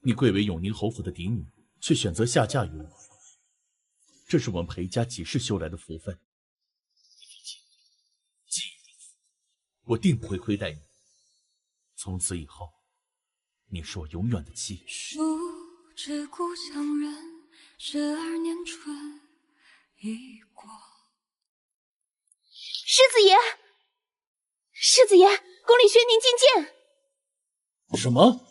你贵为永宁侯府的嫡女，却选择下嫁于我，这是我们裴家几世修来的福分。记住，我定不会亏待你。从此以后，你是我永远的妻。数知故乡人，12年春已过。世子爷，世子爷，宫里宣您觐见。什么？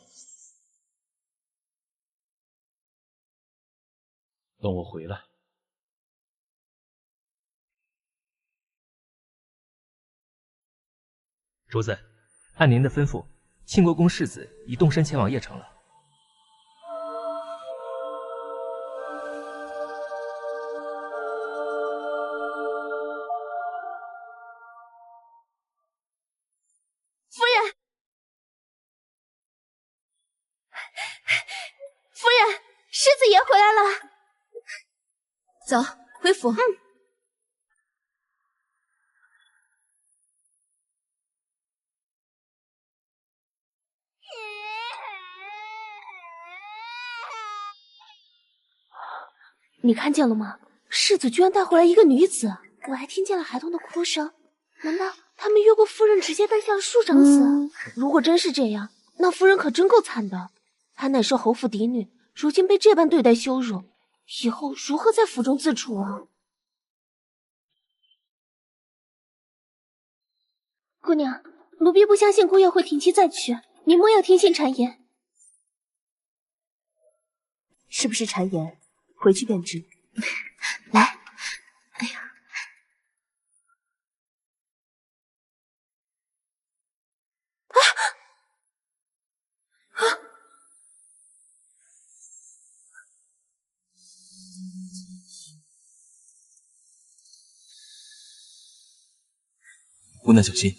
等我回来。主子，按您的吩咐，庆国公世子已动身前往邺城了。夫人，夫人，世子爷回来了。走，回府。你看见了吗？世子居然带回来一个女子，我还听见了孩童的哭声。难道他们越过夫人，直接带下了庶长死？如果真是这样，那夫人可真够惨的。她乃是侯府嫡女，如今被这般对待羞辱，以后如何在府中自处啊？姑娘，奴婢不相信姑爷会停妻再娶，你莫要听信谗言。是不是谗言？回去便知。来，哎呀，姑娘小心。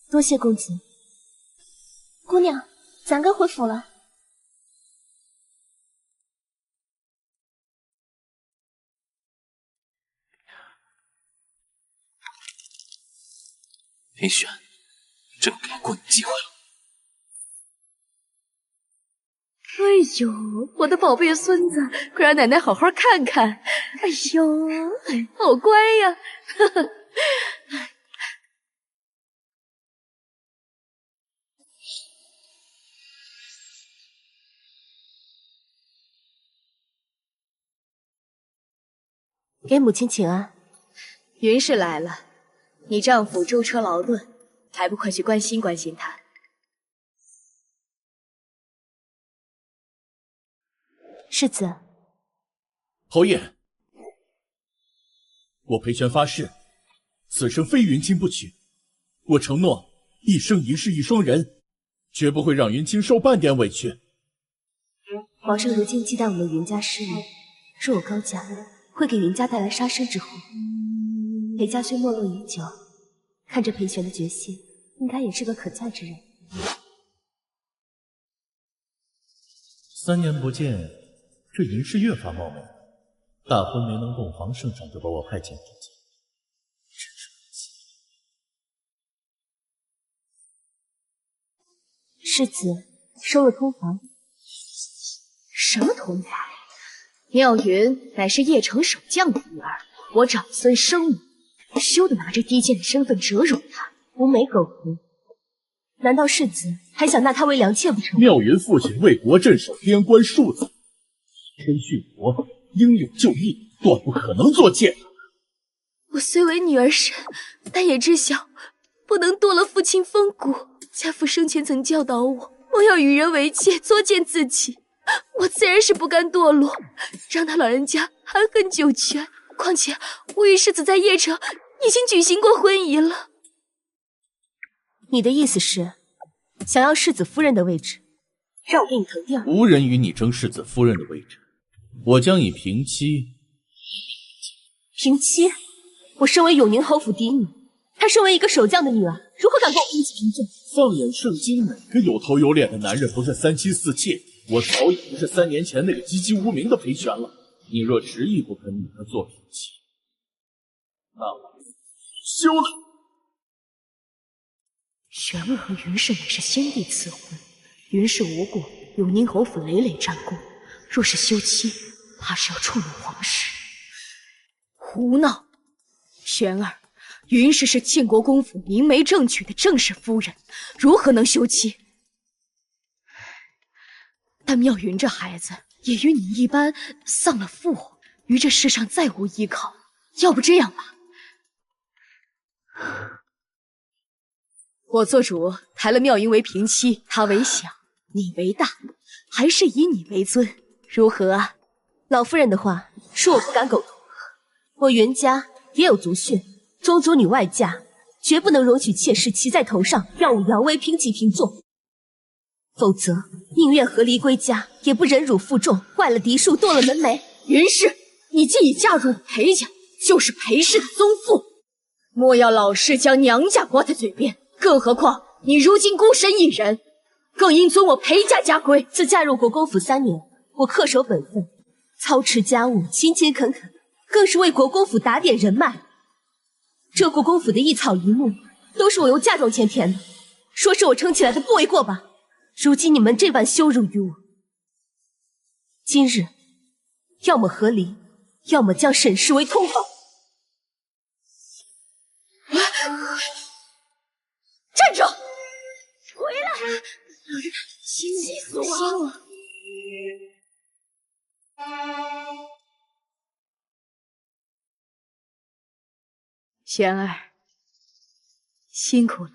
多谢公子。姑娘，咱该回府了。裴玄，朕给过你机会了。哎呦，我的宝贝孙子，快让奶奶好好看看。哎呦，好乖呀！呵呵。给母亲请安。云氏来了，你丈夫舟车劳顿，还不快去关心关心他？世子，侯爷，我裴玄发誓，此生非云清不娶。我承诺，一生一世一双人，绝不会让云清受半点委屈。皇上如今忌惮我们云家失礼，若我高嫁，会给云家带来杀身之祸。裴家虽没落已久，看着裴玄的决心，应该也是个可嫁之人。3年不见，这云氏越发貌美。大婚没能动皇圣上，就把我派遣出去，真是可惜。世子收了通房。什么通房？妙云乃是邺城守将的女儿，我长孙生母，休得拿着低贱的身份折辱她。无美苟合，难道世子还想纳她为良妾不成？妙云父亲为国镇守，边关数载，身殉国，英勇就义，断不可能做妾。我虽为女儿身，但也知晓不能堕了父亲风骨。家父生前曾教导我，莫要与人为妾，作践自己。我自然是不甘堕落，让他老人家含恨九泉。况且我与世子在邺城已经举行过婚仪了。你的意思是，想要世子夫人的位置，让我给你腾地儿？无人与你争世子夫人的位置，我将以平妻。平妻？我身为永宁侯府嫡女，她身为一个守将的女儿，如何敢跟我平起平坐？放眼圣经，哪个有头有脸的男人不是3妻4妾？我早已不是3年前那个籍籍无名的裴玄了。你若执意不肯与他做平妻，那我休了。玄儿和云氏乃是先帝赐婚，云氏无过，有宁侯府累累战功，若是休妻，怕是要触怒皇室。胡闹！玄儿，云氏是庆国公府明媒正娶的正室夫人，如何能休妻？但妙云这孩子也与你一般丧了父，于这世上再无依靠。要不这样吧，我做主抬了妙云为平妻，她为小，你为大，还是以你为尊，如何啊？老夫人的话，恕我不敢苟同。我云家也有族训，宗主女外嫁，绝不能容许妾室骑在头上，耀武扬威，平起平坐。否则，宁愿和离归家，也不忍辱负重，坏了嫡庶，堕了门楣。云氏，你既已嫁入裴家，就是裴氏的宗妇，莫要老是将娘家挂在嘴边。更何况你如今孤身一人，更应遵我裴家家规。自嫁入国公府3年，我恪守本分，操持家务，勤勤恳恳，更是为国公府打点人脉。这国公府的一草一木，都是我用嫁妆钱填的，说是我撑起来的，不为过吧？如今你们这般羞辱于我，今日要么和离，要么将沈氏为通房。站住！回来！气死我！玄儿，辛苦了，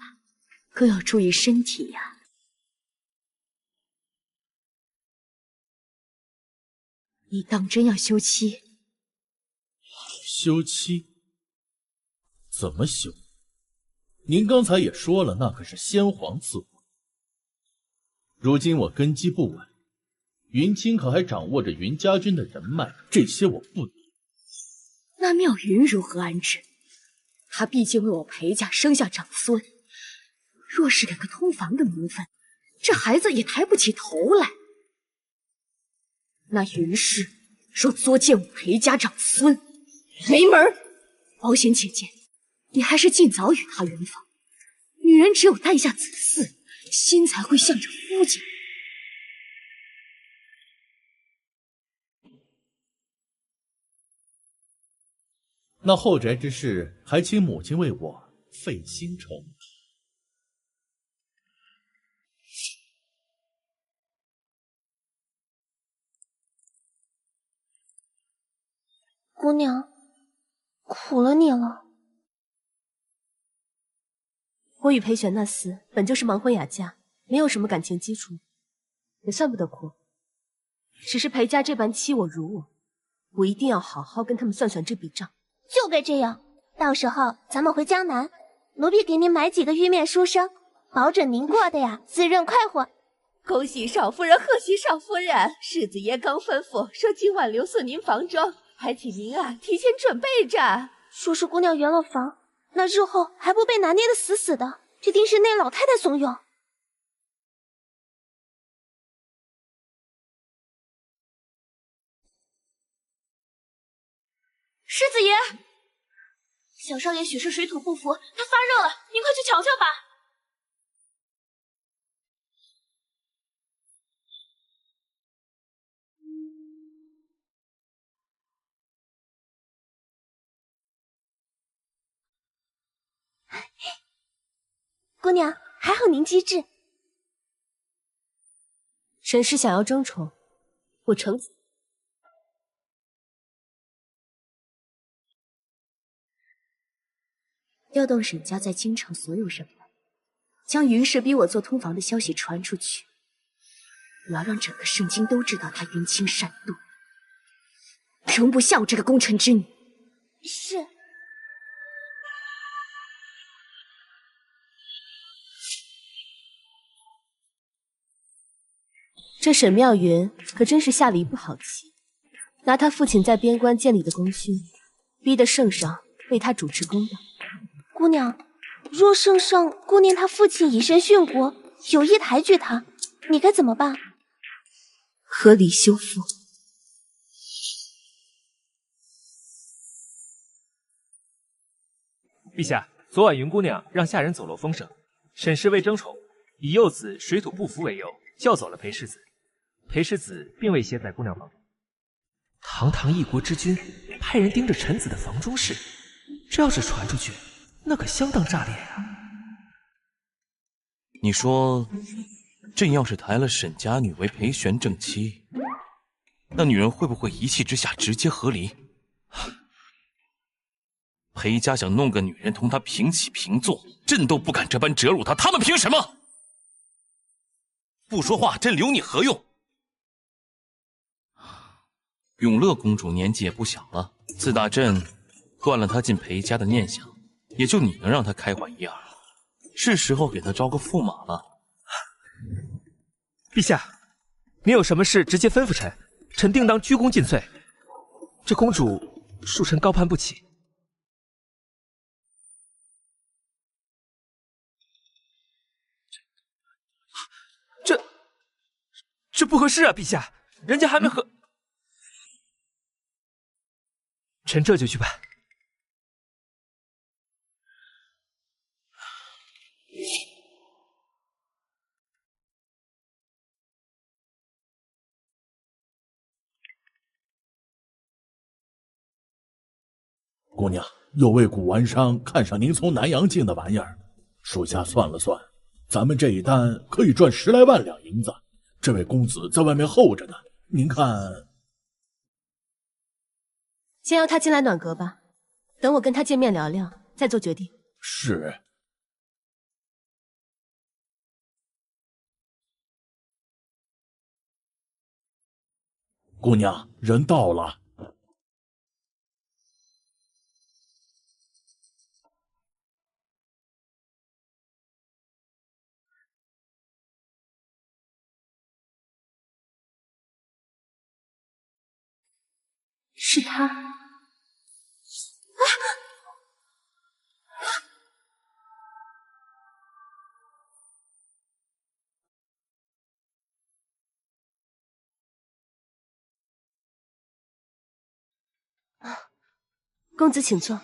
更要注意身体呀。你当真要休妻？休妻？怎么休？您刚才也说了，那可是先皇赐婚。如今我根基不稳，云清可还掌握着云家军的人脉，这些我不懂。那妙云如何安置？她毕竟为我裴家生下长孙，若是给个通房的名分，这孩子也抬不起头来。那云氏若作践我裴家长孙，没门儿！保险起见，你还是尽早与他圆房。女人只有诞下子嗣，心才会向着夫家。那后宅之事，还请母亲为我费心筹码。姑娘，苦了你了。我与裴玄那厮本就是盲婚哑嫁，没有什么感情基础，也算不得苦。只是裴家这般欺我辱我，我一定要好好跟他们算算这笔账。就该这样，到时候咱们回江南，奴婢给您买几个玉面书生，保准您过的呀滋润快活。恭喜少夫人，贺喜少夫人！世子爷刚吩咐说今晚留宿您房中，还请您提前准备着。说是姑娘圆了房，那日后还不被拿捏的死死的，这定是那老太太怂恿。世子爷，小少爷许是水土不服，他发热了，您快去瞧瞧吧。姑娘，还好您机智。沈氏想要争宠，我承此。调动沈家在京城所有人脉，将云氏逼我做通房的消息传出去。我要让整个盛京都知道她云清善妒，容不下我这个功臣之女。是。这沈妙云可真是下了一步好棋，拿他父亲在边关建立的功勋，逼得圣上为他主持公道。姑娘，若圣上顾念他父亲以身殉国，有意抬举他，你该怎么办？合理修复。陛下，昨晚云姑娘让下人走漏风声，沈氏为争宠，以幼子水土不服为由，叫走了裴世子。裴世子并未携在姑娘房中。堂堂一国之君，派人盯着臣子的房中事，这要是传出去，那可相当炸裂啊！你说，朕要是抬了沈家女为裴玄正妻，那女人会不会一气之下直接和离？裴家想弄个女人同他平起平坐，朕都不敢这般折辱她，他们凭什么？不说话，朕留你何用？永乐公主年纪也不小了，自打朕断了她进裴家的念想，也就你能让她开怀一二，是时候给她招个驸马了。陛下，您有什么事直接吩咐臣，臣定当鞠躬尽瘁。这公主恕臣高攀不起。这不合适啊，陛下，人家还没和。臣这就去办。姑娘，有位古玩商看上您从南阳进的玩意儿，属下算了算，咱们这一单可以赚10来万两银子。这位公子在外面候着呢，您看。先邀他进来暖阁吧，等我跟他见面聊聊，再做决定。是。姑娘，人到了。是他。公子请坐。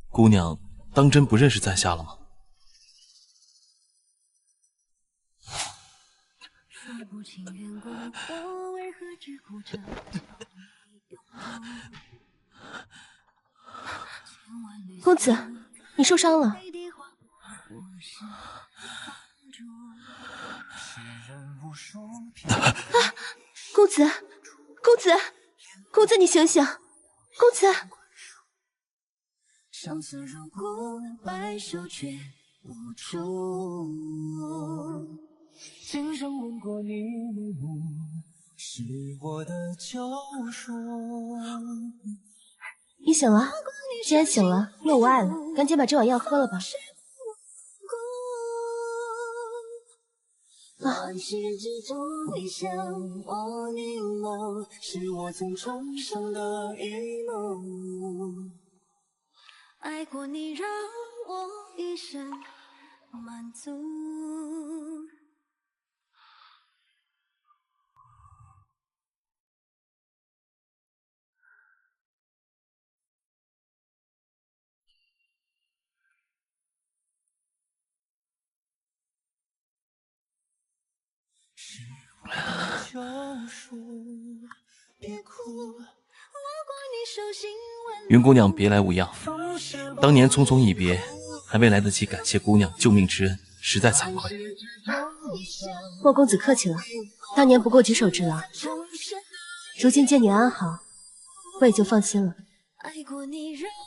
姑娘，当真不认识在下了吗？公子，你受伤了。啊，公子，公子，公子，你醒醒！公子。相思如故，白首却无处。今生吻过你眉目，是我的救赎。你醒了？既然醒了，若无碍了，赶紧把这碗药喝了吧。乱世之中，你向我凝眸，是我曾重生的一梦。爱过你，让我一生满足。是我的救赎，别哭。云姑娘别来无恙，当年匆匆一别，还未来得及感谢姑娘救命之恩，实在惭愧。莫公子客气了，当年不过举手之劳，如今见你安好，我也就放心了。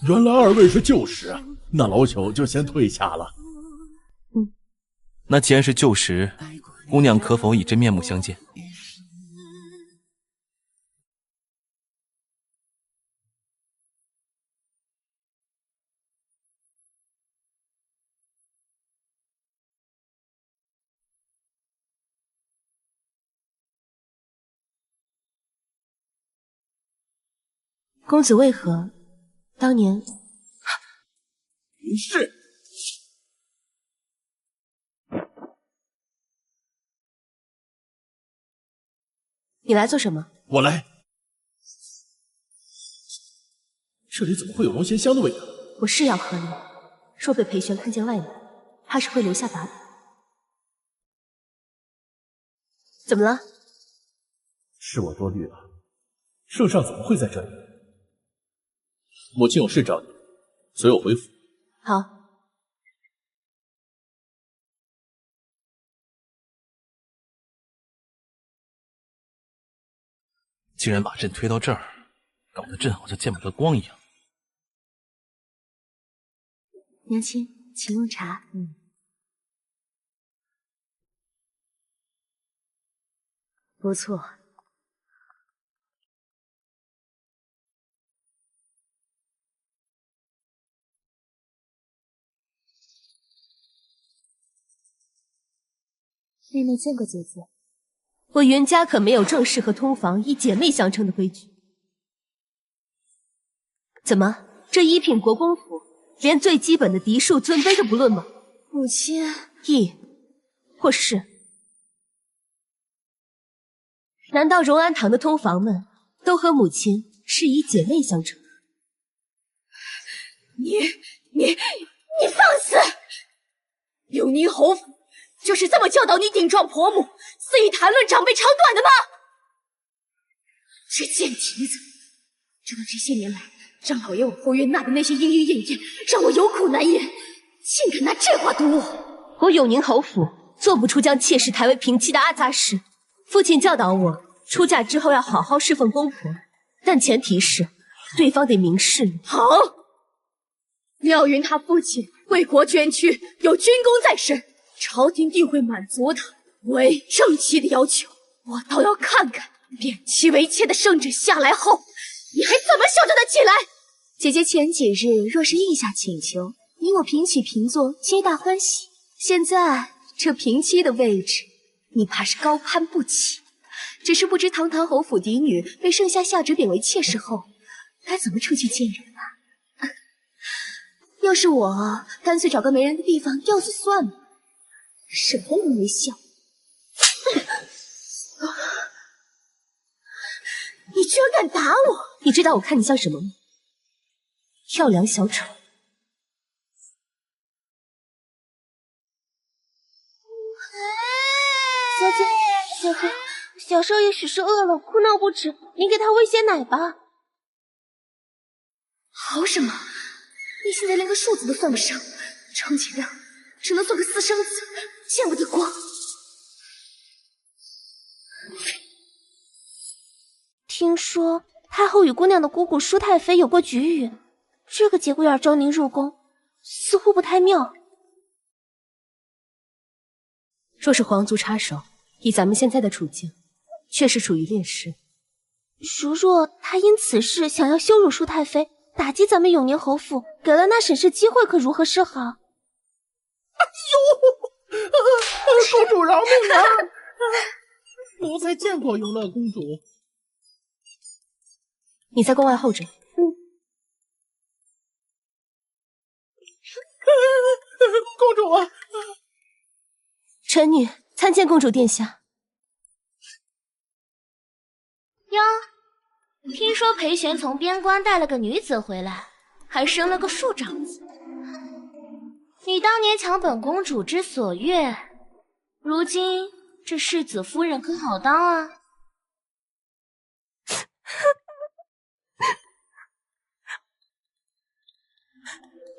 原来二位是旧识啊，那老朽就先退下了。那既然是旧识，姑娘可否以真面目相见？公子为何当年？是。你来做什么？我来。这里怎么会有龙涎香的味道？我是要喝了，若被裴玄看见外面，怕是会留下把柄。怎么了？是我多虑了，圣上怎么会在这里？母亲有事找你，随我回府。好。竟然把朕推到这儿，搞得朕好像见不得光一样。娘亲，请用茶。不错。妹妹见过姐姐。我袁家可没有正室和通房以姐妹相称的规矩。怎么，这一品国公府连最基本的嫡庶尊卑都不论吗？母亲，亦或是，难道荣安堂的通房们都和母亲是以姐妹相称？你放肆！永宁侯府就是这么教导你顶撞婆母、肆意谈论长辈长短的吗？这贱蹄子，知道这些年来张老爷往后院纳的那些莺莺燕燕，让我有苦难言，竟敢拿这话堵我！我永宁侯府做不出将妾室抬为平妻的阿杂事。父亲教导我，出嫁之后要好好侍奉公婆，但前提是对方得明示你。好，妙云他父亲为国捐躯，有军功在身，朝廷定会满足他为正妻的要求。我倒要看看贬妻为妾的圣旨下来后，你还怎么孝顺得起来？姐姐前几日若是应下请求，你我平起平坐，皆大欢喜。现在这平妻的位置，你怕是高攀不起。只是不知堂堂侯府嫡女被圣下下旨贬为妾室后，该怎么出去见人啊？要是我，干脆找个没人的地方吊死算了，省得人为笑。你居然敢打我！你知道我看你像什么吗？跳梁小丑。小姐，小少爷许是饿了，哭闹不止，您给他喂些奶吧。好什么？你现在连个庶子都算不上，充其量只能做个私生子，见不得光。听说太后与姑娘的姑姑舒太妃有过局语，这个节骨眼招您入宫，似乎不太妙。若是皇族插手，以咱们现在的处境，确实处于劣势。如若他因此事想要羞辱舒太妃，打击咱们永宁侯府，给了那审视机会，可如何是好？哎呦，公主饶命啊！奴才见过永乐公主。你在宫外候着。公主啊！臣女参见公主殿下。哟，听说裴玄从边关带了个女子回来，还生了个庶长子。你当年抢本公主之所悦，如今这世子夫人可好当啊？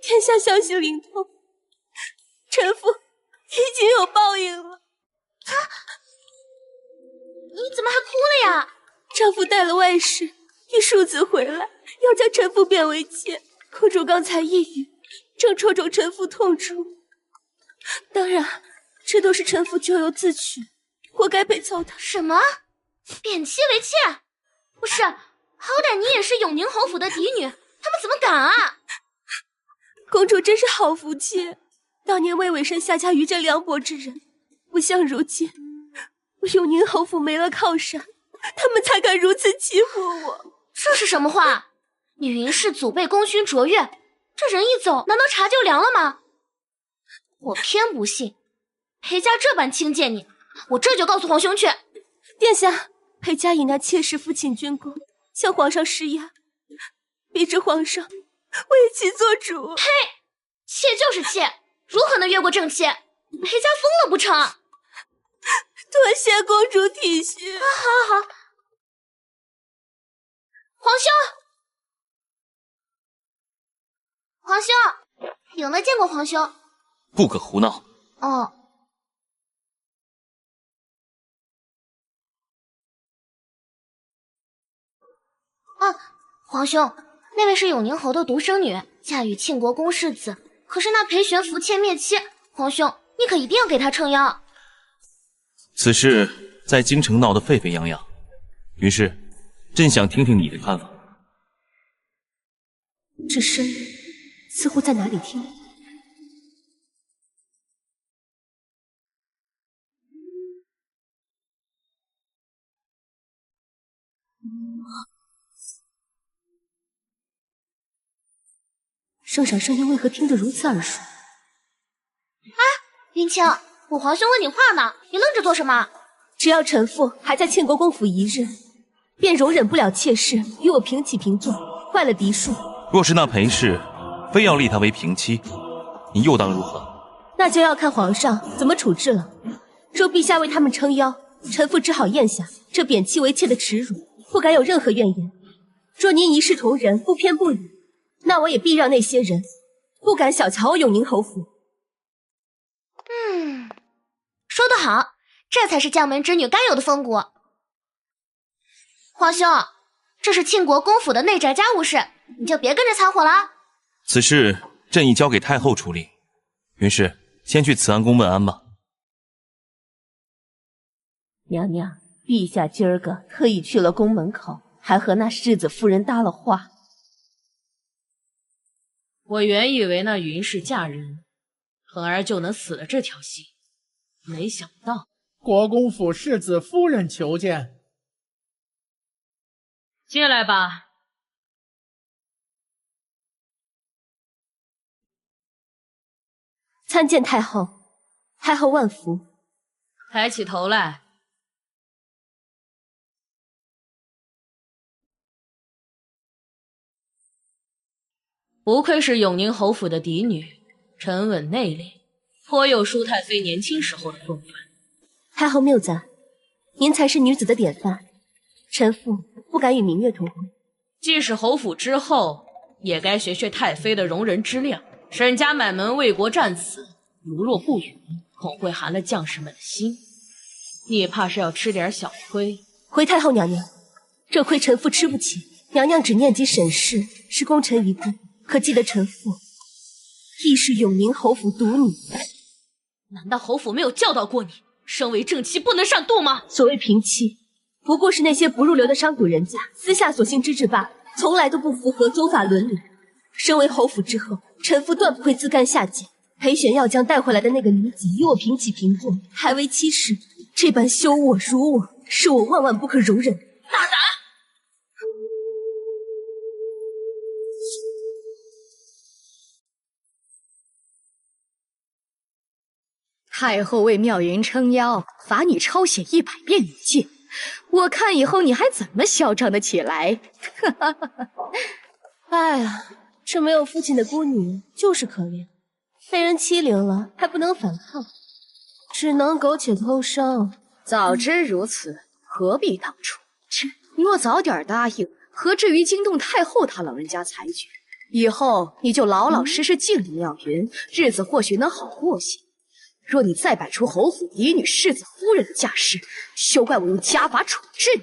天下消息灵通，臣妇已经有报应了。啊！你怎么还哭了呀？丈夫带了外室，一庶子回来，要将臣妇贬为妾。公主刚才一语，正戳中臣妇痛处。当然，这都是臣妇咎由自取，活该被糟蹋。什么？贬妻为妾？不是，好歹你也是永宁侯府的嫡女，他们怎么敢啊？公主真是好福气，当年为委身下嫁于这凉薄之人，不像如今，我永宁侯府没了靠山，他们才敢如此欺负我。这是什么话？你云氏祖辈功勋卓越，这人一走，难道茶就凉了吗？我偏不信，裴家这般轻贱你，我这就告诉皇兄去。殿下，裴家已拿妾室父亲军功，向皇上施压，逼着皇上为妻做主。呸！妾就是妾，如何能越过正妻？裴家疯了不成？多谢公主体恤。好，皇兄，有没见过皇兄？不可胡闹。哦。皇兄，那位是永宁侯的独生女，嫁与庆国公世子。可是那裴玄扶妾灭妻，皇兄，你可一定要给他撑腰。此事在京城闹得沸沸扬扬，于是朕想听听你的看法。这声音似乎在哪里听过。圣上声音为何听得如此耳熟？云清，我皇兄问你话呢，你愣着做什么？只要臣妇还在庆国公府一日，便容忍不了妾室与我平起平坐，坏了嫡庶。若是那裴氏非要立她为平妻，你又当如何？那就要看皇上怎么处置了。若陛下为他们撑腰，臣妇只好咽下这贬妻为妾的耻辱，不敢有任何怨言。若您一视同仁，不偏不倚，那我也必让那些人不敢小瞧我永宁侯府。说得好，这才是将门之女该有的风骨。皇兄，这是庆国公府的内宅家务事，你就别跟着掺和了。此事朕已交给太后处理，云氏先去慈安宫问安吧。娘娘，陛下今儿个特意去了宫门口，还和那世子夫人搭了话。我原以为那云氏嫁人，恒儿就能死了这条心，没想到国公府世子夫人求见。进来吧。参见太后，太后万福。抬起头来。不愧是永宁侯府的嫡女，沉稳内敛，颇有舒太妃年轻时候的风范。太后谬赞，您才是女子的典范，臣妇不敢与明月同婚。既是侯府之后，也该学学太妃的容人之量。沈家满门为国战死，如若不语，恐会寒了将士们的心。你也怕是要吃点小亏。回太后娘娘，这亏臣妇吃不起。娘娘只念及沈氏是功臣遗孤，可记得臣妇亦是永宁侯府独女。难道侯府没有教导过你，身为正妻不能上度吗？所谓平妻，不过是那些不入流的商贾人家私下所行之事罢了，从来都不符合宗法伦理。身为侯府之后，臣妇断不会自甘下贱。裴玄要将带回来的那个女子与我平起平坐，还为妻室，这般羞我辱我，是我万万不可容忍。大胆！太后为妙云撑腰，罚你抄写100遍语戒，我看以后你还怎么嚣张得起来？哎呀，这没有父亲的孤女就是可怜，被人欺凌了还不能反抗，只能苟且偷生。早知如此，何必当初？切，你若早点答应，何至于惊动太后她老人家裁决？以后你就老老实实敬礼妙云，日子或许能好过些。若你再摆出侯府嫡女世子夫人的架势，休怪我用家法处置你。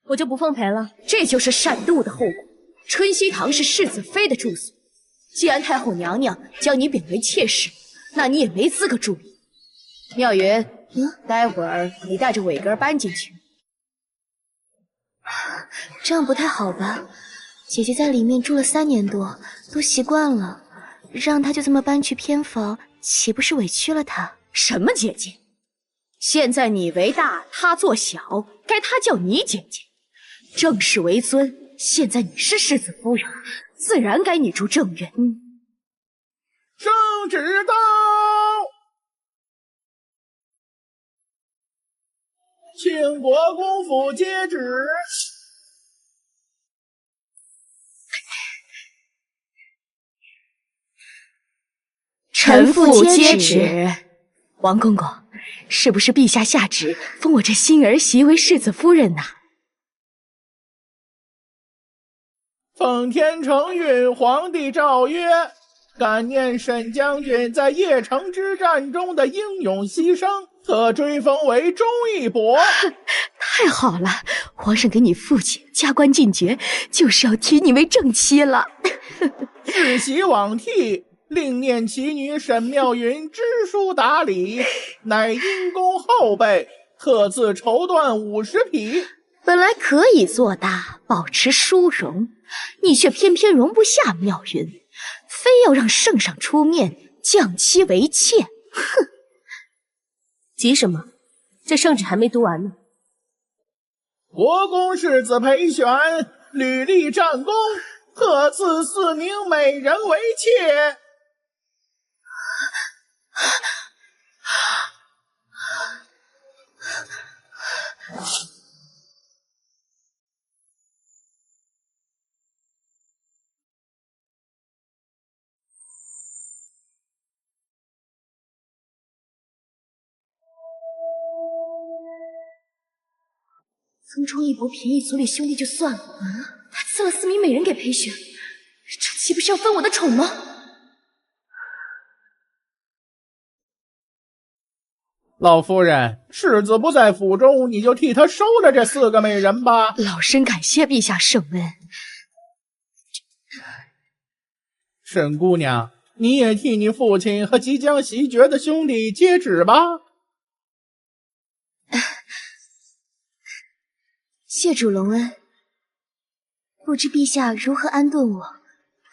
我就不奉陪了。这就是擅妒的后果。春熙堂是世子妃的住所，既然太后娘娘将你贬为妾室，那你也没资格住里。妙云，待会儿你带着伟哥搬进去。这样不太好吧？姐姐在里面住了3年多，都习惯了，让她就这么搬去偏房，岂不是委屈了她？什么姐姐？现在你为大，她做小，该她叫你姐姐。正室为尊，现在你是世子夫人，自然该你住正院。圣旨到！庆国公府接旨，臣妇接旨。王公公，是不是陛下下旨封我这新儿媳为世子夫人呐？奉天承运，皇帝诏曰：感念沈将军在邺城之战中的英勇牺牲，特追封为忠义伯。太好了，皇上给你父亲加官进爵，就是要提你为正妻了。世袭罔替，另念其女沈妙云知书达理，乃因公后辈，特自绸缎50匹。本来可以做大，保持殊荣，你却偏偏容不下妙云，非要让圣上出面降妻为妾。哼！急什么？这圣旨还没读完呢。国公世子裴玄屡立战功，特赐4名美人为妾。封忠义伯便宜族里兄弟就算了，他赐了4名美人给裴玄，这岂不是要分我的宠吗？老夫人，世子不在府中，你就替他收了这4个美人吧。老身感谢陛下圣恩。沈姑娘，你也替你父亲和即将袭爵的兄弟接旨吧。谢主隆恩，不知陛下如何安顿我，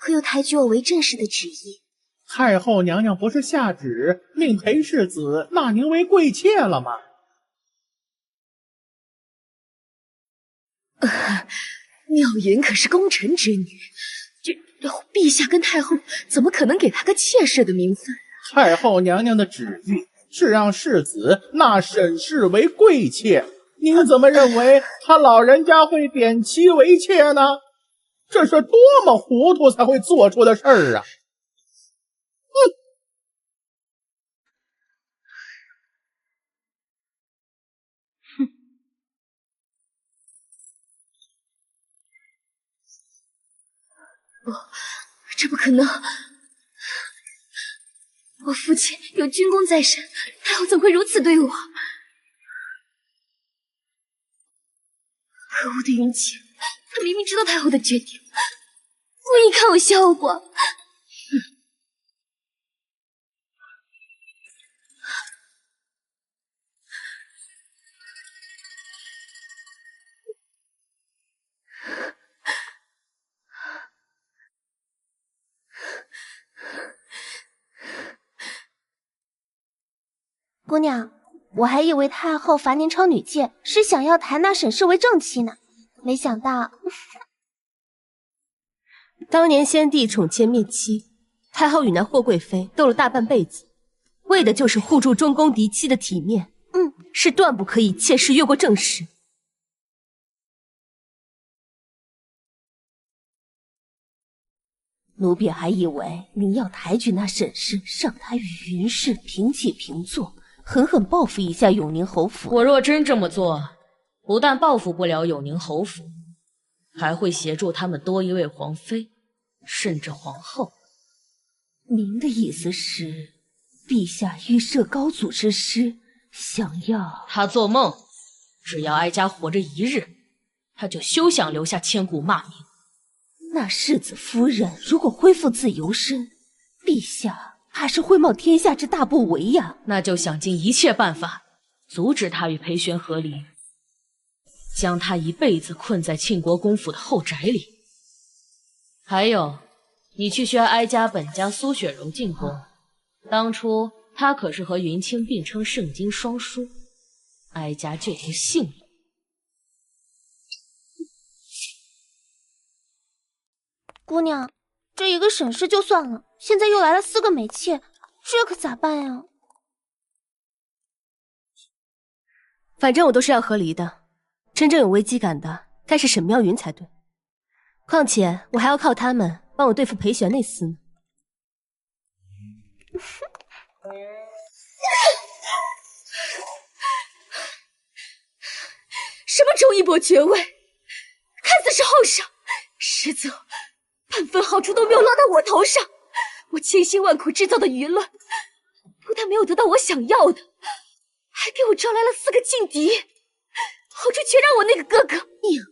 可有抬举我为正室的旨意？太后娘娘不是下旨令裴世子纳您为贵妾了吗？妙云可是功臣之女，这陛下跟太后怎么可能给她个妾室的名分？太后娘娘的旨意是让世子纳沈氏为贵妾。您怎么认为他老人家会点妻为妾呢？这是多么糊涂才会做出的事儿啊！不，这不可能！我父亲有军功在身，太后怎会如此对我？可恶的云清，他明明知道太后的决定，故意看我笑话。姑娘，我还以为太后罚您抄女诫是想要抬纳沈氏为正妻呢，没想到当年先帝宠妾灭妻，太后与那霍贵妃斗了大半辈子，为的就是护住中宫嫡妻的体面。是断不可以妾室越过正室。奴婢还以为您要抬举那沈氏，让她与云氏平起平坐，狠狠报复一下永宁侯府。我若真这么做，不但报复不了永宁侯府，还会协助他们多一位皇妃，甚至皇后。您的意思是，陛下预设高祖之师，想要他做梦，只要哀家活着1日，他就休想留下千古骂名。那世子夫人如果恢复自由身，陛下怕是会冒天下之大不韪呀。那就想尽一切办法阻止他与裴玄和离，将他一辈子困在庆国公府的后宅里。还有，你去宣哀家本家苏雪柔进宫，当初她可是和云清并称圣经双姝，哀家就不信了。姑娘，这一个沈氏就算了，现在又来了4个美妾，这可咋办呀？反正我都是要和离的，真正有危机感的该是沈妙云才对。况且我还要靠他们帮我对付裴玄那厮呢。什么周一博爵位，看似是后赏，实则半分好处都没有落到我头上。我千辛万苦制造的舆论，不但没有得到我想要的，还给我招来了4个劲敌，好处全让我那个哥哥宁。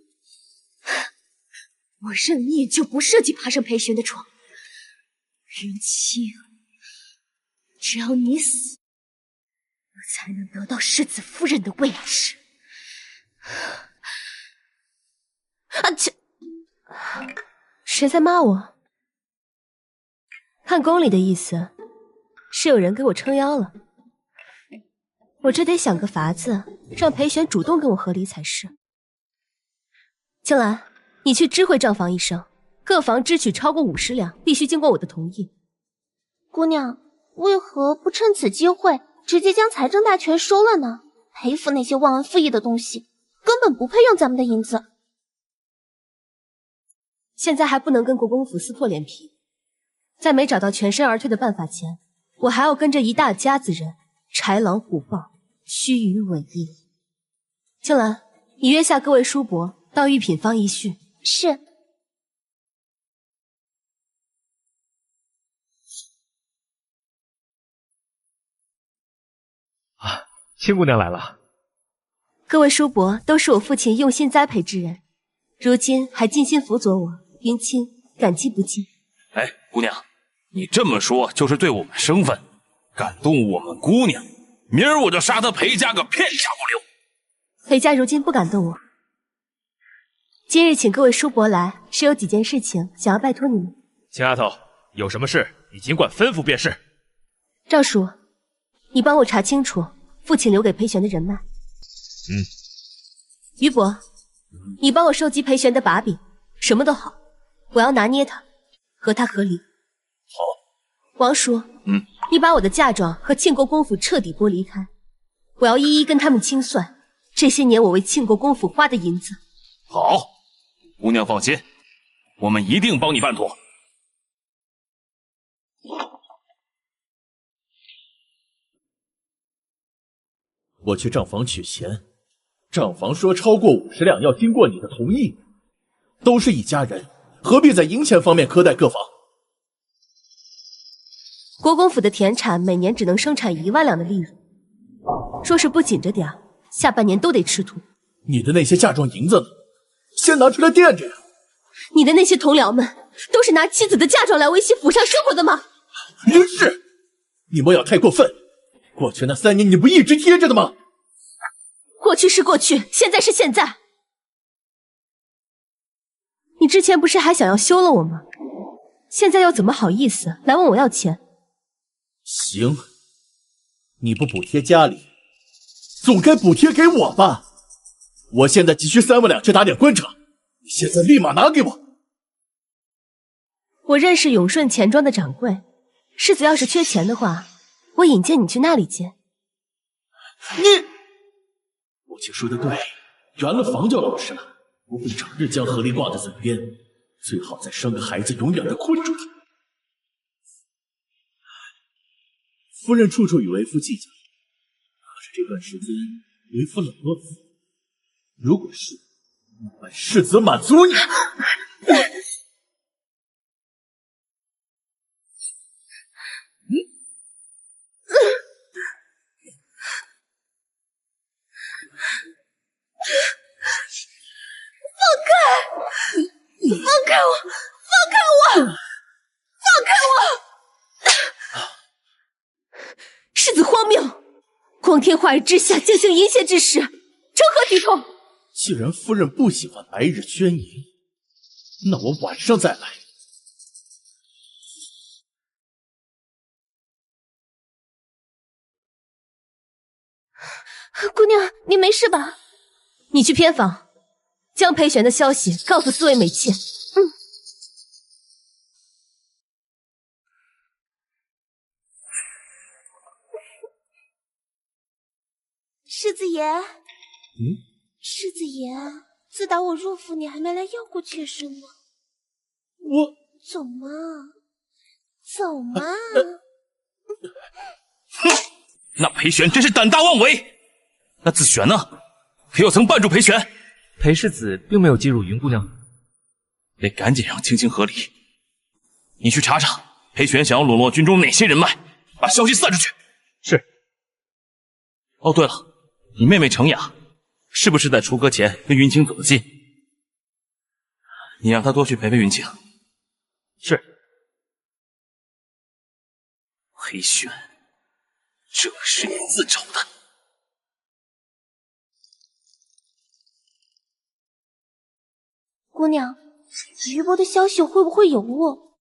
我认命就不设计爬上裴玄的床。云清，只要你死，我才能得到世子夫人的位置。啊切！谁在骂我？看宫里的意思，是有人给我撑腰了。我这得想个法子，让裴玄主动跟我和离才是。青兰，你去知会账房一声，各房支取超过50两，必须经过我的同意。姑娘，为何不趁此机会直接将财政大权收了呢？裴府那些忘恩负义的东西，根本不配用咱们的银子。现在还不能跟国公府撕破脸皮，在没找到全身而退的办法前，我还要跟着一大家子人豺狼虎豹，虚与委蛇。青兰，你约下各位叔伯到御品坊一叙。是。啊，青姑娘来了。各位叔伯都是我父亲用心栽培之人，如今还尽心辅佐我，云清感激不尽。哎，姑娘，你这么说就是对我们生分，敢动我们姑娘，明儿我就杀他裴家个片甲不留。裴家如今不敢动我。今日请各位叔伯来，是有几件事情想要拜托你们。青丫头，有什么事你尽管吩咐便是。赵叔，你帮我查清楚父亲留给裴玄的人脉。于伯，你帮我收集裴玄的把柄，什么都好，我要拿捏他，和他和离。好。王叔，你把我的嫁妆和庆国公府彻底剥离开，我要一一跟他们清算这些年我为庆国公府花的银子。好，姑娘放心，我们一定帮你办妥。我去账房取钱，账房说超过50两要经过你的同意，都是一家人，何必在银钱方面苛待各房？国公府的田产每年只能生产1万两的利润，若是不紧着点，下半年都得吃土。你的那些嫁妆银子呢？先拿出来垫着呀！你的那些同僚们都是拿妻子的嫁妆来维系府上生活的吗？林氏，你莫要太过分！过去那3年你不一直贴着的吗？过去是过去，现在是现在。你之前不是还想要休了我吗？现在又怎么好意思来问我要钱？行，你不补贴家里，总该补贴给我吧？我现在急需3万两去打点官场，你现在立马拿给我。我认识永顺钱庄的掌柜，世子要是缺钱的话，我引荐你去那里借。你，母亲说的对，圆了房就老实了，不必整日将和离挂在嘴边，最好再生个孩子，永远的困住他。夫人处处与为夫计较，可是这段时间为夫冷落自己。如果是我本世子满足你。放开！放开我！放开我！放开我！世子荒谬！光天化日之下进行淫亵之事，成何体统？既然夫人不喜欢白日宣淫，那我晚上再来。姑娘，你没事吧？你去偏房，将裴玄的消息告诉4位美妾。世子爷，世子爷，自打我入府，你还没来要过妾身吗？我走嘛，走嘛。那裴玄真是胆大妄为。那子璇呢？可有曾绊住裴玄？裴世子并没有介入云姑娘。得赶紧让青青和离。你去查查裴玄想要笼络军中哪些人脉，把消息散出去。是。哦，对了，你妹妹程雅是不是在出阁前跟云清走得近？你让她多去陪陪云清。是。裴玄，这是你自找的。姑娘，余伯的消息会不会有误？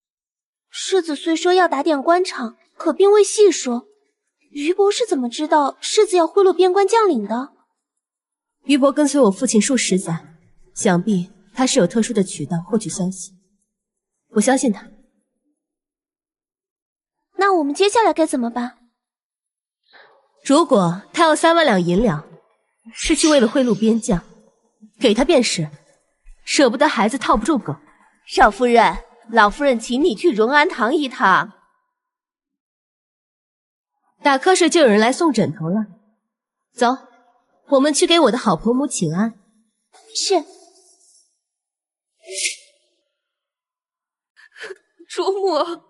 世子虽说要打点官场，可并未细说。余伯是怎么知道世子要贿赂边关将领的？余伯跟随我父亲数十载，想必他是有特殊的渠道获取消息。我相信他。那我们接下来该怎么办？如果他要3万两银两，是去为了贿赂边将，给他便是。舍不得孩子套不住狗。少夫人，老夫人请你去荣安堂一趟。打瞌睡就有人来送枕头了。走，我们去给我的好婆母请安。是。主母，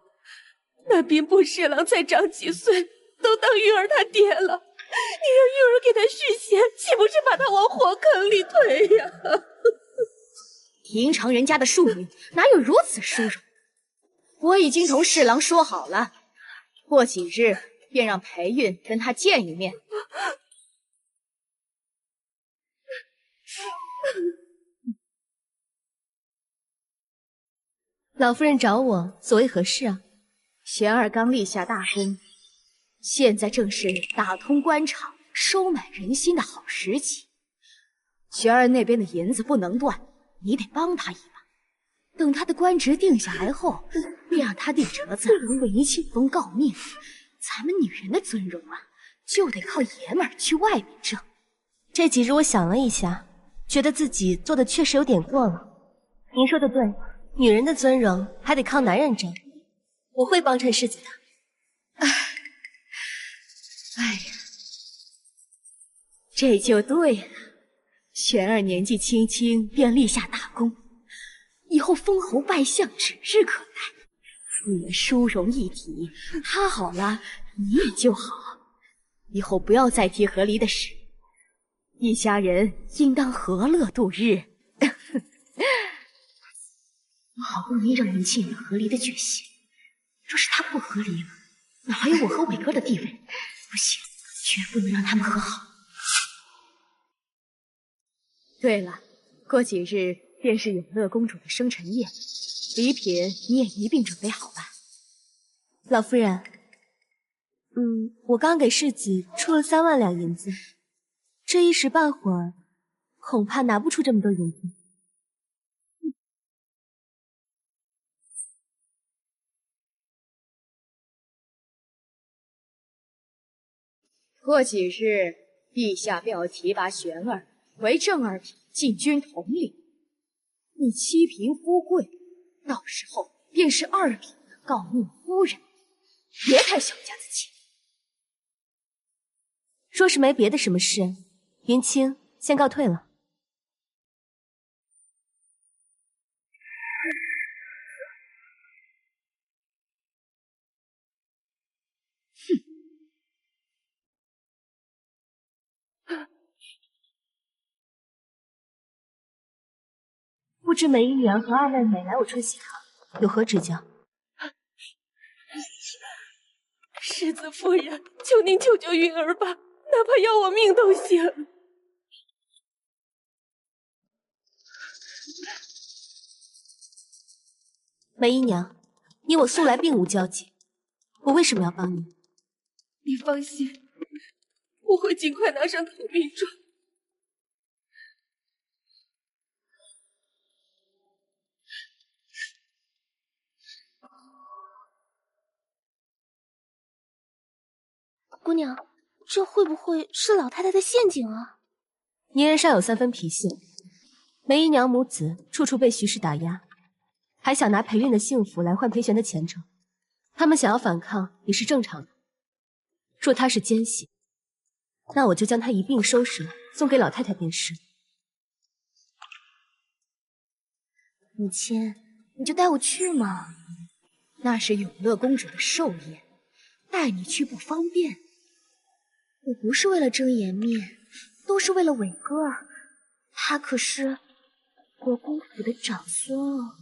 那兵部侍郎才长几岁，都当玉儿他爹了。你让玉儿给他续弦，岂不是把他往火坑里推呀？平常人家的庶女哪有如此殊荣？我已经同侍郎说好了，过几日便让裴韵跟他见一面。老夫人找我，所谓何事啊？玄儿刚立下大功，现在正是打通官场、收买人心的好时机。玄儿那边的银子不能断。你得帮他一把，等他的官职定下来后，便让他弟折子为一庆丰告命。咱们女人的尊荣啊，就得靠爷们儿去外面挣。这几日我想了一下，觉得自己做的确实有点过了。您说的对，女人的尊荣还得靠男人挣。我会帮衬世子的。哎呀，这就对了。玄儿年纪轻轻便立下大功，以后封侯拜相指日可待。你们殊荣一体，他好了，你也就好。以后不要再提和离的事，一家人应当和乐度日。我好不容易让云清有了和离的决心，若是他不和离了，哪还有我和伟哥的地位？不行，绝不能让他们和好。对了，过几日便是永乐公主的生辰宴，礼品你也一并准备好吧。老夫人，我刚给世子出了3万两银子，这一时半会儿恐怕拿不出这么多银子。过几日，陛下便要提拔玄儿为正二品禁军统领，你妻贫夫贵，到时候便是2品的诰命夫人，别太小家子气。若是没别的什么事，云清先告退了。不知梅姨娘和二妹妹来我春熙堂，有何指教？世子夫人，求您救救云儿吧，哪怕要我命都行。梅姨娘，你我素来并无交集，我为什么要帮你？你放心，我会尽快拿上投名状。姑娘，这会不会是老太太的陷阱啊？泥人尚有3分脾性，梅姨娘母子处处被徐氏打压，还想拿裴韵的幸福来换裴玄的前程，他们想要反抗也是正常的。若他是奸细，那我就将它一并收拾了，送给老太太便是。母亲，你就带我去嘛。那是永乐公主的寿宴，带你去不方便。我不是为了争颜面，都是为了伟哥儿，他可是国公府的长孙哦。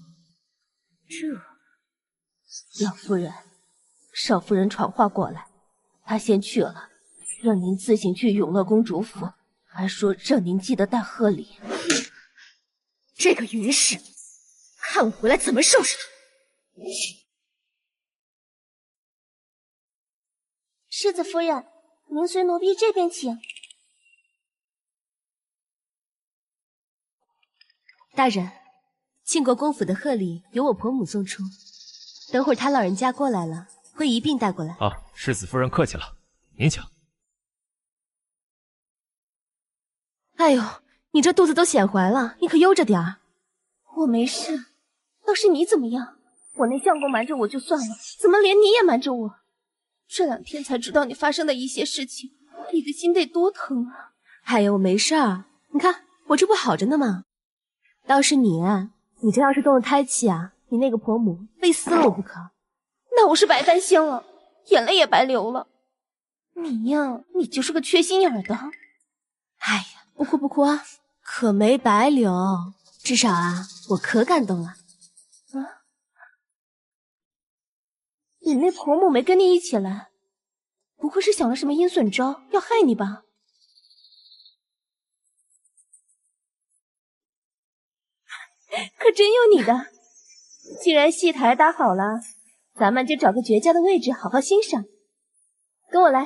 老夫人，少夫人传话过来，她先去了，让您自行去永乐公主府，还说让您记得带贺礼。这个云氏，看我回来怎么收拾他！世子夫人，您随奴婢这边请。大人，庆国公府的贺礼由我婆母送出，等会儿他老人家过来了，会一并带过来。啊，世子夫人客气了，您请。哎呦，你这肚子都显怀了，你可悠着点儿。我没事，倒是你怎么样？我那相公瞒着我就算了，怎么连你也瞒着我？这2天才知道你发生的一些事情，你的心得多疼啊！哎呀，我没事儿，你看我这不好着呢吗？倒是你这要是动了胎气啊，你那个婆母非撕了我不可。那我是白担心了，眼泪也白流了。你呀，你就是个缺心眼的。哎呀，不哭不哭啊，可没白流，至少我可感动了。你那婆母没跟你一起来，不会是想了什么阴损招要害你吧？可真有你的！既然戏台搭好了，咱们就找个绝佳的位置好好欣赏。跟我来。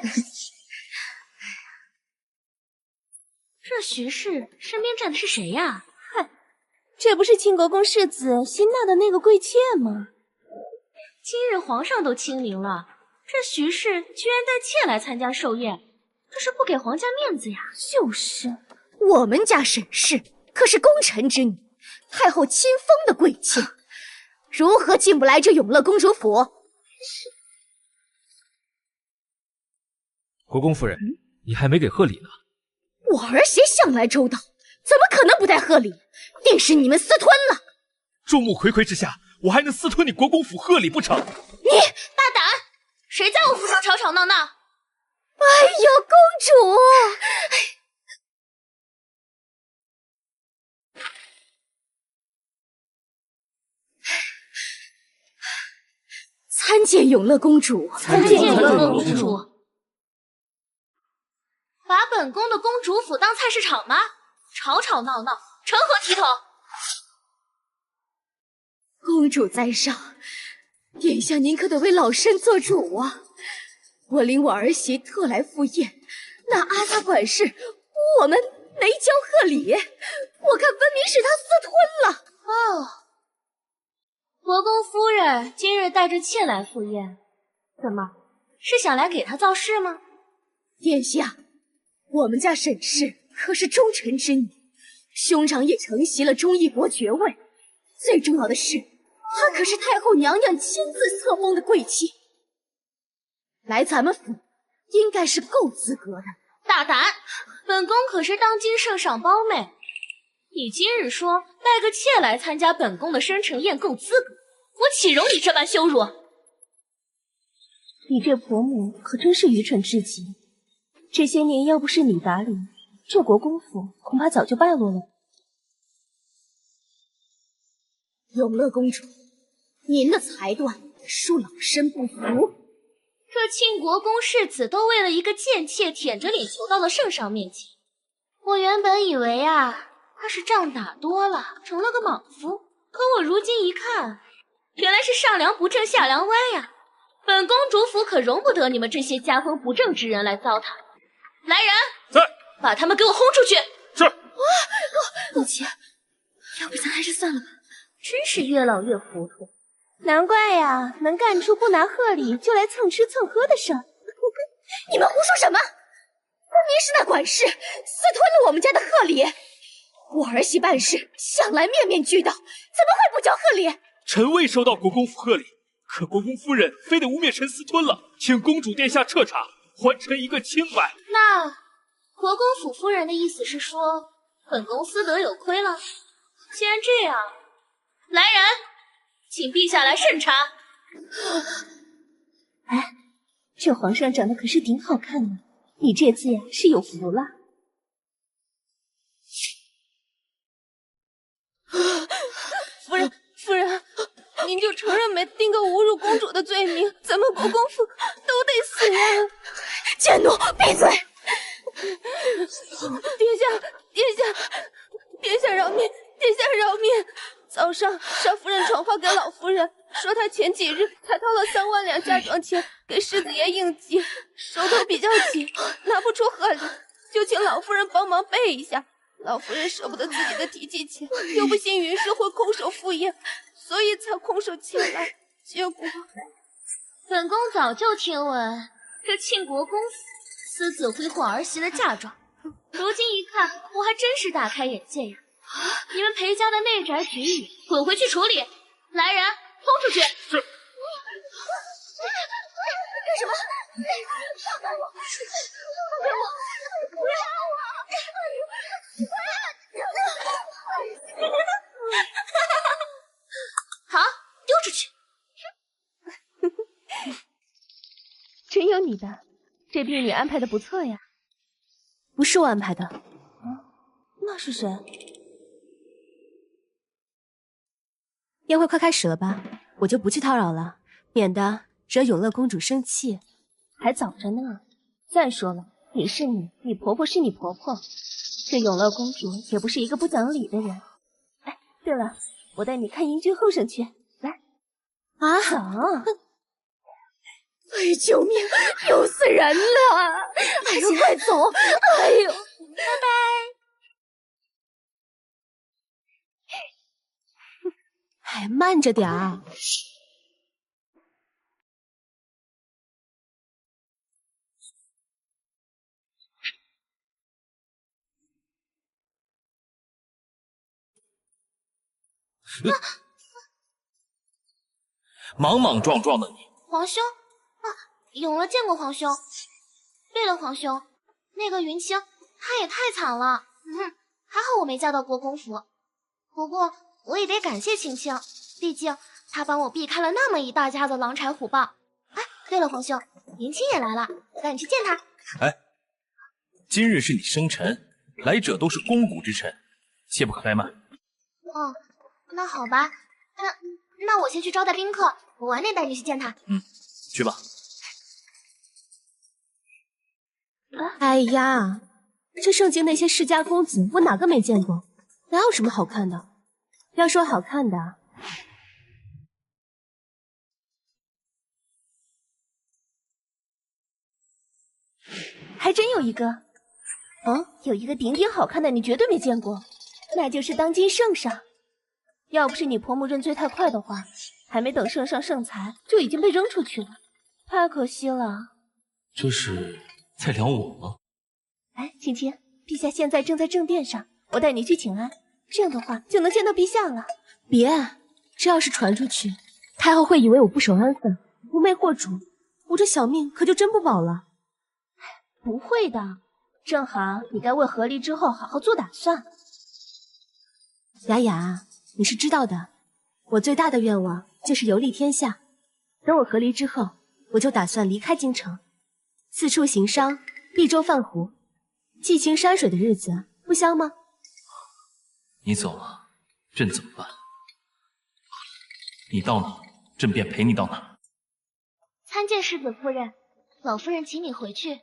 这徐氏身边站的是谁呀？嗨，这不是庆国公世子新纳的那个贵妾吗？今日皇上都亲临了，这徐氏居然带妾来参加寿宴，这是不给皇家面子呀！就是，我们家沈氏可是功臣之女，太后亲封的贵妾，如何进不来这永乐公主府？国公夫人，你还没给贺礼呢。我儿媳向来周到，怎么可能不带贺礼？定是你们私吞了。众目睽睽之下，我还能私吞你国公府贺礼不成？你大胆！谁在我府上吵吵闹闹？哎呦，公主！参见永乐公主，参见永乐公主。把本宫的公主府当菜市场吗？吵吵闹闹，成何体统？公主在上，殿下您可得为老身做主啊！我领我儿媳特来赴宴，那阿萨管事诬我们没交贺礼，我看分明是他私吞了。哦，国公夫人今日带着妾来赴宴，怎么是想来给他造势吗？殿下，我们家沈氏可是忠臣之女，兄长也承袭了忠义国爵位，最重要的是，她可是太后娘娘亲自册封的贵妻，来咱们府应该是够资格的。大胆！本宫可是当今圣上胞妹，你今日说带个妾来参加本宫的生辰宴够资格，我岂容你这般羞辱？你这婆母可真是愚蠢至极，这些年要不是你打理，这国公府恐怕早就败落了。永乐公主，您的裁断恕老身不服。这庆国公世子都为了一个贱妾舔着脸求到了圣上面前，我原本以为他是仗打多了成了个莽夫，可我如今一看，原来是上梁不正下梁歪呀！本公主府可容不得你们这些家风不正之人来糟蹋。来人，在，把他们给我轰出去！是。母亲，要不咱还是算了吧。真是越老越糊涂。难怪呀，能干出不拿贺礼就来蹭吃蹭喝的事儿。你们胡说什么？分明是那管事私吞了我们家的贺礼。我儿媳办事向来面面俱到，怎么会不交贺礼？臣未收到国公府贺礼，可国公夫人非得污蔑臣私吞了，请公主殿下彻查，还臣一个清白。那国公府夫人的意思是说，本宫私德有亏了。既然这样，来人，请陛下来审查。哎，这皇上长得可是挺好看的，你这次呀是有福了。夫人，您就承认没定个侮辱公主的罪名，咱们国公府都得死呀！贱奴，闭嘴！殿下饶命！早上少夫人传话给老夫人，说她前几日才掏了3万两嫁妆钱给世子爷应急，手头比较紧，拿不出贺礼，就请老夫人帮忙备一下。老夫人舍不得自己的提气钱，又不信云氏会空手赴宴，所以才空手请来。结果，本宫早就听闻这庆国公府私自挥霍儿媳的嫁妆，如今一看，我还真是大开眼界呀！你们裴家的内宅局域，滚回去处理！来人，轰出去！是。干什么？放开我！放开我！不要我！好，丢出去！真有你的，这婢女安排的不错呀。不是我安排的。那是谁？宴会快开始了吧？我就不去叨扰了，免得惹永乐公主生气。还早着呢。再说了，你是你，你婆婆是你婆婆，这永乐公主也不是一个不讲理的人。哎，对了，我带你看英俊后生去。来。啊！走。哎，救命！丢死人了！哎呦，快走！哎呦，拜拜。哎，慢着点儿。莽莽撞撞的你，皇兄啊，永乐见过皇兄。对了，皇兄，那个云清，她也太惨了。还好我没嫁到国公府。不过我也得感谢青青，毕竟她帮我避开了那么一大家子狼豺虎豹。哎，对了，皇兄，云清也来了，赶紧去见她。哎，今日是你生辰，来者都是肱骨之臣，切不可怠慢。哦，那好吧，那我先去招待宾客，我晚点带你去见他。去吧。哎呀，这圣境那些世家公子，我哪个没见过？哪有什么好看的？要说好看的，还真有一个。有一个顶顶好看的，你绝对没见过，那就是当今圣上。要不是你婆母认罪太快的话，还没等圣上圣裁，就已经被扔出去了，太可惜了。这是在聊我吗？哎，青青，陛下现在正在正殿上，我带你去请安，这样的话就能见到陛下了。别，这要是传出去，太后会以为我不守安分，无媒惑主，我这小命可就真不保了。不会的，正好你该为和离之后好好做打算。雅雅，你是知道的，我最大的愿望就是游历天下。等我和离之后，我就打算离开京城，四处行商，碧洲泛湖，寄情山水的日子不香吗？你走了，朕怎么办？你到哪，朕便陪你到哪。参见世子夫人，老夫人请你回去。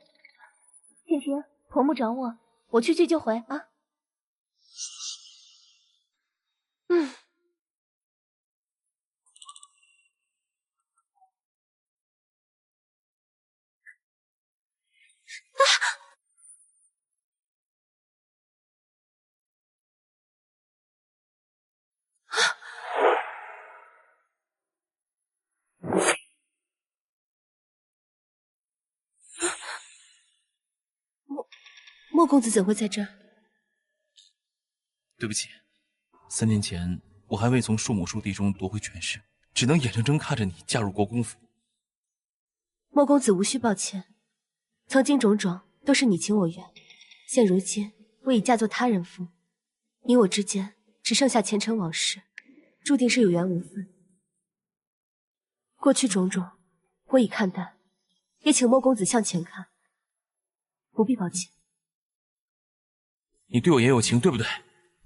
青青，婆母找我，我去就回啊。莫公子怎会在这儿？对不起，3年前我还未从庶母庶弟中夺回权势，只能眼睁睁看着你嫁入国公府。莫公子无需抱歉，曾经种种都是你情我愿，现如今我已嫁作他人妇，你我之间只剩下前尘往事，注定是有缘无分。过去种种，我已看淡，也请莫公子向前看，不必抱歉。你对我也有情，对不对？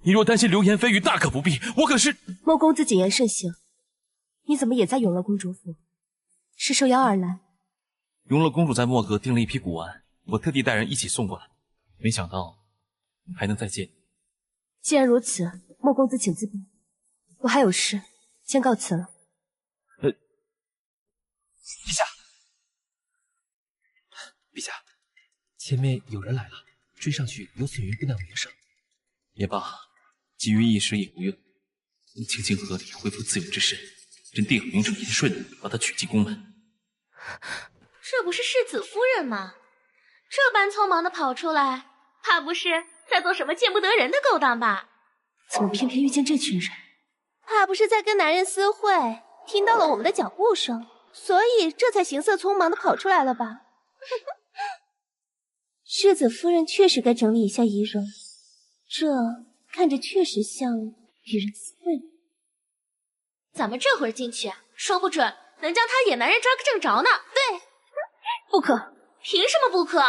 你若担心流言蜚语，大可不必。我可是……莫公子谨言慎行，你怎么也在永乐公主府？是受邀而来？永乐公主在莫阁订了一批古玩，我特地带人一起送过来，没想到还能再见你。既然如此，莫公子请自便，我还有事，先告辞了。陛下，前面有人来了，追上去有损于姑娘名声。也罢，急于一时也无用。你清清合理，恢复自由之身，朕定名正言顺地把她娶进宫门。这不是世子夫人吗？这般匆忙的跑出来，怕不是在做什么见不得人的勾当吧？怎么偏偏遇见这群人？怕不是在跟男人私会，听到了我们的脚步声，所以这才行色匆忙的跑出来了吧？世子夫人确实该整理一下仪容，这看着确实像与人私会。咱们这会儿进去，说不准能将他野男人抓个正着呢。对，不可！凭什么不可？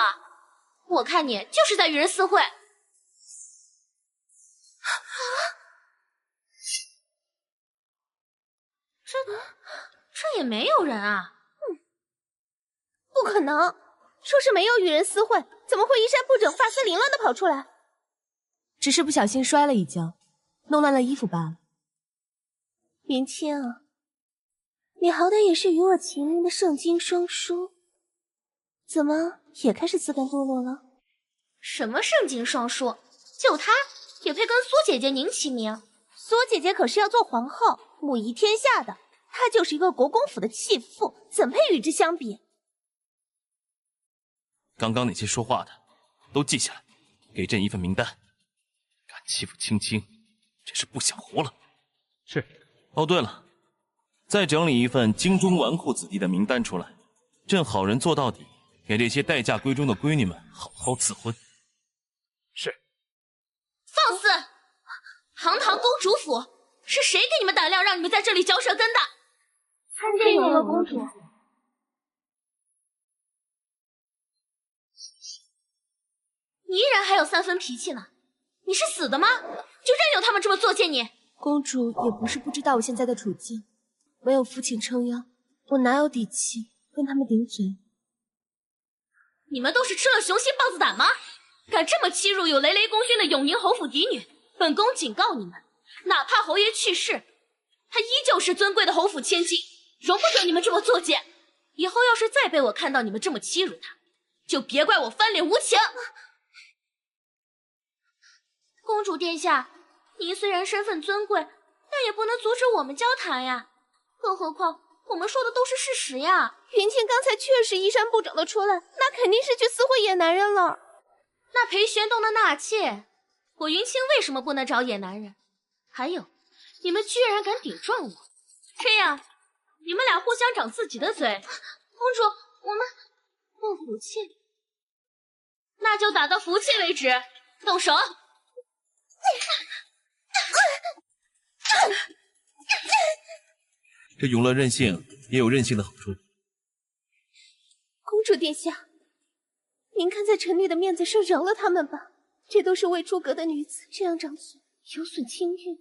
我看你就是在与人私会。这也没有人啊。不可能，说是没有与人私会，怎么会衣衫不整、发丝凌乱的跑出来？只是不小心摔了一跤，弄乱了衣服罢了。云清啊，你好歹也是与我秦云的圣经双姝，怎么也开始自甘堕落了？什么圣经双姝？就她也配跟苏姐姐您齐名？苏姐姐可是要做皇后，母仪天下的，她就是一个国公府的弃妇，怎配与之相比？刚刚那些说话的都记下来，给朕一份名单。敢欺负青青，真是不想活了。是。哦，对了，再整理一份京中纨绔子弟的名单出来，朕好人做到底，给这些待嫁闺中的闺女们好好赐婚。是。放肆！堂堂公主府，是谁给你们胆量让你们在这里嚼舌根的？参见永乐公主。你依然还有3分脾气呢，你是死的吗？就任由他们这么作践你？公主也不是不知道我现在的处境，没有父亲撑腰，我哪有底气跟他们顶嘴？你们都是吃了雄心豹子胆吗？敢这么欺辱有雷雷功勋的永宁侯府嫡女，本宫警告你们，哪怕侯爷去世，他依旧是尊贵的侯府千金，容不得你们这么作践。以后要是再被我看到你们这么欺辱他，就别怪我翻脸无情。公主殿下，您虽然身份尊贵，但也不能阻止我们交谈呀。更何况我们说的都是事实呀。云清刚才确实衣衫不整的出来，那肯定是去私会野男人了。那裴玄洞的纳妾，我云清为什么不能找野男人？还有，你们居然敢顶撞我，这样你们俩互相长自己的嘴。公主，我们不服气，那就打到服气为止。动手！这永乐任性也有任性的好处。公主殿下，您看在臣女的面子上饶了他们吧，这都是未出阁的女子，这样张嘴有损清誉。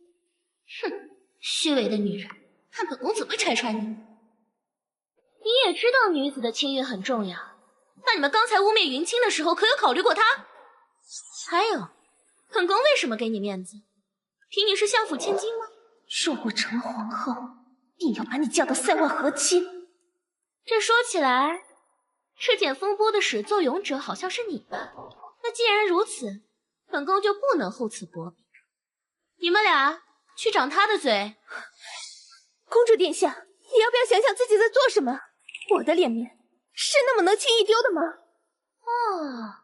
哼，虚伪的女人，看本宫怎么拆穿你。你也知道女子的清誉很重要，那你们刚才污蔑云清的时候，可有考虑过她？还有，本宫为什么给你面子？凭你是相府千金吗？若我成了皇后，定要把你嫁到塞外和亲。这说起来，赤剑风波的始作俑者好像是你吧？那既然如此，本宫就不能厚此薄彼。你们俩去长他的嘴。公主殿下，你要不要想想自己在做什么？我的脸面是那么能轻易丢的吗？哦，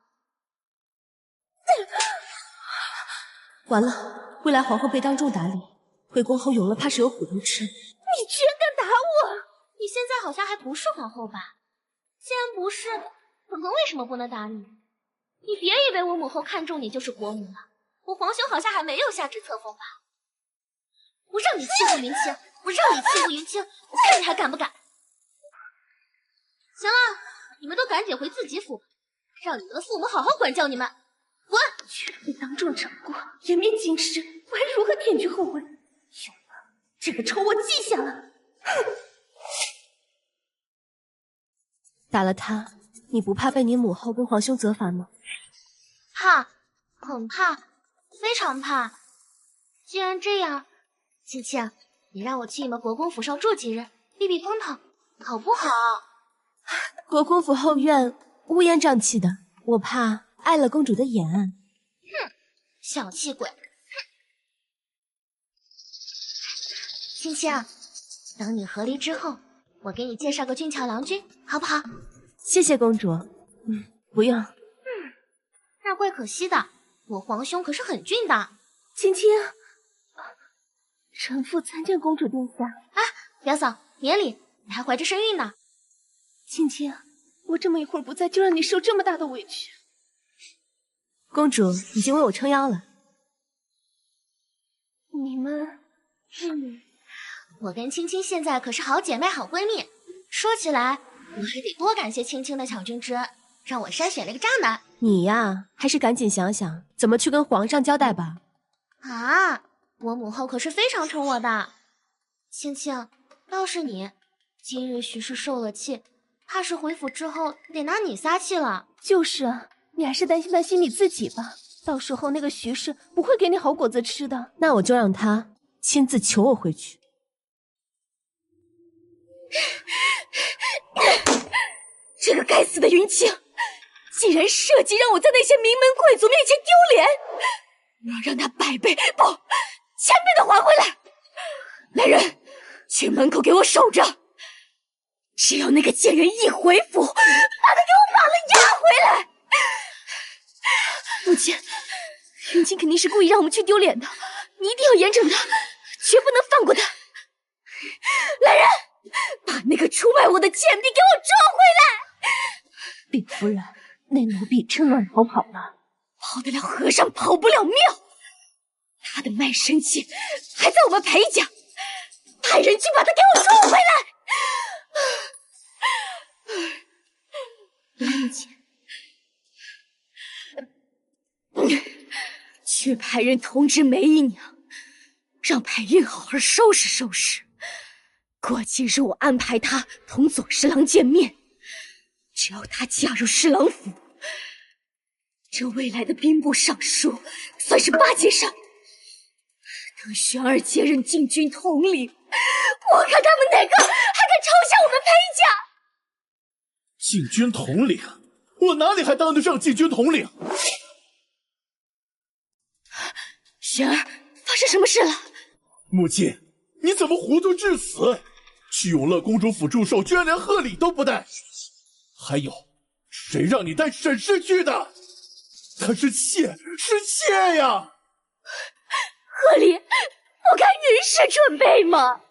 完了，未来皇后被当众打脸，回宫后永乐怕是有虎头吃。你居然敢打我！你现在好像还不是皇后吧？既然不是，本宫为什么不能打你？你别以为我母后看中你就是国母了，我皇兄好像还没有下旨册封吧？我让你欺负云清，我让你欺负云清，我看你还敢不敢？行了，你们都赶紧回自己府吧，让你们的父母好好管教你们。滚！却被当众掌过，颜面尽失，我还如何舔去后文？有了，这个仇我记下了。打了他，你不怕被你母后跟皇兄责罚吗？怕，很怕，非常怕。既然这样，青青，你让我去你们国公府上住几日，避避风头，好不好？国公府后院乌烟瘴气的，我怕碍了公主的眼。哼，小气鬼！哼，青青，等你和离之后，我给你介绍个俊俏郎君，好不好？谢谢公主。不用。那怪可惜的，我皇兄可是很俊的。青青，臣妇参见公主殿下。啊，表嫂，免礼，你还怀着身孕呢。青青，我这么一会儿不在，就让你受这么大的委屈。公主已经为我撑腰了。你们，我跟青青现在可是好姐妹、好闺蜜。说起来，我还得多感谢青青的巧君之恩，让我筛选了个渣男。你呀，还是赶紧想想怎么去跟皇上交代吧。啊，我母后可是非常宠我的。青青，要是你，今日徐氏受了气，怕是回府之后得拿你撒气了。就是啊，你还是担心你自己吧。到时候那个徐氏不会给你好果子吃的。那我就让他亲自求我回去。这个该死的云清，竟然设计让我在那些名门贵族面前丢脸，我要让他百倍不千倍的还回来。来人，去门口给我守着，只要那个贱人一回府，把他给我绑了押回来。母亲，云清肯定是故意让我们去丢脸的，你一定要严惩他，绝不能放过他。来人，把那个出卖我的贱婢给我捉回来。禀夫人，那奴婢趁乱逃跑了，跑得了和尚跑不了庙。他的卖身契还在我们裴家，派人去把他给我捉回来。来，母亲，去派人通知梅姨娘，让裴韵好好收拾收拾。过几日我安排她同左侍郎见面，只要她嫁入侍郎府，这未来的兵部尚书算是巴结上。等玄儿接任禁军统领，我看他们哪个还敢嘲笑我们裴家。禁军统领？我哪里还当得上禁军统领？玄儿，发生什么事了？母亲，你怎么糊涂至此？去永乐公主府驻守，居然连贺礼都不带！还有，谁让你带沈氏去的？她是妾，是妾呀！贺礼，不该云氏准备吗？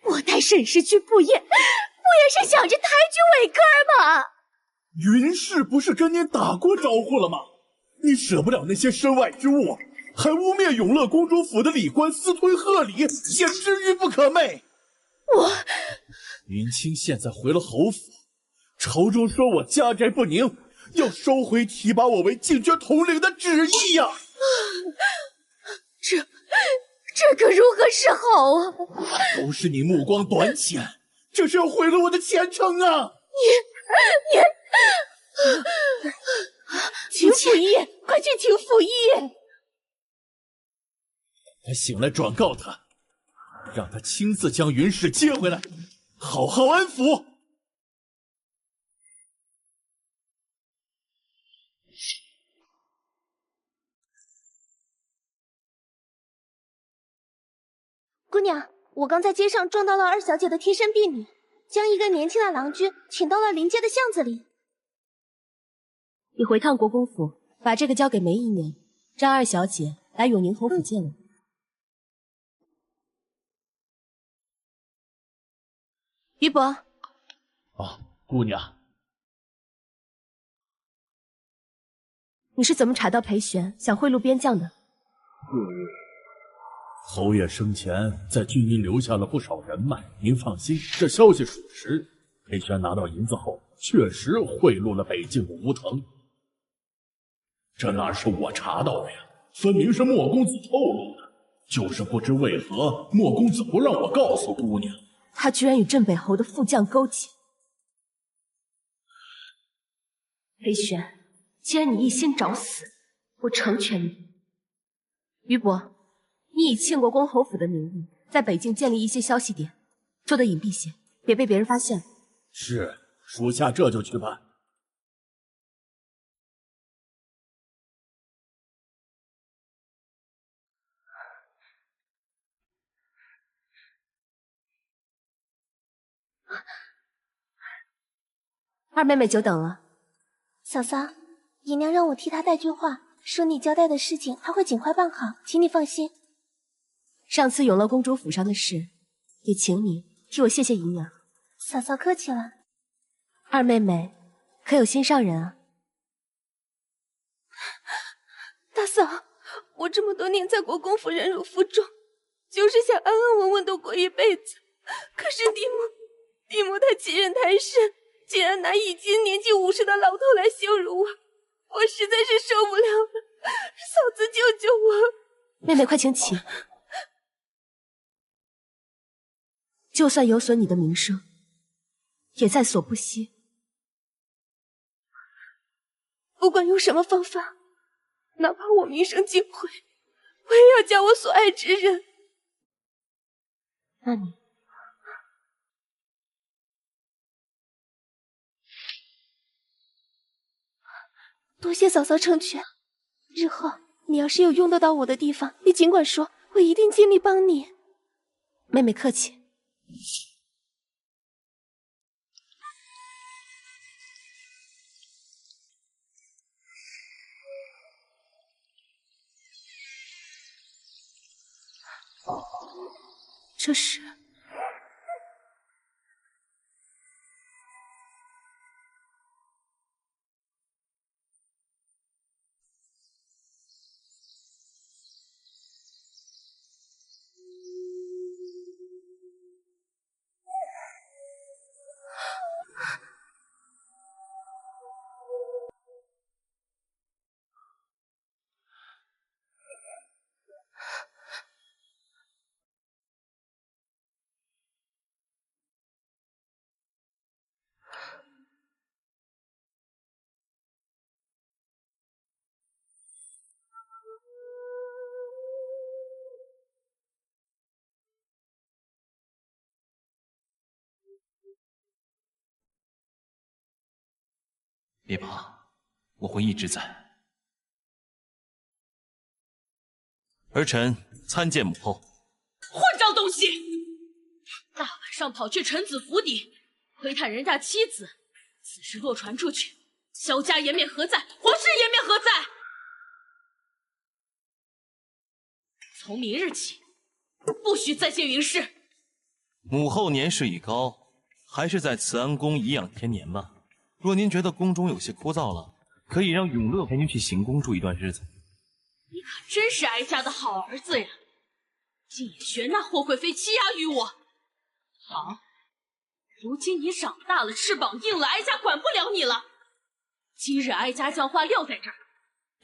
我带沈氏去赴宴，不也是想着抬举伟哥吗？云氏不是跟您打过招呼了吗？你舍不了那些身外之物，还污蔑永乐公主府的礼官私吞贺礼，简直愚不可寐。云清现在回了侯府，朝中说我家宅不宁，要收回提拔我为禁军统领的旨意呀！这可如何是好啊？都是你目光短浅，这是要毁了我的前程啊！你请府医，快去请府医！他醒来转告他，让他亲自将云氏接回来，好好安抚。姑娘，我刚在街上撞到了二小姐的贴身婢女，将一个年轻的郎君请到了临街的巷子里。你回趟国公府，把这个交给梅姨娘，让二小姐来永宁侯府见我。于伯。哦，姑娘。你是怎么查到裴玄想贿赂边将的？侯爷生前在军营留下了不少人脉，您放心，这消息属实。裴玄拿到银子后，确实贿赂了北境的吴腾。这哪是我查到的呀？分明是莫公子透露的。就是不知为何莫公子不让我告诉姑娘。他居然与镇北侯的副将勾结。裴玄，既然你一心找死，我成全你。于伯，你以庆国公侯府的名义，在北境建立一些消息点，做得隐蔽些，别被别人发现。是，属下这就去办。二妹妹久等了。嫂嫂，姨娘让我替她带句话，说你交代的事情她会尽快办好，请你放心。上次永乐公主府上的事，也请你替我谢谢姨娘。嫂嫂客气了。二妹妹，可有心上人啊？大嫂，我这么多年在国公府忍辱负重，就是想安安稳稳度过一辈子。可是嫡母她欺人太甚，竟然拿已经年近50的老头来羞辱我，我实在是受不了了。嫂子救救我！妹妹快请起。就算有损你的名声，也在所不惜。不管用什么方法，哪怕我名声尽毁，我也要嫁我所爱之人。那你多谢嫂嫂成全，日后你要是有用得到我的地方，你尽管说，我一定尽力帮你。妹妹客气。这是别怕，我会一直在。儿臣参见母后。混账东西！大晚上跑去臣子府邸，窥探人家妻子，此事若传出去，萧家颜面何在？皇室颜面何在？从明日起，不许再见云氏。母后年事已高，还是在慈安宫颐养天年吧。若您觉得宫中有些枯燥了，可以让永乐陪您去行宫住一段日子。你可真是哀家的好儿子呀！竟也学那霍贵妃欺压于我。好，如今你长大了，翅膀硬了，哀家管不了你了。今日哀家将话撂在这儿，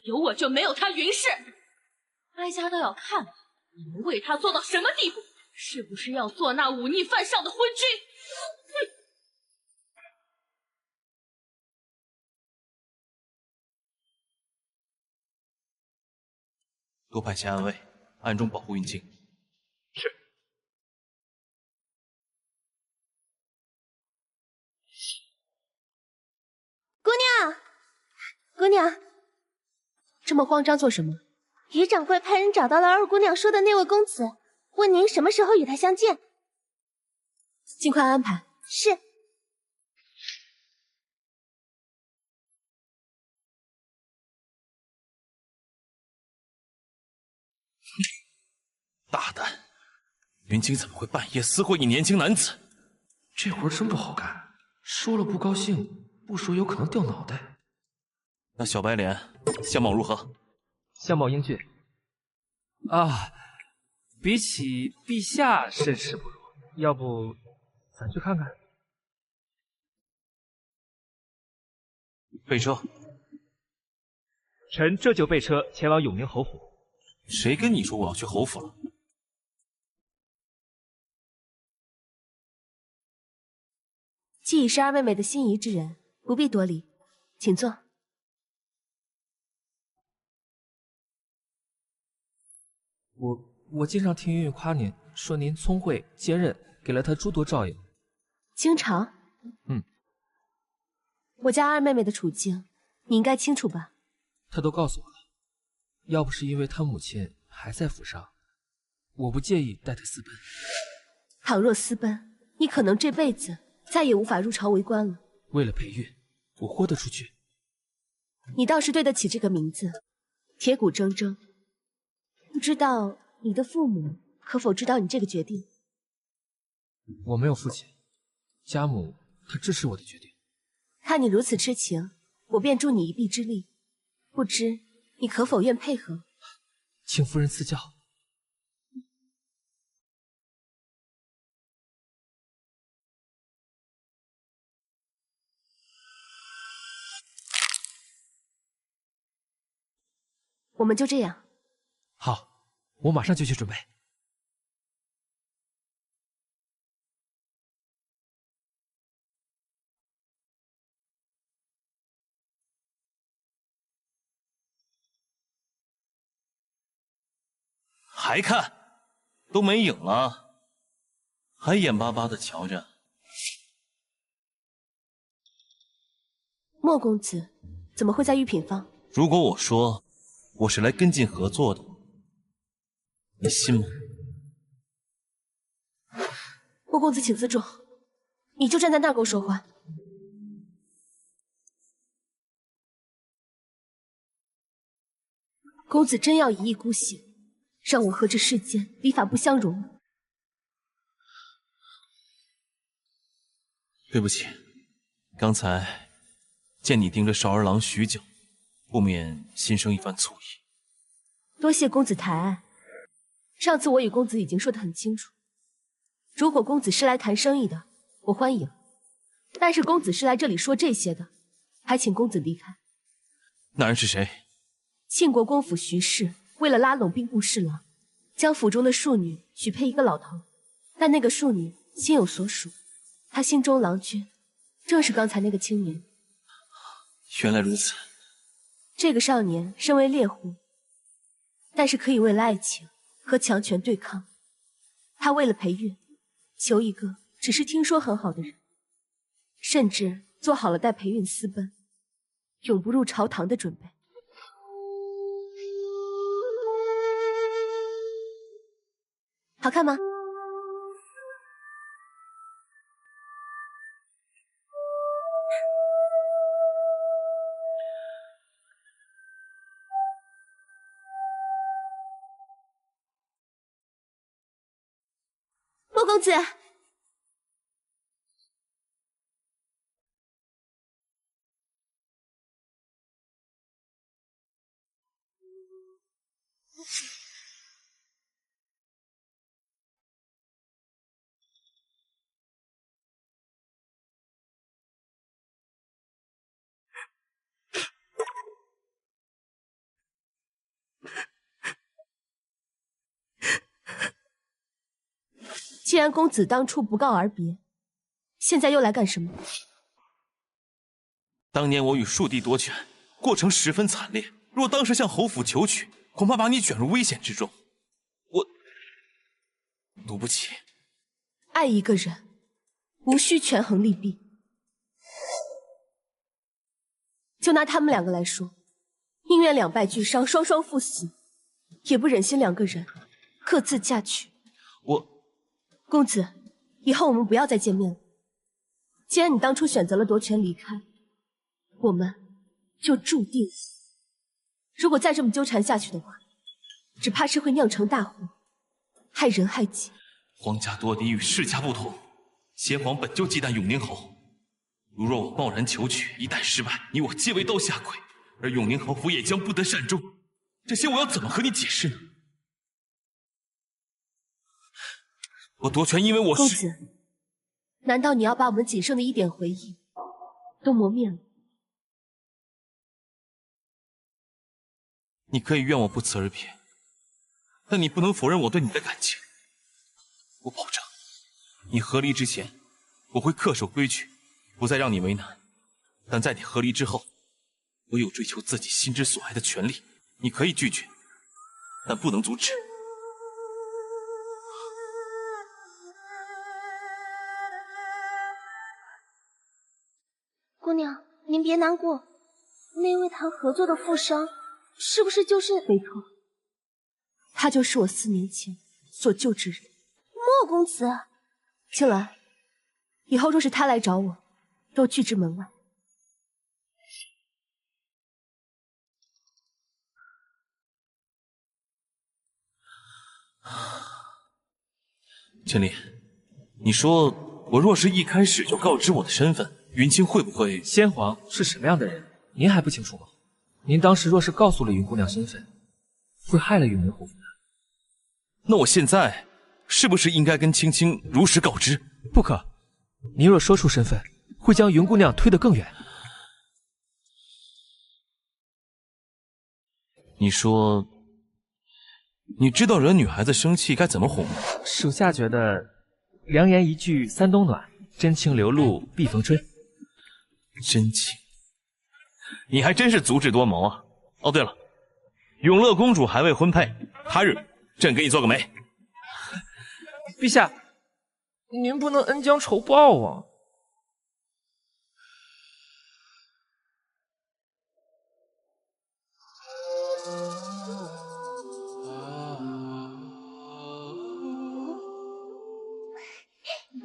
有我就没有他云氏。哀家倒要看看你们为他做到什么地步，是不是要做那忤逆犯上的昏君？哼！多派些暗卫，暗中保护云清。是。姑娘，姑娘，这么慌张做什么？于掌柜派人找到了二姑娘说的那位公子，问您什么时候与他相见。尽快安排。是。大胆！云清怎么会半夜私会一年轻男子？这活真不好干，说了不高兴，不说有可能掉脑袋。那小白脸相貌如何？相貌英俊啊，比起陛下甚是不如。要不咱去看看？备车。臣这就备车前往永宁侯府。谁跟你说我要去侯府了？既已是二妹妹的心仪之人，不必多礼，请坐。我经常听云云夸您，说您聪慧坚韧，给了她诸多照应。经常？我家二妹妹的处境，你应该清楚吧？她都告诉我了。要不是因为她母亲还在府上，我不介意带她私奔。倘若私奔，你可能这辈子再也无法入朝为官了。为了裴玉，我豁得出去。你倒是对得起这个名字，铁骨铮铮。不知道你的父母可否知道你这个决定？我没有父亲，家母她支持我的决定。看你如此痴情，我便助你一臂之力。不知你可否愿配合？请夫人赐教。我们就这样。好，我马上就去准备。还看？都没影了，还眼巴巴的瞧着。莫公子怎么会在御品坊？如果我说我是来跟进合作的，你信吗？莫公子请自重，你就站在那儿给我说话。公子真要一意孤行，让我和这世间礼法不相容。对不起，刚才见你盯着少儿郎许久，不免心生一番醋意。多谢公子抬爱。上次我与公子已经说得很清楚，如果公子是来谈生意的，我欢迎；但是公子是来这里说这些的，还请公子离开。那人是谁？庆国公府徐氏为了拉拢兵部侍郎，将府中的庶女许配一个老头，但那个庶女心有所属，她心中郎君正是刚才那个青年。原来如此。这个少年身为猎户，但是可以为了爱情和强权对抗。他为了裴玉，求一个只是听说很好的人，甚至做好了带裴韵私奔，永不入朝堂的准备。好看吗？莫公子，既然公子当初不告而别，现在又来干什么？当年我与庶弟夺权，过程十分惨烈。若当时向侯府求娶，恐怕把你卷入危险之中。我赌不起。爱一个人，无需权衡利弊。就拿他们两个来说，宁愿两败俱伤，双双赴死，也不忍心两个人各自嫁娶。公子，以后我们不要再见面了。既然你当初选择了夺权离开，我们就注定死。如果再这么纠缠下去的话，只怕是会酿成大祸，害人害己。皇家夺嫡与世家不同，先皇本就忌惮永宁侯。如若我贸然求娶，一旦失败，你我皆为刀下鬼。而永宁侯府也将不得善终。这些我要怎么和你解释呢？我夺权，因为我是公子，难道你要把我们仅剩的一点回忆都磨灭了？你可以怨我不辞而别，但你不能否认我对你的感情。我保证，你和离之前，我会恪守规矩，不再让你为难。但在你和离之后，我有追求自己心之所爱的权利。你可以拒绝，但不能阻止。姑娘，您别难过，那位谈合作的富商，是不是就是……没错，他就是我4年前所救之人莫公子。青鸾，以后若是他来找我，都拒之门外。千里，你说我若是一开始就告知我的身份，云清会不会……先皇是什么样的人，您还不清楚吗？您当时若是告诉了云姑娘身份，会害了永宁侯府的。那我现在是不是应该跟青青如实告知？不可，您若说出身份，会将云姑娘推得更远。你说，你知道惹女孩子生气该怎么哄吗？属下觉得，良言一句三冬暖，真情流露必逢春。真情，你还真是足智多谋啊！哦，对了，永乐公主还未婚配，他日朕给你做个媒。陛下，您不能恩将仇报啊！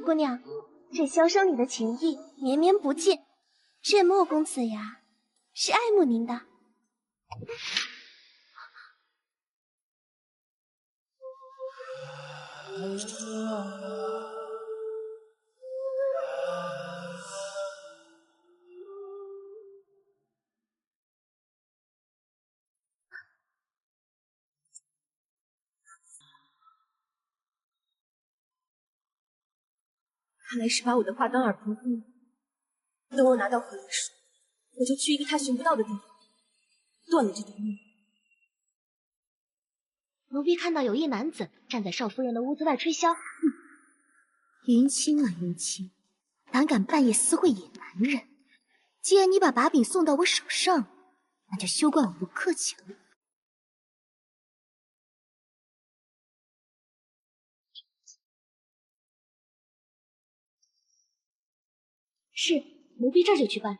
姑娘，这箫声里的情意绵绵不尽，这莫公子呀，是爱慕您的。看来是把我的话当耳旁风。等我拿到回音术，我就去一个他寻不到的地方，断了这段命。奴婢看到有一男子站在少夫人的屋子外吹箫。云清啊云清，胆敢半夜私会野男人！既然你把把柄送到我手上，那就休怪我不客气了。是，奴婢这就去办。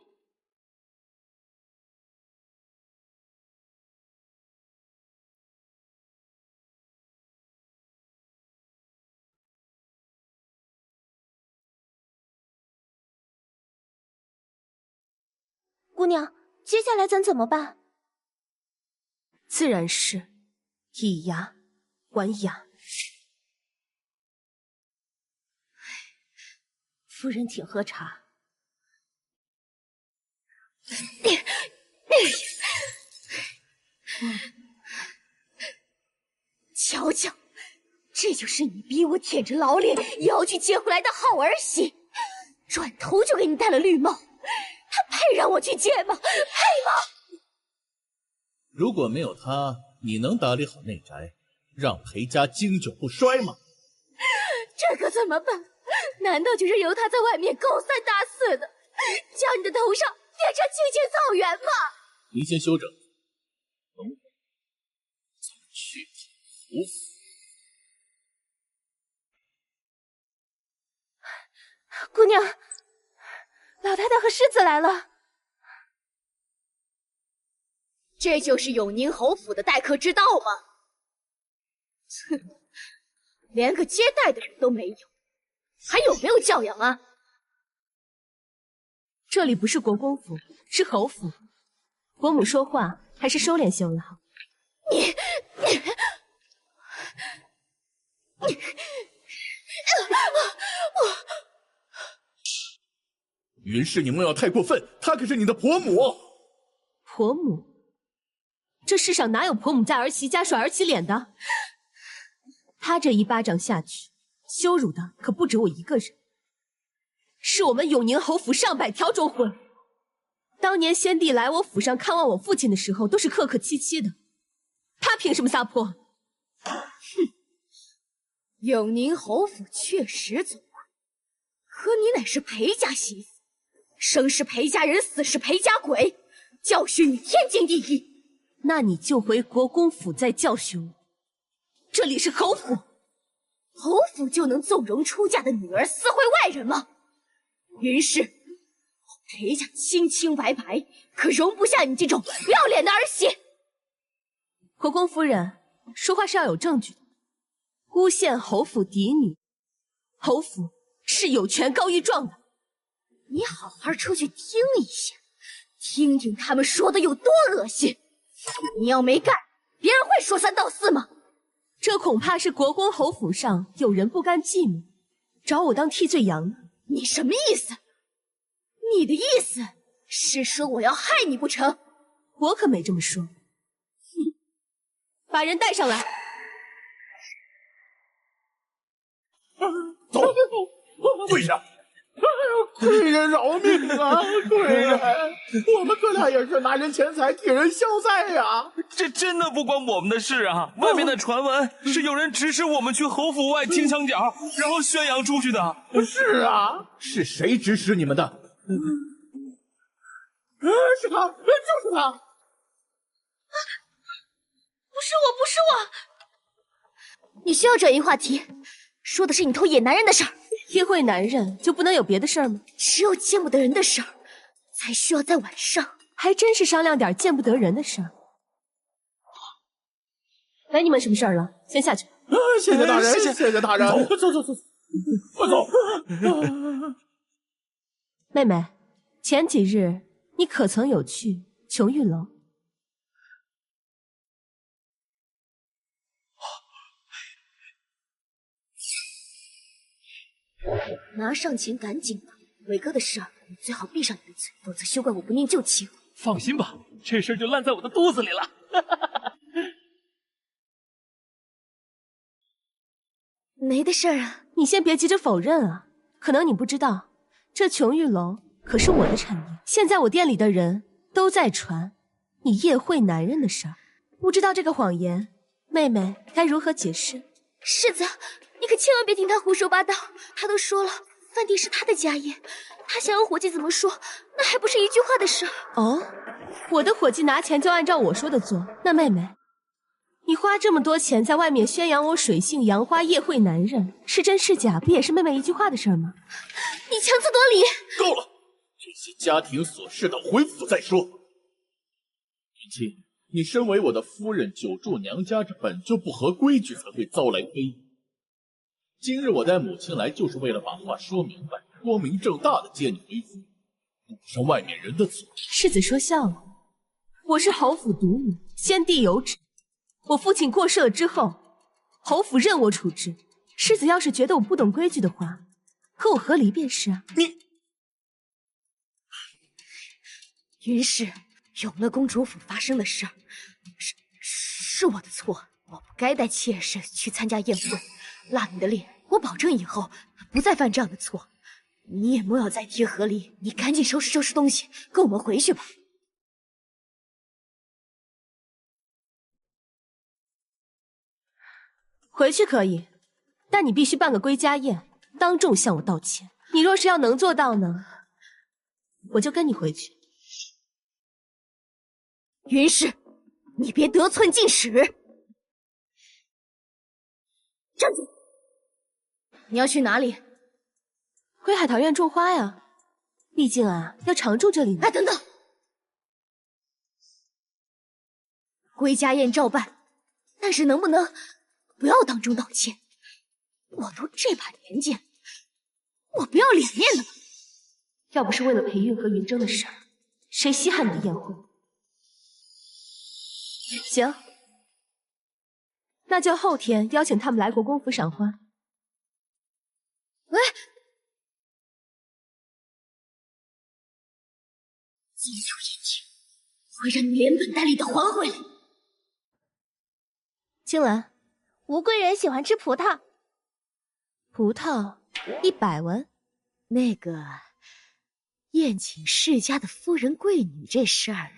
姑娘，接下来咱怎么办？自然是以牙还牙。夫人，请喝茶。瞧瞧，这就是你逼我舔着老脸也要去接回来的好儿媳，转头就给你戴了绿帽，她配让我去接吗？配吗？如果没有她，你能打理好内宅，让裴家经久不衰吗？这可怎么办？难道就是由她在外面勾三搭四的，将你的头上变成青青草原吗？您先休整，等我再去胡府。姑娘，老太太和世子来了。这就是永宁侯府的待客之道吗？哼，连个接待的人都没有，还有没有教养啊？这里不是国公府，是侯府。国母说话还是收敛些为好。云氏，你莫要太过分，她可是你的婆母。婆母？这世上哪有婆母在儿媳家甩儿媳脸的？他这一巴掌下去，羞辱的可不止我一个人，是我们永宁侯府上百条忠魂。当年先帝来我府上看望我父亲的时候，都是客客气气的，他凭什么撒泼？哼，永宁侯府确实尊贵，可你乃是裴家媳妇，生是裴家人，死是裴家鬼，教训你天经地义。那你就回国公府再教训我。这里是侯府，侯府就能纵容出嫁的女儿私会外人吗？云氏，裴家清清白白，可容不下你这种不要脸的儿媳。国公夫人，说话是要有证据的。诬陷侯府嫡女，侯府是有权告御状的。你好好出去听一下，听听他们说的有多恶心。你要没干，别人会说三道四吗？这恐怕是国公侯府上有人不甘寂寞，找我当替罪羊呢。你什么意思？你的意思是说我要害你不成？我可没这么说。把人带上来。走，跪下！贵人饶命啊！贵人，我们哥俩也是拿人钱财替人消灾呀。这真的不关我们的事啊！外面的传闻是有人指使我们去侯府外听墙角，然后宣扬出去的。是啊，是谁指使你们的？是他，就是他。不是我，不是我。你需要转移话题，说的是你偷野男人的事儿。约会男人就不能有别的事儿吗？只有见不得人的事儿，才需要在晚上。还真是商量点见不得人的事儿。来，你们什么事儿了？先下去。谢谢大人，谢谢大人。走，快走。妹妹，前几日你可曾有去琼玉楼？拿上钱，赶紧的。伟哥的事儿，你最好闭上你的嘴，否则休怪我不念旧情。放心吧，这事儿就烂在我的肚子里了。没的事儿啊，你先别急着否认啊。可能你不知道，这琼玉楼可是我的产业。现在我店里的人都在传你夜会男人的事儿，不知道这个谎言，妹妹该如何解释？世子，你可千万别听他胡说八道。他都说了，饭店是他的家业，他想要伙计怎么说，那还不是一句话的事。哦，我的伙计拿钱就按照我说的做。那妹妹，你花这么多钱在外面宣扬我水性杨花夜会男人，是真是假，不也是妹妹一句话的事吗？你强词夺理。够了，这些家庭琐事等回府再说。云清，你身为我的夫人，久住娘家，这本就不合规矩，才会遭来非议。今日我带母亲来，就是为了把话说明白，光明正大的接你回府，堵上外面人的嘴。世子说笑了，我是侯府独女，先帝有旨，我父亲过世了之后，侯府任我处置。世子要是觉得我不懂规矩的话，和我和离便是啊。云氏，永乐公主府发生的事儿，是我的错，我不该带妾室去参加宴会，拉你的脸。我保证以后不再犯这样的错。你也莫要再提和离，你赶紧收拾收拾东西，跟我们回去吧。回去可以，但你必须办个归家宴，当众向我道歉。你若是要能做到呢，我就跟你回去。云氏，你别得寸进尺。站住！你要去哪里？回海棠院种花呀，毕竟啊，要常住这里呢。哎，等等，归家宴照办，但是能不能不要当众道歉？我都这把年纪，我不要脸面的吗？要不是为了裴韵和云峥的事儿，谁稀罕你的宴会？行，那就后天邀请他们来国公府赏花。喂，自由眼睛，会让你连本带利的还回来。青兰，吴贵人喜欢吃葡萄。葡萄100文。那个宴请世家的夫人贵女这事儿，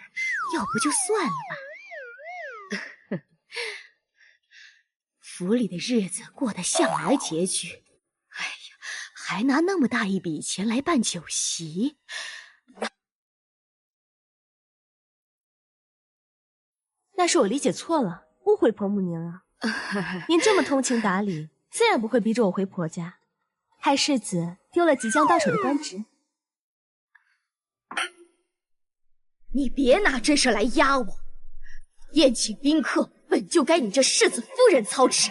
要不就算了吧。府里的日子过得向来拮据，哎呀，还拿那么大一笔钱来办酒席。那是我理解错了，误会婆母您了。您这么通情达理，自然不会逼着我回婆家，害世子丢了即将到手的官职。你别拿这事来压我，宴请宾客本就该你这世子夫人操持，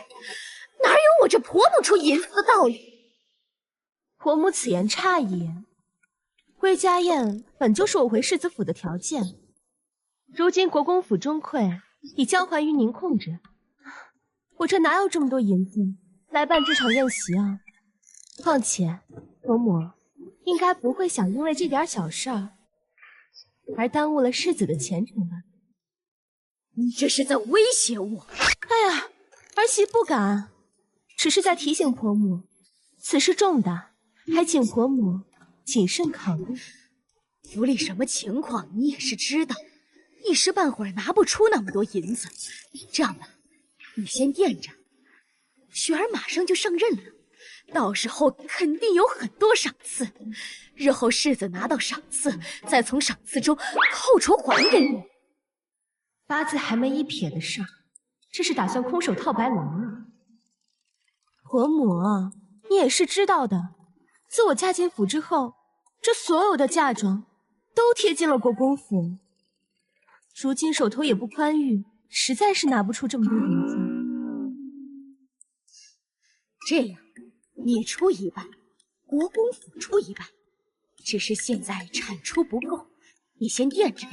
哪有我这婆母出银子的道理？婆母此言差矣，归家宴本就是我回世子府的条件。如今国公府中馈已交还于您控制，我这哪有这么多银子来办这场宴席啊？况且婆母应该不会想因为这点小事儿而耽误了世子的前程吧？你这是在威胁我！哎呀，儿媳不敢，只是在提醒婆母，此事重大，还请婆母谨慎考虑。府里什么情况你也是知道，一时半会儿拿不出那么多银子。这样吧，你先垫着，雪儿马上就上任了，到时候肯定有很多赏赐，日后世子拿到赏赐，再从赏赐中扣除还给你。八字还没一撇的事儿，这是打算空手套白狼啊！婆母，你也是知道的，自我嫁进府之后，这所有的嫁妆都贴进了国公府，如今手头也不宽裕，实在是拿不出这么多银子。这样，你出一半，国公府出一半，只是现在产出不够，你先垫着，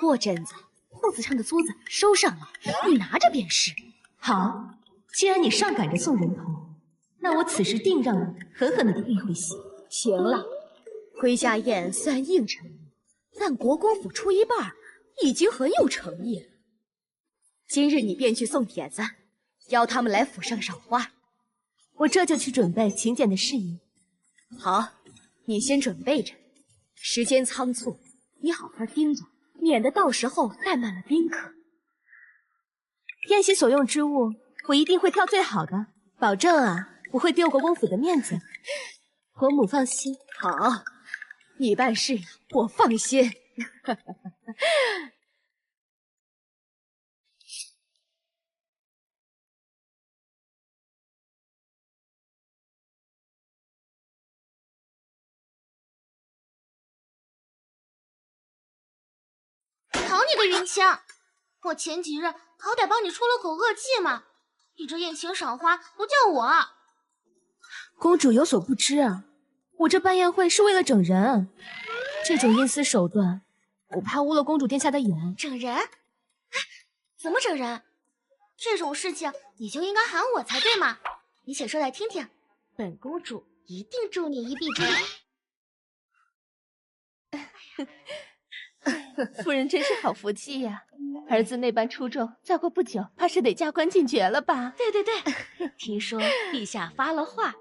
过阵子铺子上的租子收上来，你拿着便是。好，既然你上赶着送人头，那我此时定让你狠狠的替一回血。行了，回家宴虽然应承你，但国公府出一半已经很有诚意了。今日你便去送帖子，邀他们来府上赏花。我这就去准备请柬的事宜。好，你先准备着，时间仓促，你好好盯着，免得到时候怠慢了宾客。宴席所用之物，我一定会挑最好的，保证啊不会丢国公府的面子。婆母放心。好，你办事呀，我放心。讨你个云清！我前几日好歹帮你出了口恶气嘛，你这宴请赏花不叫我。公主有所不知啊，我这办宴会是为了整人，这种阴私手段，我怕污了公主殿下的眼。整人？哎，怎么整人？这种事情你就应该喊我才对嘛！你且说来听听，本公主一定助你一臂之力。夫人真是好福气呀！儿子那般出众，再过不久，怕是得加官进爵了吧？对对对，听说陛下发了话，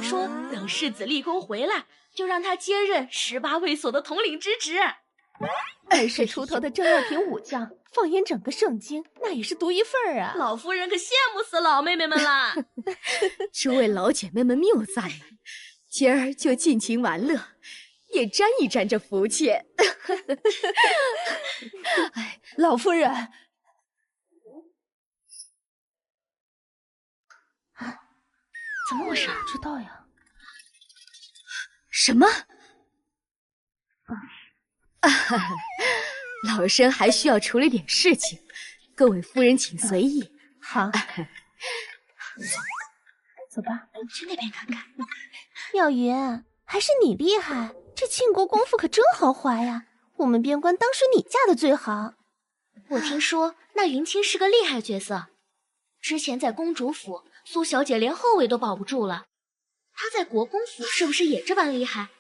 说等世子立功回来，就让他接任18卫所的统领之职。二世出头的正二品武将，放眼整个盛京，那也是独一份啊！老夫人可羡慕死老妹妹们啦！诸位老姐妹们谬赞了，今儿就尽情玩乐，也沾一沾这福气。哎，老夫人，怎么回事？不知道呀。什么？老身还需要处理点事情，各位夫人请随意。好，走吧，去那边看看。妙云，还是你厉害，这庆国功夫可真豪华呀！我们边关当属你嫁的最好。我听说那云清是个厉害角色，之前在公主府，苏小姐连后卫都保不住了。她在国公府是不是也这般厉害？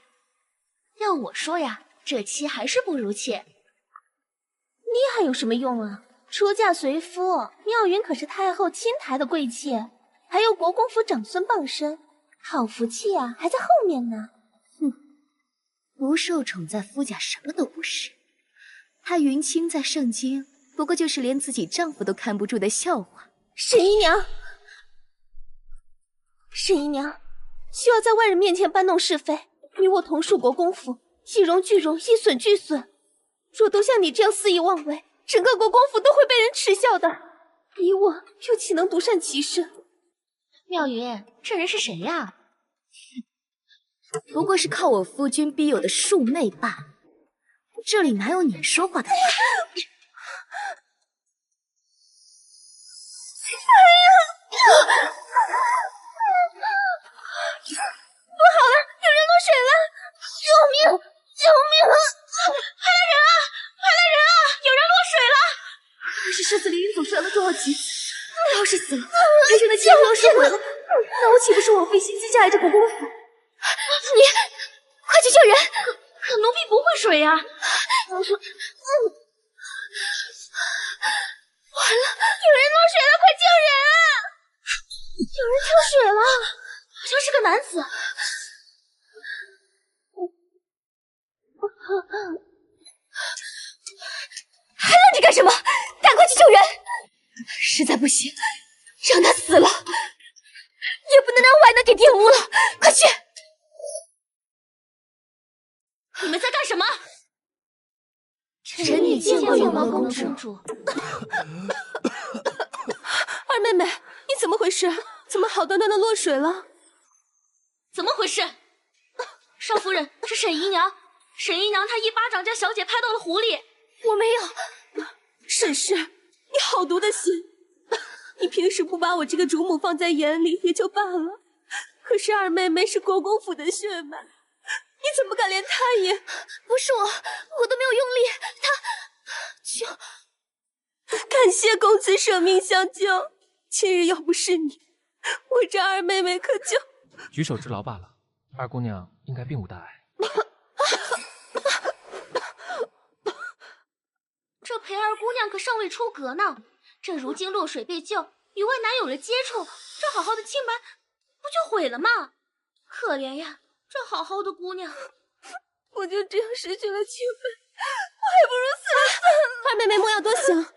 要我说呀，这妻还是不如妾。还有什么用啊？出嫁随夫，妙云可是太后亲抬的贵妾，还有国公府长孙傍身，好福气啊，还在后面呢。哼，不受宠在夫家什么都不是。她云清在圣经不过就是连自己丈夫都看不住的笑话。沈姨娘，沈姨娘，需要在外人面前搬弄是非，你我同属国公府，一荣俱荣，一损俱损。若都像你这样肆意妄为，整个国公府都会被人耻笑的。你我又岂能独善其身？妙云，这人是谁呀？不过是靠我夫君逼有的庶妹罢了。这里哪有你说话的地方？不好了，有人落水了！救命！救命！快来人啊！快来人啊！有人落水了！可是狮子林总摔了多少级？他要是死了，裴玄的前途要是毁了，那我岂不是枉费心机嫁来这国公府？你快去救人！可奴婢不会水呀！完了，有人落水了，快救人啊！有人跳水了，好像是个男子。还愣着干什么？赶快去救人！实在不行，让他死了，也不能让外男给玷污了。快去！你们在干什么？臣女见过永乐公主。二妹妹，你怎么回事？怎么好端端的落水了？怎么回事？少夫人，是沈姨娘。沈姨娘她一巴掌将小姐拍到了湖里。我没有。沈氏，你好毒的心！你平时不把我这个主母放在眼里也就罢了，可是二妹妹是国公府的血脉，你怎么敢连她也……不是我都没有用力，感谢公子舍命相救。今日要不是你，我这二妹妹可就……举手之劳罢了，二姑娘应该并无大碍。这裴二姑娘可尚未出阁呢，这如今落水被救，与外男有了接触，这好好的清白不就毁了吗？可怜呀，这好好的姑娘，我就这样失去了清白，我还不如死了算了。二妹妹莫要多想，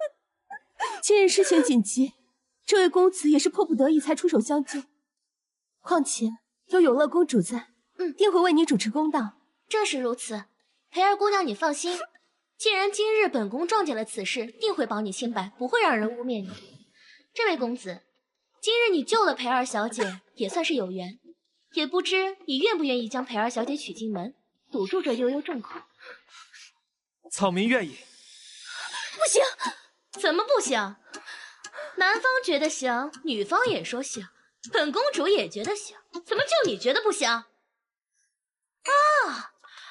今日事情紧急，这位公子也是迫不得已才出手相救。况且有永乐公主在，定会为你主持公道。正是如此，裴二姑娘你放心。既然今日本宫撞见了此事，定会保你清白，不会让人污蔑你。这位公子，今日你救了裴二小姐，也算是有缘。也不知你愿不愿意将裴二小姐娶进门，堵住这悠悠众口？草民愿意。不行！怎么不行？男方觉得行，女方也说行，本公主也觉得行，怎么就你觉得不行？啊！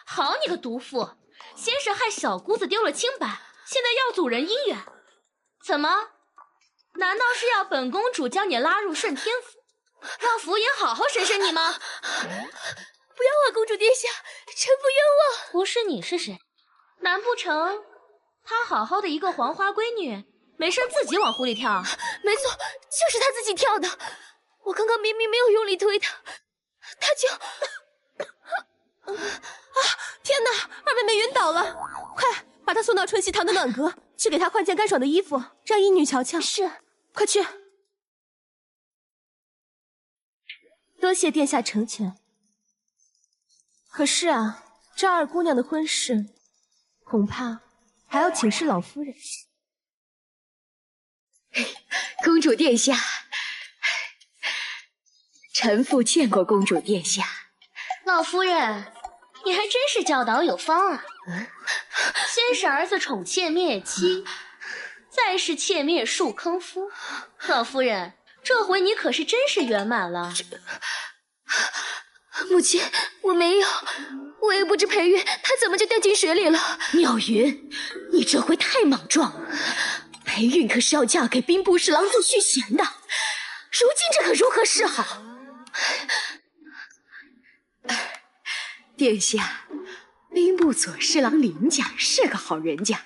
好你个毒妇！先是害小姑子丢了清白，现在要阻人姻缘，怎么？难道是要本公主将你拉入顺天府，让福爷好好审审你吗？不要啊，公主殿下，臣服冤枉。不是你是谁？难不成她好好的一个黄花闺女，没事自己往湖里跳？没错，就是她自己跳的。我刚刚明明没有用力推她，她就……天哪！二妹妹晕倒了，快把她送到春熙堂的暖阁，去给她换件干爽的衣服，让医女瞧瞧。是，快去。多谢殿下成全。可是啊，这二姑娘的婚事，恐怕还要请示老夫人。公主殿下，臣妇见过公主殿下。老夫人，你还真是教导有方啊！先是儿子宠妾灭妻，再是妾灭树坑夫。老夫人，这回你可是真是圆满了。母亲，我没有，我也不知裴玉他怎么就掉进水里了。妙云，你这回太莽撞了。裴韵可是要嫁给兵部侍郎做续弦的，如今这可如何是好？殿下，兵部左侍郎林家是个好人家，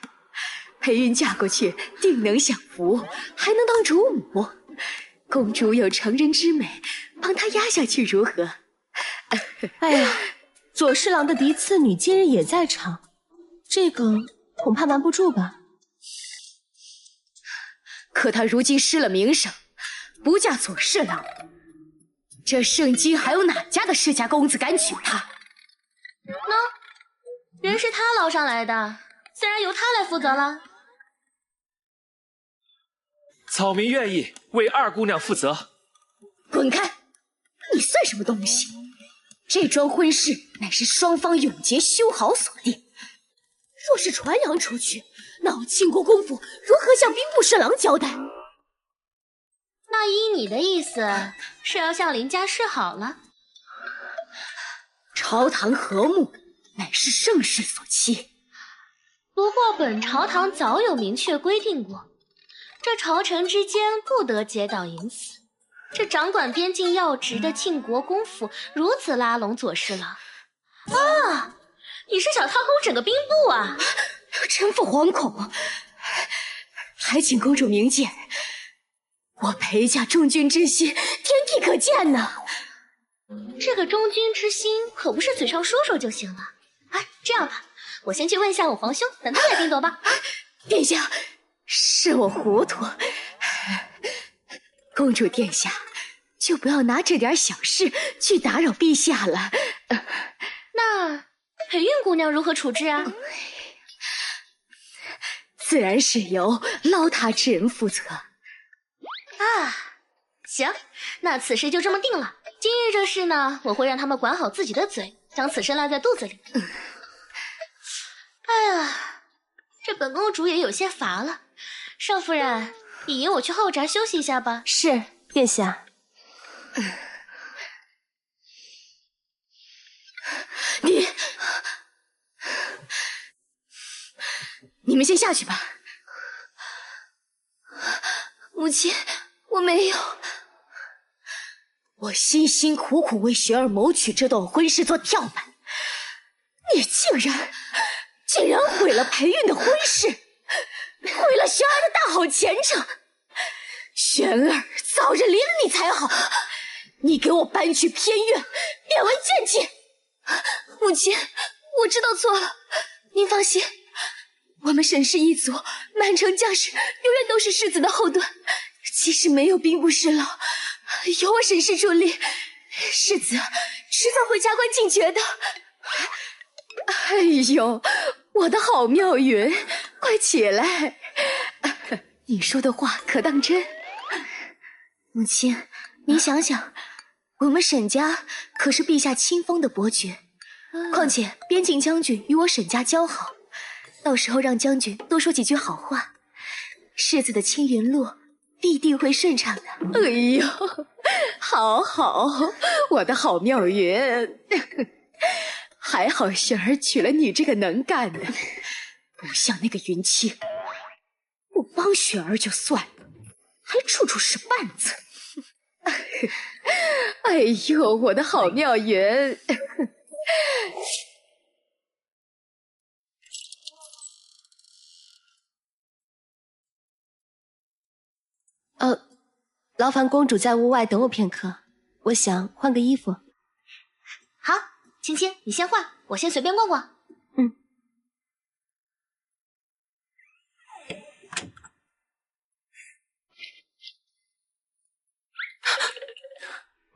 裴韵嫁过去，定能享福，还能当主母。公主有成人之美，帮她压下去如何？哎呀，左侍郎的嫡次女今日也在场，这个恐怕瞒不住吧。可她如今失了名声，不嫁左侍郎，这圣京还有哪家的世家公子敢娶她？人是他捞上来的，自然由他来负责了。草民愿意为二姑娘负责。滚开！你算什么东西？这桩婚事乃是双方永结修好所定，若是传扬出去，那我庆国公府如何向兵部侍郎交代？那依你的意思，是要向林家示好了？朝堂和睦，乃是盛世所期。不过本朝堂早有明确规定过，这朝臣之间不得结党营私。这掌管边境要职的庆国公府如此拉拢左侍郎啊！你是想掏空整个兵部啊？臣妇惶恐，还请公主明鉴，我裴家忠君之心，天地可见呐。这个忠君之心可不是嘴上说说就行了。哎，这样吧，我先去问一下我皇兄，等他来定夺吧。殿下，是我糊涂。公主殿下，就不要拿这点小事去打扰陛下了。那裴韵姑娘如何处置啊？自然是由捞她之人负责。啊，行，那此事就这么定了。今日这事呢，我会让他们管好自己的嘴，将此事烂在肚子里。哎呀，这本公主也有些乏了。少夫人，你引我去后宅休息一下吧。是，殿下。你们先下去吧。母亲，我没有。我辛辛苦苦为雪儿谋取这段婚事做跳板，你竟然毁了裴韵的婚事，毁了雪儿的大好前程。玄儿早日离了你才好，你给我搬去偏院，变为贱妾。母亲，我知道错了，您放心，我们沈氏一族满城将士永远都是世子的后盾，即使没有兵部侍郎，有我沈氏助力，世子迟早会加官进爵的。哎呦，我的好妙云，快起来！你说的话可当真？母亲，您想想，我们沈家可是陛下亲封的伯爵，况且边境将军与我沈家交好，到时候让将军多说几句好话，世子的青云路必定会顺畅的。哎呦，好好，我的好妙云。还好雪儿娶了你这个能干的，不像那个云清，不帮雪儿就算了，还处处使绊子。哎呦，我的好妙云。劳烦公主在屋外等我片刻，我想换个衣服。好，青青，你先换，我先随便逛逛。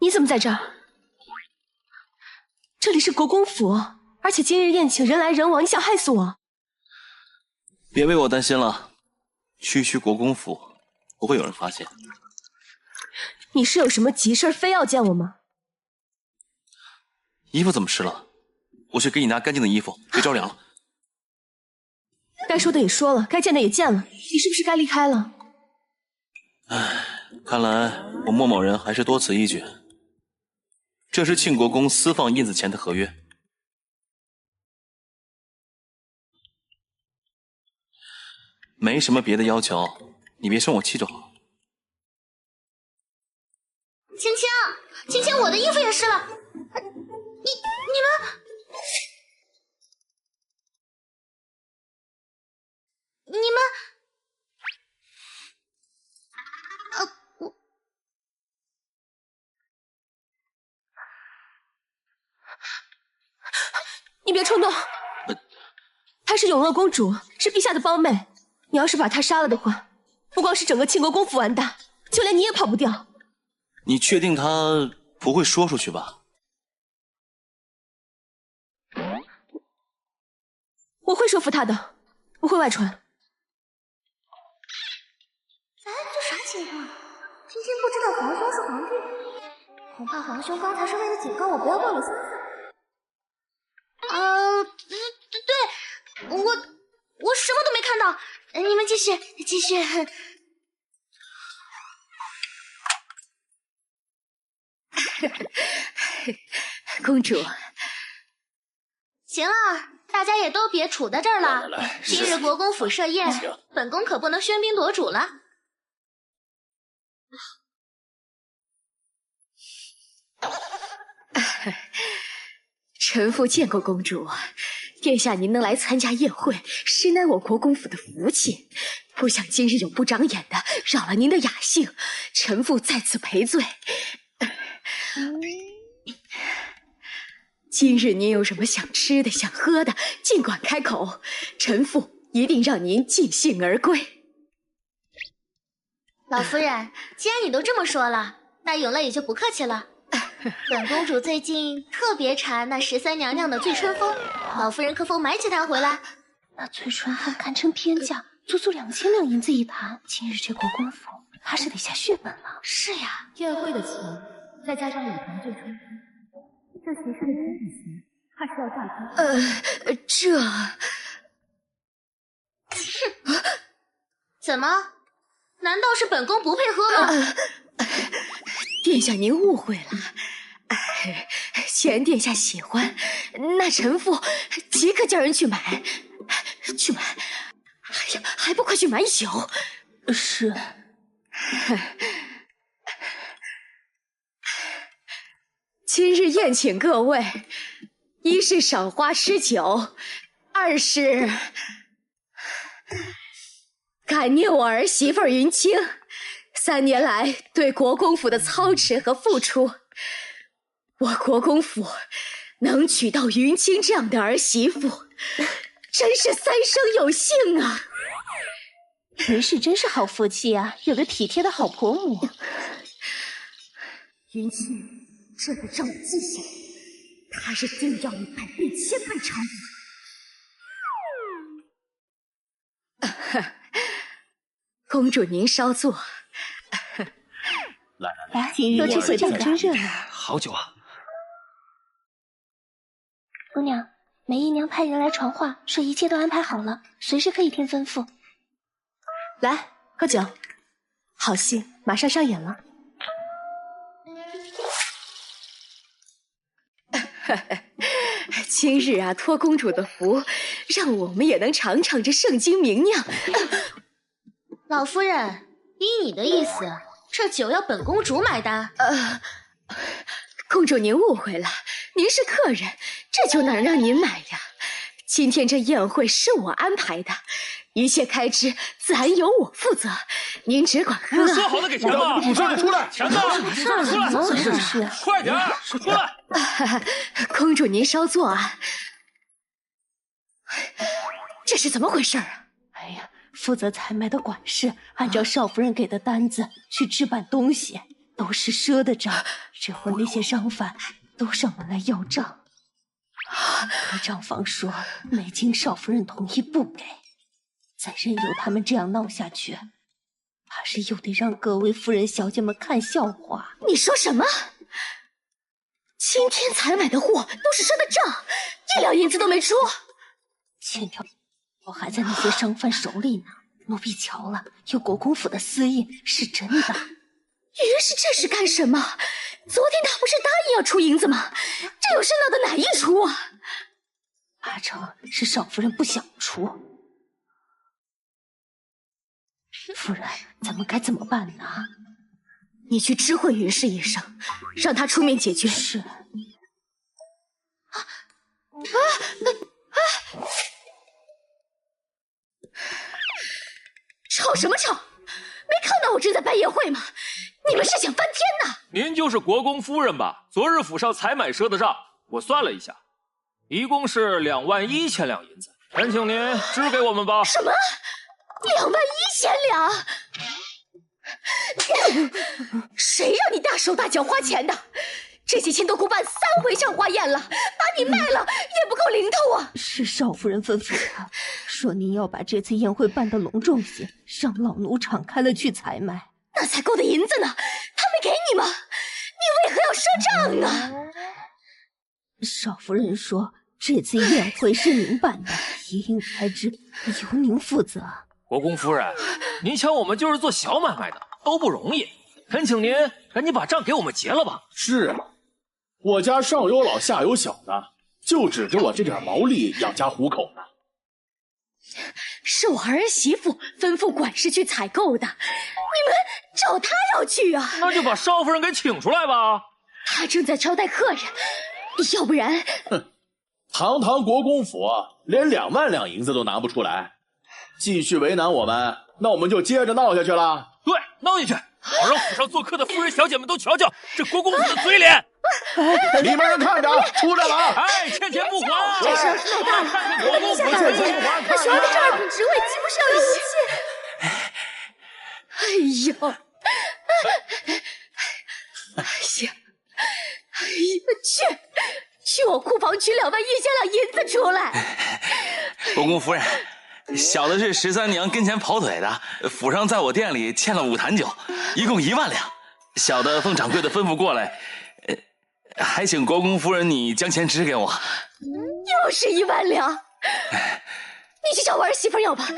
你怎么在这儿？这里是国公府，而且今日宴请人来人往，你想害死我？别为我担心了，区国公府不会有人发现。你是有什么急事非要见我吗？衣服怎么湿了？我去给你拿干净的衣服，别着凉了。该说的也说了，该见的也见了，你是不是该离开了？唉，看来我莫某人还是多此一举。这是庆国公私放印子前的合约。没什么别的要求，你别生我气就好。青青，青青，我的衣服也湿了。你们你别冲动。她是永乐公主，是陛下的胞妹。你要是把她杀了的话，不光是整个庆国公府完蛋，就连你也跑不掉。你确定她不会说出去吧？我会说服她的，不会外传。哎，这啥情况？今天不知道皇兄是皇帝，恐怕皇兄刚才是为了警告我不要暴露身份。对，我什么都没看到，你们继续。公主，行了，大家也都别杵在这儿了。今日国公府设宴，本宫可不能喧宾夺主了。臣妇见过公主，殿下您能来参加宴会，实乃我国公府的福气。不想今日有不长眼的扰了您的雅兴，臣妇在此赔罪。今日您有什么想吃的、想喝的，尽管开口，臣妇一定让您尽兴而归。老夫人，既然你都这么说了，那永乐也就不客气了。本公主最近特别馋那13娘娘的醉春风，老夫人可否买几坛回来？那醉春风堪称天价，足足2000两银子一坛。今日这国公府，怕是得下血本了。是呀，宴会的钱再加上5坛醉春风，这席上的金子钱，怕是要炸开。这……哼，怎么？难道是本宫不配喝吗？殿下您误会了。既然殿下喜欢，那臣妇即刻叫人去买。去买！哎呀，还不快去买酒！是。今日宴请各位，一是赏花吃酒，二是感念我儿媳妇云清3年来对国公府的操持和付出。我国公府能娶到云清这样的儿媳妇，真是3生有幸啊！云氏真是好福气啊，有个体贴的好婆母。云清这个让我记下，她是定要你百倍千倍偿还。公主您稍坐。来，今日宴会可真热闹。好酒啊！姑娘，梅姨娘派人来传话，说一切都安排好了，随时可以听吩咐。来，喝酒，好戏马上上演了。今日啊，托公主的福，让我们也能尝尝这圣经名酿。老夫人，依你的意思，这酒要本公主买单。公主您误会了，您是客人，这酒哪能让您买呀？今天这宴会是我安排的，一切开支自然由我负责，您只管喝。不是说好的给钱吗？主说你出来，钱呢？出来！快点，出来！公主您稍坐啊。这是怎么回事啊？哎呀，负责采买的管事按照少夫人给的单子去置办东西，都是赊的账。这会那些商贩都上门来要账。可账房说没经少夫人同意不给，再任由他们这样闹下去，怕是又得让各位夫人小姐们看笑话。你说什么？今天采买的货都是赊的账，1两银子都没出。欠条我还在那些商贩手里呢。奴婢瞧了，有国公府的私印，是真的。云氏这是干什么？昨天他不是答应要出银子吗？这有事闹的哪一出啊八成是少夫人不想出。夫人，咱们该怎么办呢？你去知会云氏一声，让他出面解决。是。吵什么吵？没看到我正在办宴会吗？你们是想翻天呐？您就是国公夫人吧？昨日府上采买赊的账，我算了一下，一共是21000两银子，恳请您支给我们吧。什么？21000两？谁让你大手大脚花钱的？这些钱都够办3回上花宴了，把你卖了也不够零头啊！是少夫人吩咐的，说您要把这次宴会办得隆重些，让老奴敞开了去采买。那采购的银子呢？他没给你吗？你为何要赊账呢？少夫人说，这次宴会是您办的，一应开支由您负责。国公夫人，您瞧我们就是做小买卖的，都不容易，恳请您赶紧把账给我们结了吧。是啊，我家上有老下有小的，就指着我这点毛利养家糊口呢。是我儿媳妇吩咐管事去采购的，你们找她要去啊？那就把少夫人给请出来吧。她正在招待客人，要不然……哼，堂堂国公府连2万两银子都拿不出来，继续为难我们，那我们就接着闹下去了。对，闹下去，好让府上做客的夫人小姐们都瞧瞧这国公子的嘴脸。里面人看着，出来了啊！哎，欠钱不还！这事儿太大了，我们下大人，他手里这2品职位，岂不是要有武器？哎呀，去我库房取21000两银子出来。国公夫人，小的是13娘跟前跑腿的，府上在我店里欠了5坛酒，一共1万两。小的奉掌柜的吩咐过来，还请国公夫人你将钱支给我。又是1万两，你去找我儿媳妇要吧。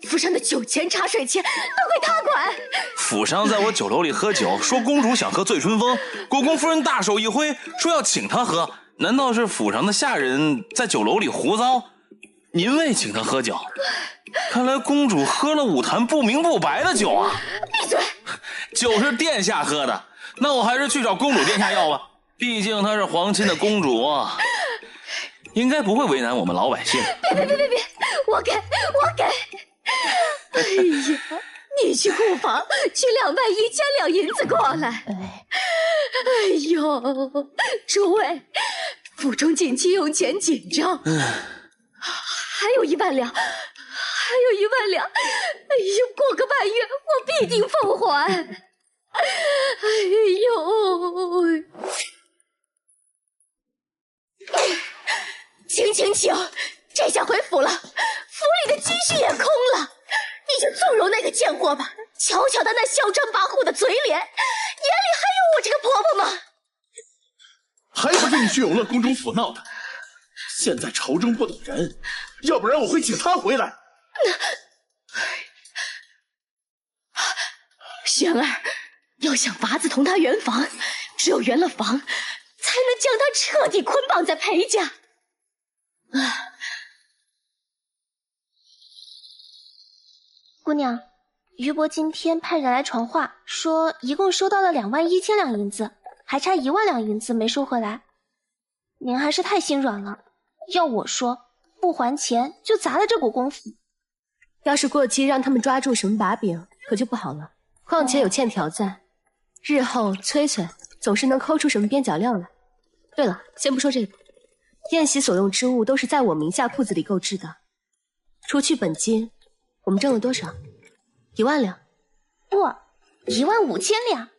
府上的酒钱、茶水钱都归她管。府上在我酒楼里喝酒，说公主想喝醉春风，国公夫人大手一挥，说要请她喝。难道是府上的下人在酒楼里胡诌？您未请她喝酒，看来公主喝了5坛不明不白的酒啊！闭嘴！酒是殿下喝的，那我还是去找公主殿下要吧。毕竟她是皇亲的公主啊，应该不会为难我们老百姓。别，我给。哎呀，你去库房取21000两银子过来。哎呦，诸位，府中近期用钱紧张，还有1万两，哎呦，过个半月我必定奉还。哎呦，请，这下回府了，府里的积蓄也空了，你就纵容那个贱货吧。瞧瞧他那嚣张跋扈的嘴脸，眼里还有我这个婆婆吗？还不是你去永乐宫中府闹的。现在朝中不等人，要不然我会请他回来。玄儿，要想法子同他圆房，只有圆了房，才能将他彻底捆绑在裴家。姑娘，于伯今天派人来传话，说一共收到了21000两银子，还差1万两银子没收回来。您还是太心软了，要我说，不还钱就砸了这国公府。要是过期让他们抓住什么把柄，可就不好了。况且有欠条在，日后催总是能抠出什么边角料来。对了，先不说这个，宴席所用之物都是在我名下铺子里购置的，除去本金，我们挣了多少？1万两。不，15000两，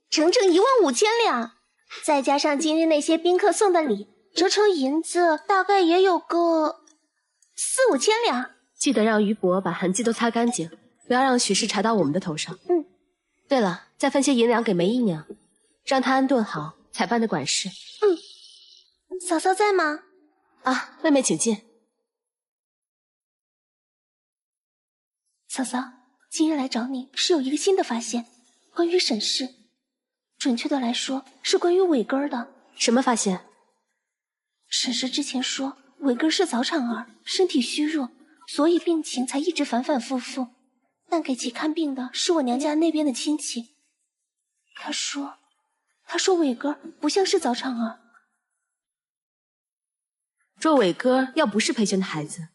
整整15000两，再加上今日那些宾客送的礼，折成银子大概也有个4、5千两。记得让于伯把痕迹都擦干净，不要让许氏查到我们的头上。对了，再分些银两给梅姨娘，让她安顿好采办的管事。嫂嫂在吗？啊，妹妹请进。嫂嫂，今日来找你是有一个新的发现，关于沈氏，准确的来说是关于伟根的。什么发现？沈氏之前说伟根是早产儿，身体虚弱，所以病情才一直反反复复。但给其看病的是我娘家那边的亲戚，他说伟根不像是早产儿。若伟哥要不是裴玄的孩子，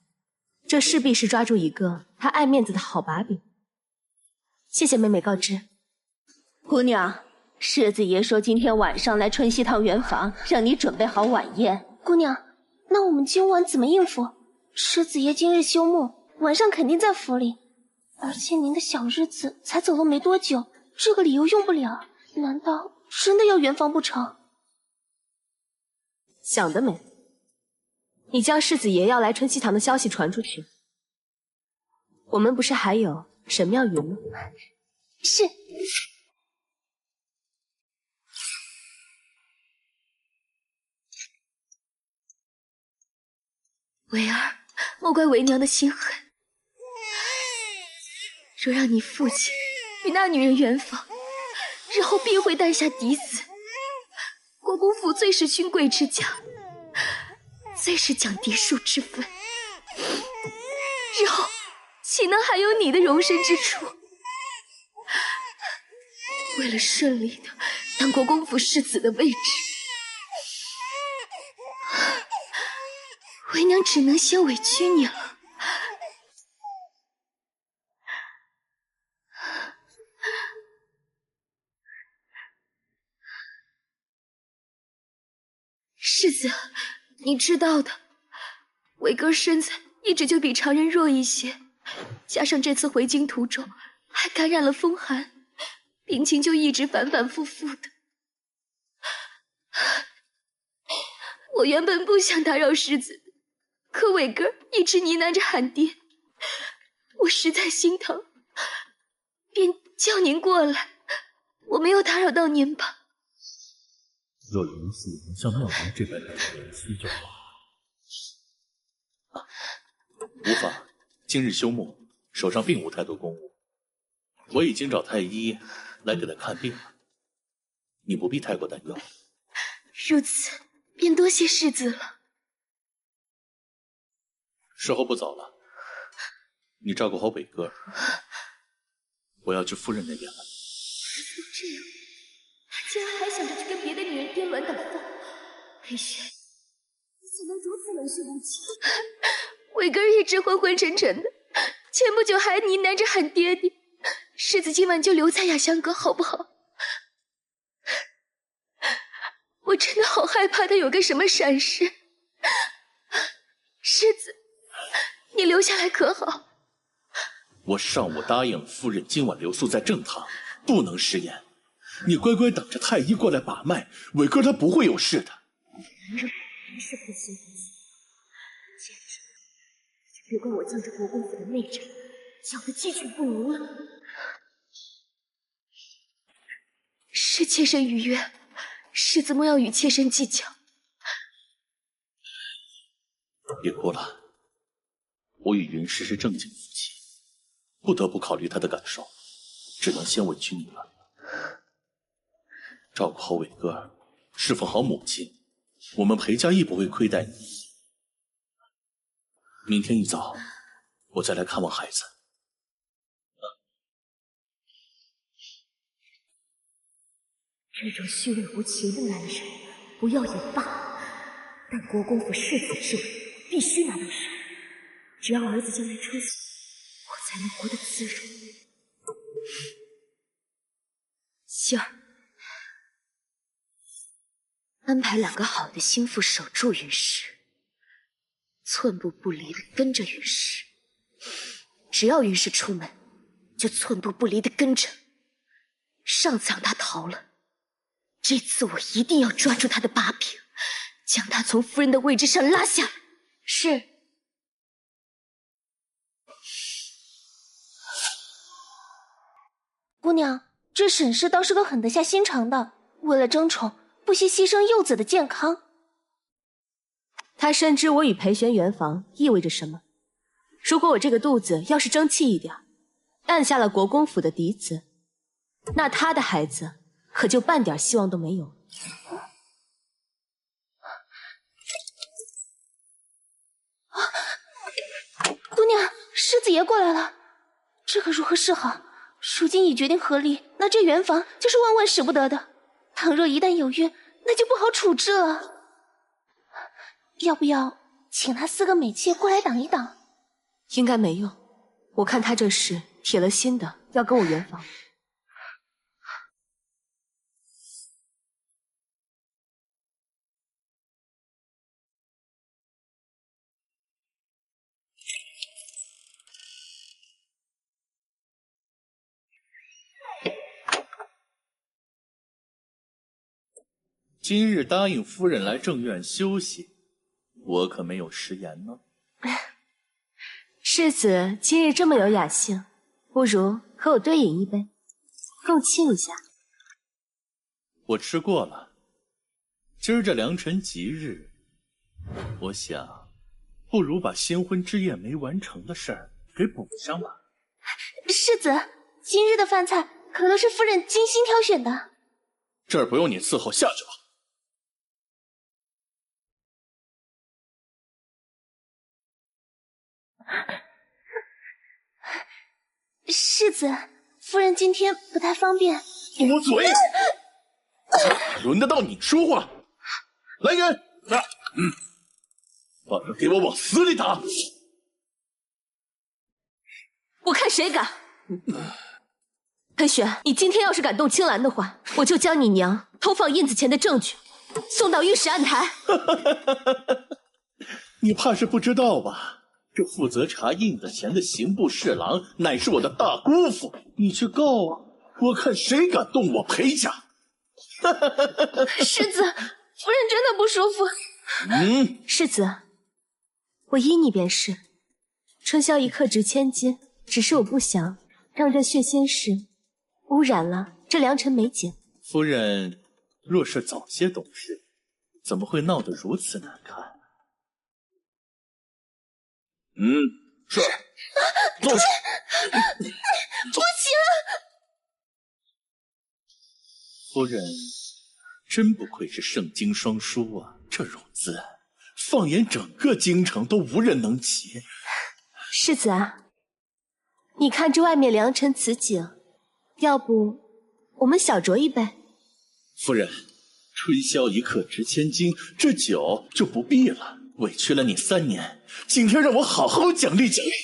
这势必是抓住一个他爱面子的好把柄。谢谢妹妹告知。姑娘，世子爷说今天晚上来春熙堂圆房，让你准备好晚宴。姑娘，那我们今晚怎么应付？师子爷今日休沐，晚上肯定在府里，而且您的小日子才走了没多久，这个理由用不了。难道真的要圆房不成？想得美！你将世子爷要来春熙堂的消息传出去。我们不是还有沈妙云吗？是。维儿，莫怪为娘的心狠。若让你父亲与那女人圆房，日后必会诞下嫡子。国公府最是勋贵之家，最是讲嫡庶之分，日后岂能还有你的容身之处？为了顺利的当国公府世子的位置，为娘只能先委屈你了。世子，你知道的，伟哥身子一直就比常人弱一些，加上这次回京途中还感染了风寒，病情就一直反反复复的。我原本不想打扰世子的，可伟哥一直呢喃着喊爹，我实在心疼，便叫您过来。我没有打扰到您吧？若云素能像妙云这般的人妻就好。无妨，今日休沐，手上并无太多公务，我已经找太医来给他看病了，你不必太过担忧。如此，便多谢世子了。时候不早了，你照顾好伟哥，我要去夫人那边了。这样，他竟然还想着去跟别的女人颠鸾倒凤。裴轩，你怎能如此冷血无情？伟哥一直昏昏沉沉的，前不久还呢喃着喊爹爹。世子今晚就留在雅香阁好不好？我真的好害怕他有个什么闪失。世子，你留下来可好？我上午答应了夫人，今晚留宿在正堂，不能食言。你乖乖等着太医过来把脉，伟哥他不会有事的。男人还是不行不行，简直别怪我将这国公府的内战搅得鸡犬不宁了。是妾身逾越，世子莫要与妾身计较。别哭了，我与云氏是正经夫妻，不得不考虑她的感受，只能先委屈你了。照顾好伟哥，侍奉好母亲，我们裴家亦不会亏待你。明天一早，我再来看望孩子。这种虚伪无情的男人，不要也罢，但国公府世子之位必须拿到手。只要儿子将来出息，我才能活得自如。希儿，安排2个好的心腹守住云氏，寸步不离的跟着云氏。只要云氏出门，就寸步不离的跟着。上次让他逃了，这次我一定要抓住他的把柄，将他从夫人的位置上拉下来。是。姑娘，这沈氏倒是个狠得下心肠的，为了争宠，不惜牺牲幼子的健康。他深知我与裴玄圆房意味着什么。如果我这个肚子要是争气一点，诞下了国公府的嫡子，那他的孩子可就半点希望都没有了。姑娘，世子爷过来了，这可如何是好？如今已决定合离，那这圆房就是万万使不得的。倘若一旦有孕，那就不好处置了。要不要请那4个美妾过来挡一挡？应该没用，我看他这是铁了心的要跟我圆房。今日答应夫人来正院休息，我可没有食言呢。世子今日这么有雅兴，不如和我对饮一杯，共庆一下。我吃过了，今儿这良辰吉日，我想，不如把新婚之夜没完成的事儿给补上吧。世子，今日的饭菜可都是夫人精心挑选的。这儿不用你伺候，下去吧。世子，夫人今天不太方便。住嘴！轮得到你说话？来人，把他给我往死里打！我看谁敢！裴玄，你今天要是敢动青兰的话，我就将你娘偷放印子钱的证据送到御史案台。你怕是不知道吧？这负责查印子钱的刑部侍郎乃是我的大姑父，你去告啊！我看谁敢动我裴家！世子，夫人真的不舒服。世子，我依你便是。春宵一刻值千金，只是我不想让这血仙石污染了这良辰美景。夫人若是早些懂事，怎么会闹得如此难看？是。走。不行！夫人真不愧是圣经双书啊！这容姿，放眼整个京城都无人能及。世子啊，你看这外面良辰此景，要不我们小酌一杯？夫人，春宵一刻值千金，这酒就不必了。委屈了你3年，今天让我好好奖励奖励你。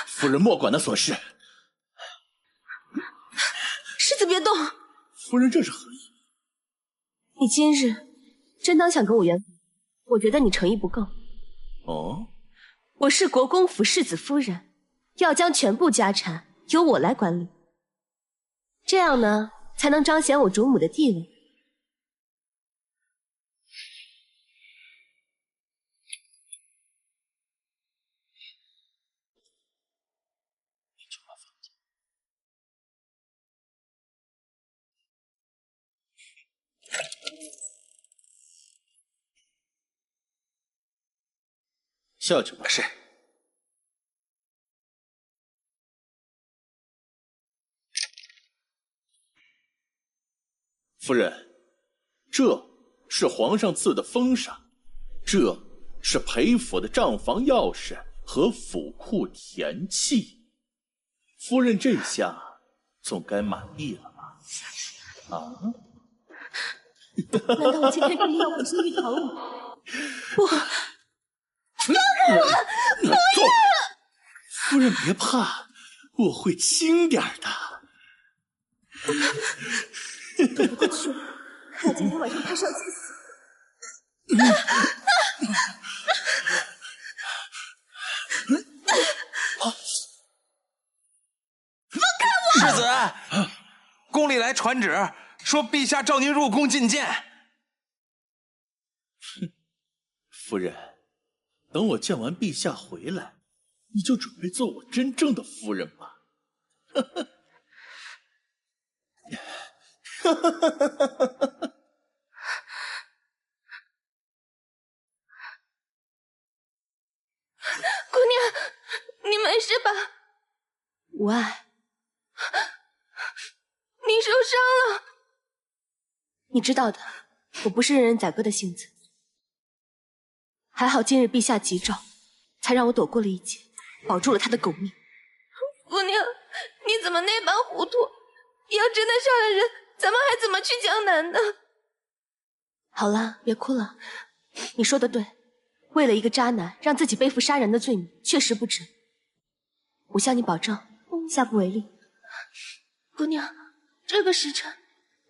夫人莫管那琐事。世子别动。夫人这是何意？你今日真当想跟我圆房？我觉得你诚意不够。哦，我是国公府世子夫人，要将全部家产由我来管理，这样呢才能彰显我主母的地位。下去吧。是。夫人，这是皇上赐的封赏，这是裴府的账房钥匙和府库田契。夫人这下总该满意了吧？啊？难道我今天真的要回去玉堂了？不，放开我！不要！夫人别怕，我会轻点的。对不起，看来今天晚上他是要气死。放开我！世子，宫里来传旨，说陛下召您入宫觐见。夫人，等我见完陛下回来，你就准备做我真正的夫人吧。姑娘，你没事吧？无碍。你受伤了。你知道的，我不是任人宰割的性子。还好今日陛下急召，才让我躲过了一劫，保住了他的狗命。姑娘，你怎么那般糊涂？要真的杀了人，咱们还怎么去江南呢？好了，别哭了。你说的对，为了一个渣男，让自己背负杀人的罪名，确实不值。我向你保证，下不为例。姑娘，这个时辰，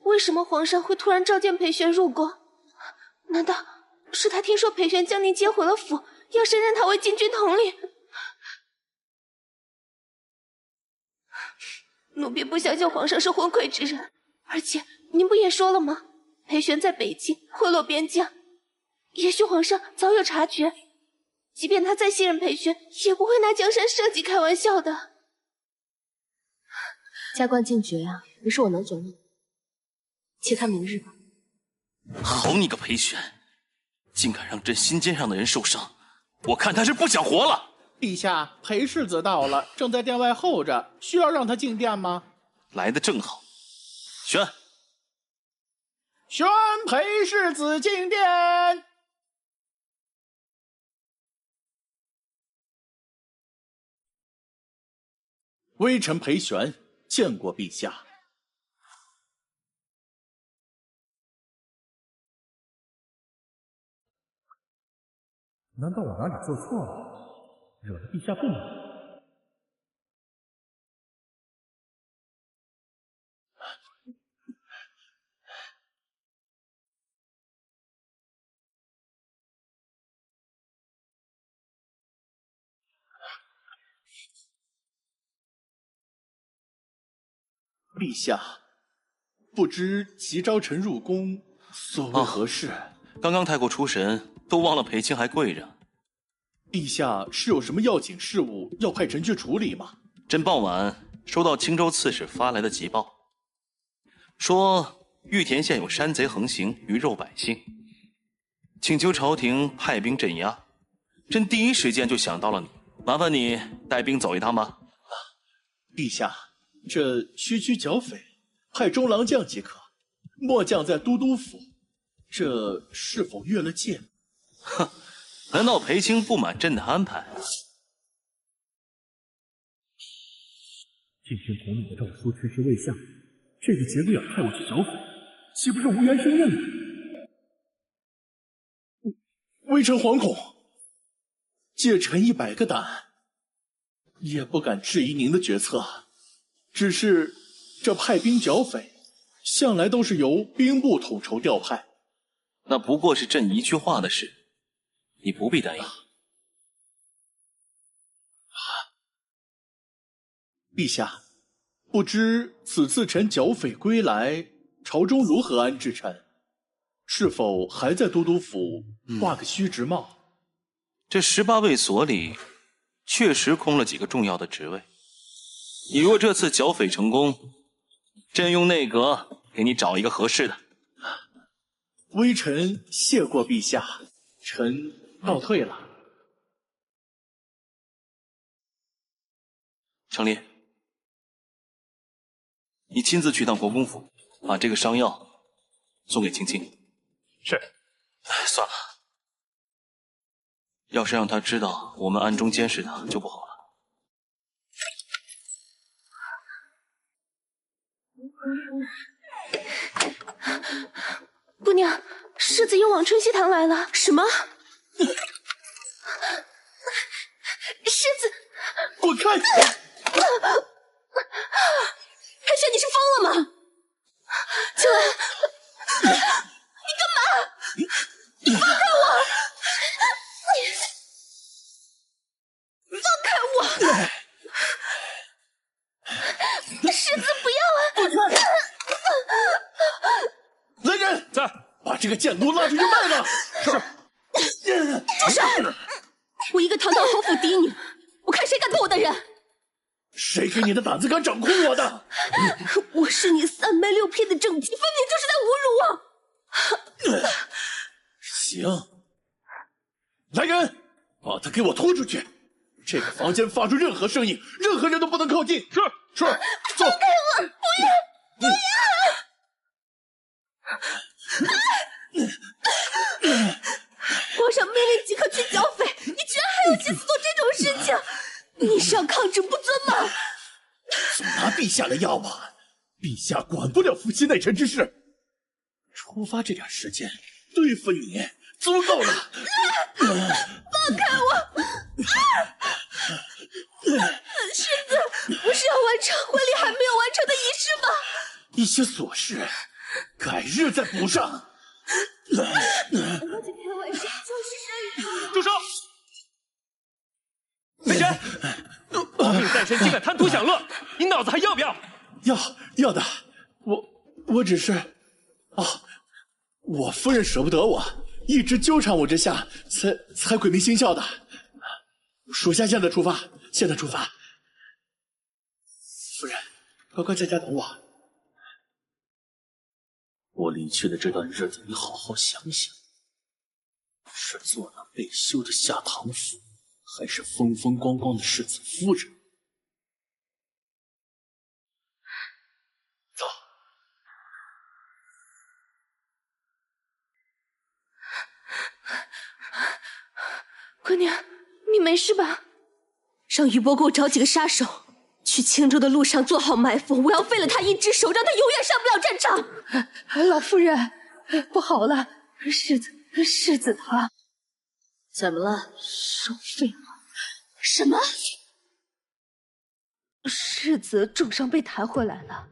为什么皇上会突然召见裴玄入宫？难道是他听说裴玄将您接回了府，要升任他为禁军统领？奴婢不相信皇上是昏聩之人，而且您不也说了吗？裴玄在北境贿赂边将，也许皇上早有察觉。即便他再信任裴玄，也不会拿江山社稷开玩笑的。加官进爵啊，不是我能左右，且看明日吧。好你个裴玄，竟敢让朕心尖上的人受伤，我看他是不想活了。陛下，裴世子到了，正在殿外候着，需要让他进殿吗？来得正好。宣裴世子进殿。微臣裴玄见过陛下。难道我哪里做错了，惹得陛下不满？陛下，不知急召臣入宫，所为何事？刚刚太过出神，都忘了裴青还跪着。陛下是有什么要紧事务要派臣去处理吗？朕傍晚收到青州刺史发来的急报，说玉田县有山贼横行，鱼肉百姓，请求朝廷派兵镇压。朕第一时间就想到了你，麻烦你带兵走一趟吧。陛下，这区区剿匪，派中郎将即可，末将在都督府，这是否越了界？哼，难道裴青不满朕的安排？进军统领的诏书迟迟未下，这个节骨眼派我去剿匪，岂不是无缘胜任吗？微臣惶恐，借臣100个胆，也不敢质疑您的决策。只是这派兵剿匪，向来都是由兵部统筹调派，那不过是朕一句话的事，你不必担忧。陛下，不知此次臣剿匪归来，朝中如何安置臣？是否还在都督府挂个虚职帽？这18位所里，确实空了几个重要的职位。你若这次剿匪成功，朕用内阁给你找一个合适的。微臣谢过陛下，臣告退了。程烈，你亲自去趟国公府，把这个伤药送给青青。是。算了，要是让他知道我们暗中监视他，就不好了。姑娘，世子又往春熙堂来了。什么？世子，滚开！裴玄，你是疯了吗？秋兰，你干嘛？你放开我！放开我！世子不要啊！来人，在，把这个贱奴拉出去卖了。是。住手！我一个堂堂侯府嫡女，我看谁敢动我的人。谁给你的胆子敢掌控我的？我是你3媒6聘的正妻，分明就是在侮辱我。行，来人，把他给我拖出去！这个房间发出任何声音，任何人都不能靠近。是，走。放开我！不要！皇上命令即刻去剿匪，你居然还有心思做这种事情？你是要抗旨不遵吗？总拿陛下的要吧，陛下管不了夫妻内臣之事。出发这点时间对付你足够了。放开我！世子，不是要完成婚礼还没有完成的仪式吗？一些琐事，改日再补上。我在开玩笑，就是生日。住手！裴玄，亡命在身，竟敢贪图享乐，你脑子还要不要？要的，我只是，我夫人舍不得我，一直纠缠我之下，才鬼迷心窍的。属下现在出发，夫人，乖乖在家等我。我离去的这段日子，你好好想想，是做那被休的下堂妇，还是风风光光的世子夫人？走。姑娘，你没事吧？让于伯给我找几个杀手，去青州的路上做好埋伏，我要废了他一只手，让他永远上不了战场。老夫人，不好了，世子他怎么了？手废了。什么？世子重伤被抬回来了。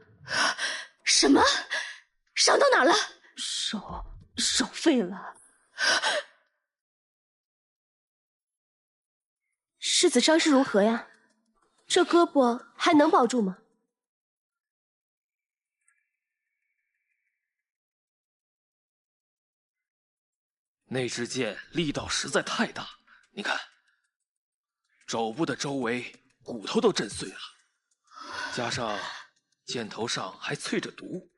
什么？伤到哪了？手废了。世子伤势如何呀？这胳膊还能保住吗？那支箭力道实在太大，你看，肘部的周围骨头都震碎了，加上箭头上还淬着毒，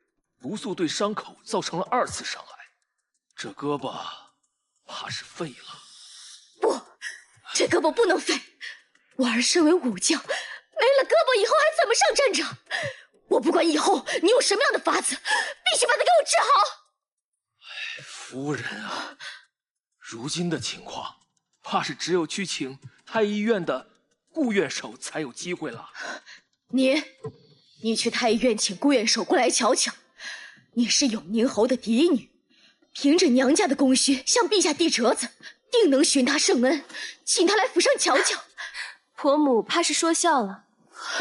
毒素对伤口造成了2次伤害，这胳膊怕是废了。不，这胳膊不能废。我儿身为武将，没了胳膊以后还怎么上战场？我不管以后你有什么样的法子，必须把它给我治好。夫人啊，如今的情况，怕是只有去请太医院的顾院守才有机会了。你去太医院请顾院守过来瞧瞧。你是永宁侯的嫡女，凭着娘家的功勋向陛下递折子，定能寻他圣恩，请他来府上瞧瞧。婆母怕是说笑了，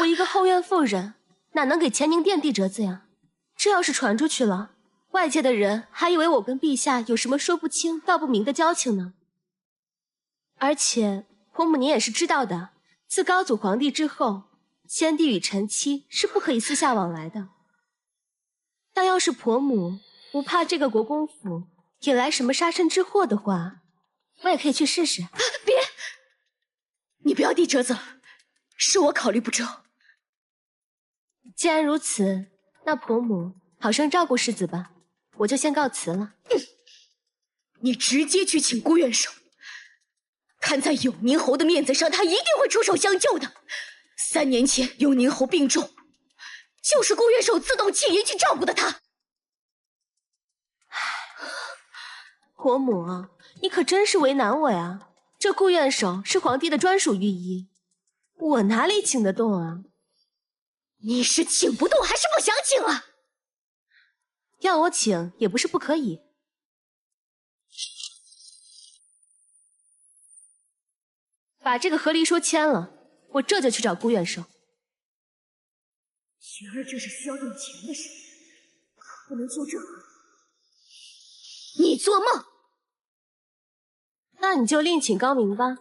我一个后院妇人，哪能给乾宁殿递折子呀？这要是传出去了，外界的人还以为我跟陛下有什么说不清道不明的交情呢。而且婆母您也是知道的，自高祖皇帝之后，先帝与臣妻是不可以私下往来的。但要是婆母不怕这个国公府引来什么杀身之祸的话，我也可以去试试。别，你不要递折子了，是我考虑不周。既然如此，那婆母好生照顾世子吧，我就先告辞了。你直接去请顾院守，看在永宁侯的面子上，他一定会出手相救的。3年前永宁侯病重，就是顾院守自动请缨去照顾的他。婆母，你可真是为难我呀！这顾院守是皇帝的专属御医，我哪里请得动啊？你是请不动还是不想请啊？要我请也不是不可以。把这个和离书签了，我这就去找顾院守。雪儿这是需要用钱的事，可不能就这。你做梦！那你就另请高明吧。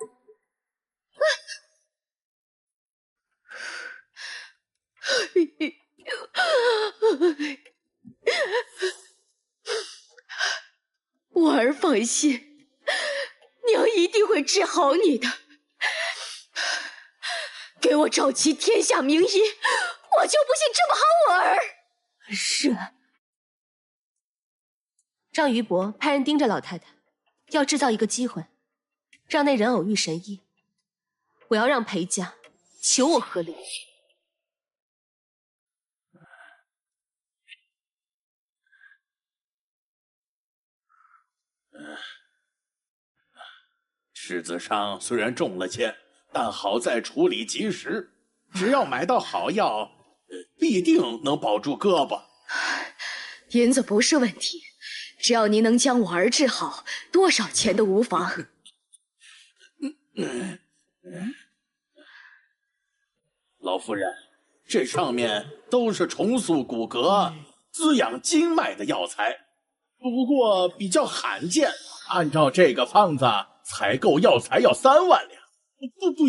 我儿放心，娘一定会治好你的。给我召集天下名医，我就不信治不好我儿。是。让于伯派人盯着老太太，要制造一个机会，让那人偶遇神医。我要让裴家求我和离。世子上虽然中了箭，但好在处理及时，只要买到好药，必定能保住胳膊。银子不是问题，只要您能将我儿治好，多少钱都无妨。老夫人，这上面都是重塑骨骼、滋养经脉的药材，不过比较罕见。按照这个方子，采购药材要3万两，不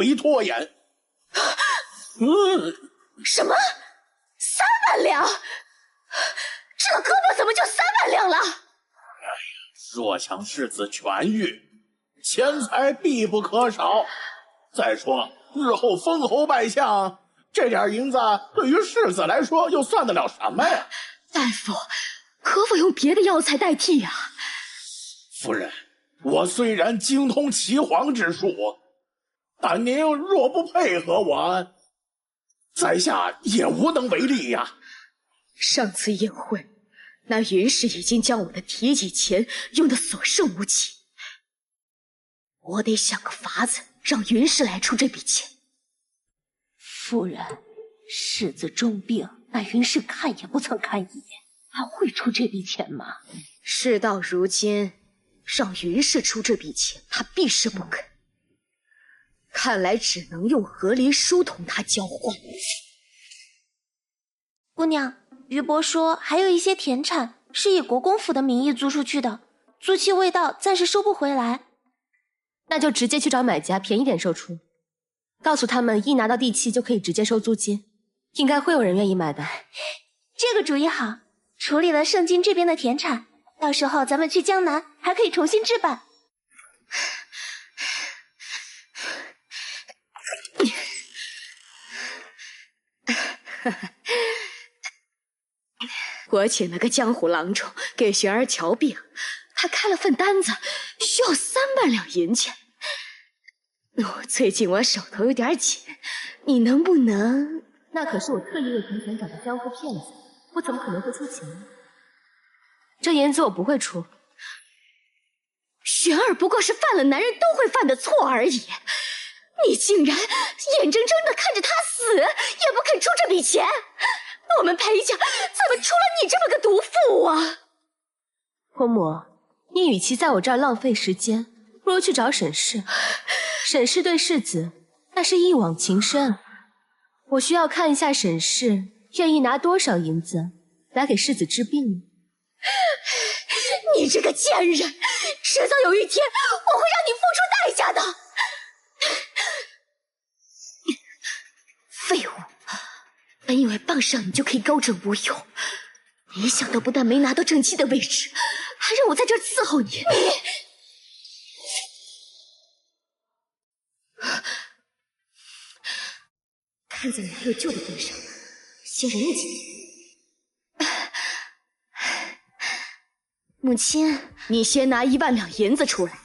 宜拖延。什么万两，这胳膊怎么就3万两了？若想世子痊愈，钱财必不可少。再说，日后封侯拜相，这点银子对于世子来说又算得了什么呀？大夫，可否用别的药材代替呀？夫人，我虽然精通岐黄之术，但您若不配合我，在下也无能为力呀。上次宴会，那云氏已经将我的体己钱用得所剩无几，我得想个法子让云氏来出这笔钱。夫人，世子重病，那云氏看也不曾看一眼，他会出这笔钱吗？事到如今，让云氏出这笔钱，他必是不肯。看来只能用和离书同他交换。姑娘，于伯说还有一些田产是以国公府的名义租出去的，租期未到，暂时收不回来。那就直接去找买家，便宜点售出。告诉他们，一拿到地契就可以直接收租金，应该会有人愿意买的。这个主意好，处理了盛京这边的田产，到时候咱们去江南还可以重新置办。我请了个江湖郎中给玄儿瞧病，他开了份单子，需要3万两银钱。最近我手头有点紧，你能不能……那可是我特意为裴玄找的江湖骗子，我怎么可能会出钱呢？这银子我不会出。玄儿不过是犯了男人都会犯的错而已，你竟然眼睁睁的看着他死，也不肯出这笔钱。我们裴家怎么出了你这么个毒妇啊？婆母，你与其在我这儿浪费时间，不如去找沈氏。沈氏对世子那是一往情深，我需要看一下沈氏愿意拿多少银子来给世子治病。你这个贱人，迟早有一天我会让你付出代价的。废物！本以为傍上你就可以高枕无忧，没想到不但没拿到正妻的位置，还让我在这儿伺候你。看在你还有救的份上，先忍你几天。母亲，你先拿1万两银子出来，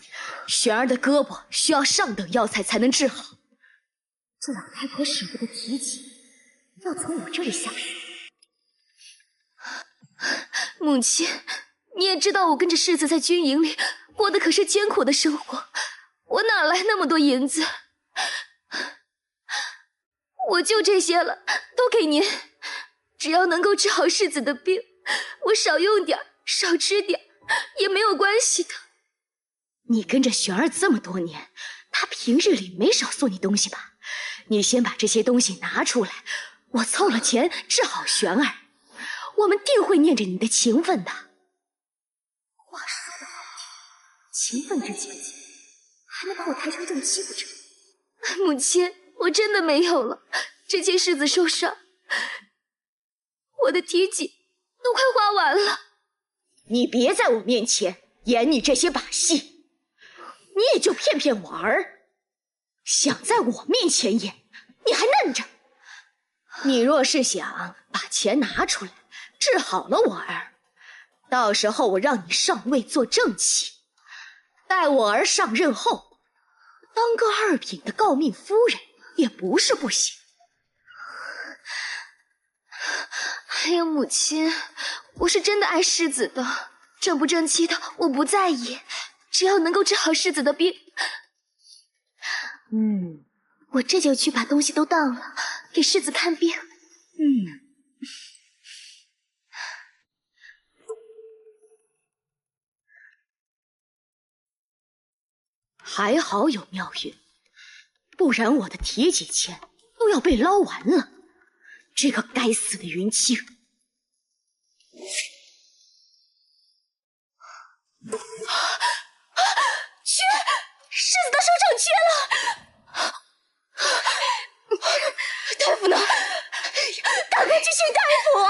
玄儿的胳膊需要上等药材才能治好，这老太婆舍不得提起，要从我这里下手。母亲，你也知道我跟着世子在军营里过的可是艰苦的生活，我哪来那么多银子？我就这些了，都给您。只要能够治好世子的病，我少用点，少吃点也没有关系的。你跟着玄儿这么多年，她平日里没少送你东西吧？你先把这些东西拿出来，我凑了钱治好玄儿，我们定会念着你的情分的。话说得好听，情分之姐姐，还能把我抬成正妻不成？母亲，我真的没有了。之前世子受伤，我的体己都快花完了。你别在我面前演你这些把戏，你也就骗骗我儿。想在我面前演，你还嫩着。你若是想把钱拿出来，治好了我儿，到时候我让你上位做正妻，待我儿上任后，当个2品的诰命夫人也不是不行。哎呀，母亲，我是真的爱世子的，正不正妻的我不在意，只要能够治好世子的病。我这就去把东西都当了，给世子看病。还好有妙云，不然我的体己钱都要被捞完了。这个该死的云清！去，世子的手掌缺了！大夫呢？赶快去请大夫啊！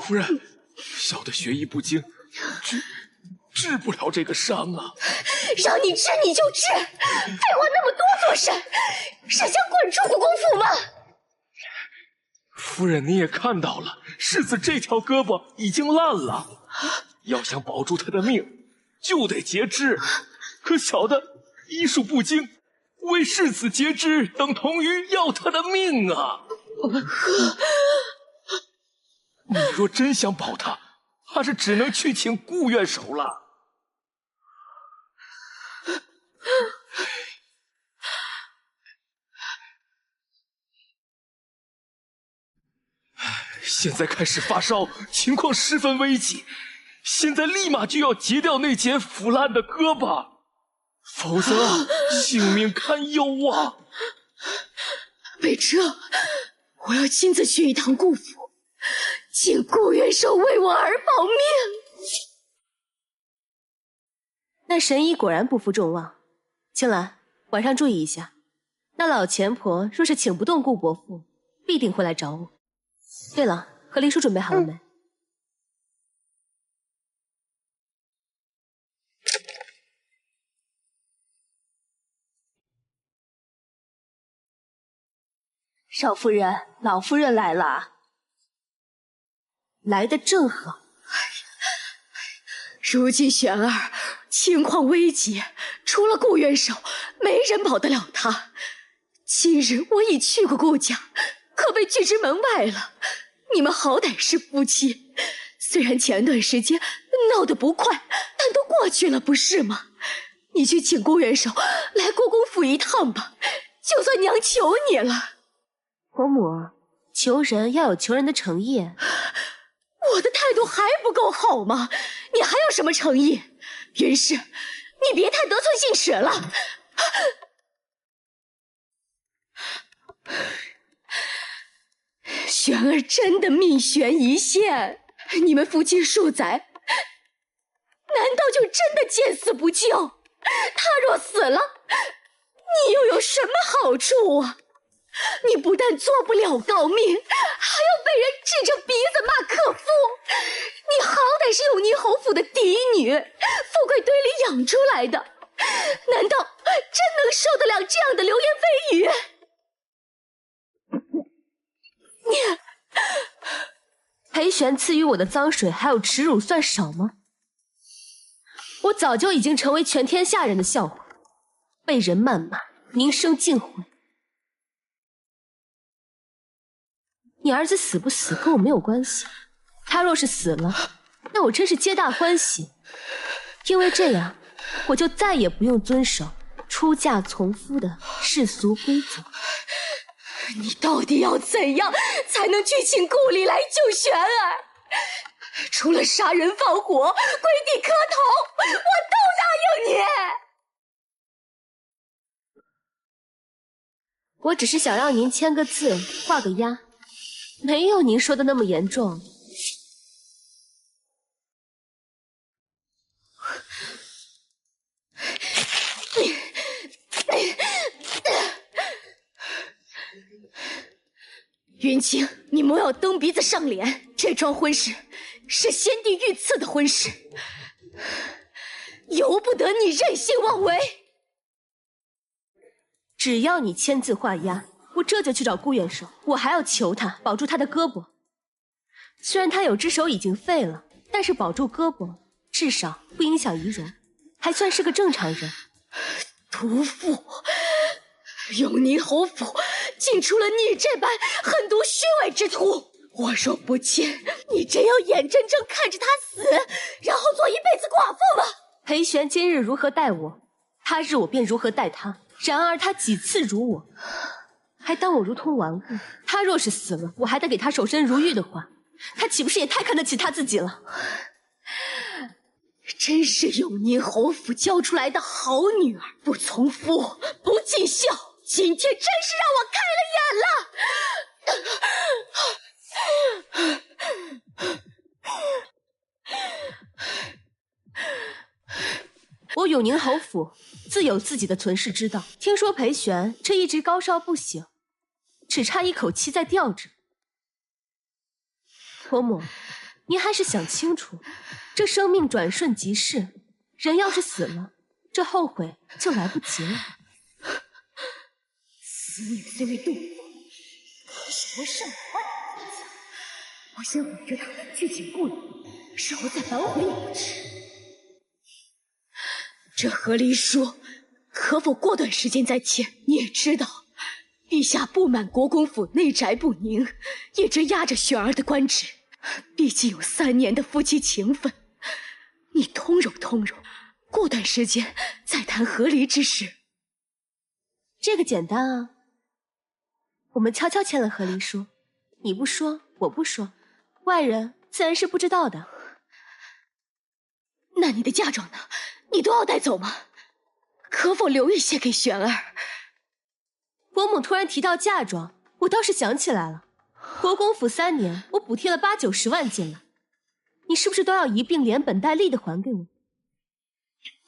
夫人，小的学艺不精，治不了这个伤啊。让你治你就治，废话那么多做甚？是想滚出故宫府吗？夫人，你也看到了，世子这条胳膊已经烂了，要想保住他的命，就得截肢。可小的医术不精，为世子截肢等同于要他的命啊！你若真想保他，怕是只能去请顾院守了。现在开始发烧，情况十分危急，现在立马就要截掉那截腐烂的胳膊，否则性命堪忧啊！为这，我要亲自去一趟顾府，请顾元守为我儿保命。那神医果然不负众望。青兰，晚上注意一下，那老钱婆若是请不动顾伯父，必定会来找我。对了，和离书准备好了没？少夫人，老夫人来了。来得正好。如今玄儿情况危急，除了顾元守，没人保得了他。今日我已去过顾家，可被拒之门外了。你们好歹是夫妻，虽然前段时间闹得不快，但都过去了，不是吗？你去请顾元守来故宫府一趟吧，就算娘求你了。伯母，求人要有求人的诚意。我的态度还不够好吗？你还有什么诚意？云氏，你别太得寸进尺了。玄儿真的命悬一线，你们夫妻数载，难道就真的见死不救？他若死了，你又有什么好处啊？你不但做不了诰命，还要被人指着鼻子骂克夫。你好歹是永宁侯府的嫡女，富贵堆里养出来的，难道真能受得了这样的流言蜚语？裴玄赐予我的脏水还有耻辱算少吗？我早就已经成为全天下人的笑话，被人谩骂，名声尽毁。你儿子死不死跟我没有关系，他若是死了，那我真是皆大欢喜，因为这样我就再也不用遵守出嫁从夫的世俗规则。你到底要怎样才能去请顾里来救玄儿？除了杀人放火、跪地磕头，我都答应你。我只是想让您签个字，画个押，没有您说的那么严重。云清，你莫要蹬鼻子上脸，这桩婚事是先帝御赐的婚事，由不得你任性妄为。只要你签字画押，我这就去找顾元守，我还要求他保住他的胳膊。虽然他有只手已经废了，但是保住胳膊，至少不影响仪容，还算是个正常人。屠妇，永宁侯府竟出了你这般狠毒虚伪之徒！我若不签，你真要眼睁睁看着他死，然后做一辈子寡妇吗？裴玄今日如何待我，他日我便如何待他。然而他几次辱我，还当我如同玩物。他若是死了，我还得给他守身如玉的话，他岂不是也太看得起他自己了？真是永宁侯府教出来的好女儿，不从夫，不尽孝。今天真是让我开了眼了。我永宁侯府自有自己的存世之道。听说裴玄这一直高烧不醒，只差一口气在吊着。伯母，您还是想清楚，这生命转瞬即逝，人要是死了，这后悔就来不及了。此女虽未渡我，可是我上万年的家，我先毁着她，去请故里，事后再反悔也不迟。这和离书可否过段时间再签？你也知道，陛下不满国公府内宅不宁，一直压着雪儿的官职。毕竟有3年的夫妻情分，你通融通融，过段时间再谈和离之事。这个简单啊，我们悄悄签了和离书，你不说，我不说，外人自然是不知道的。那你的嫁妆呢？你都要带走吗？可否留一些给玄儿？伯母突然提到嫁妆，我倒是想起来了。国公府3年，我补贴了8、90万进来，你是不是都要一并连本带利的还给我？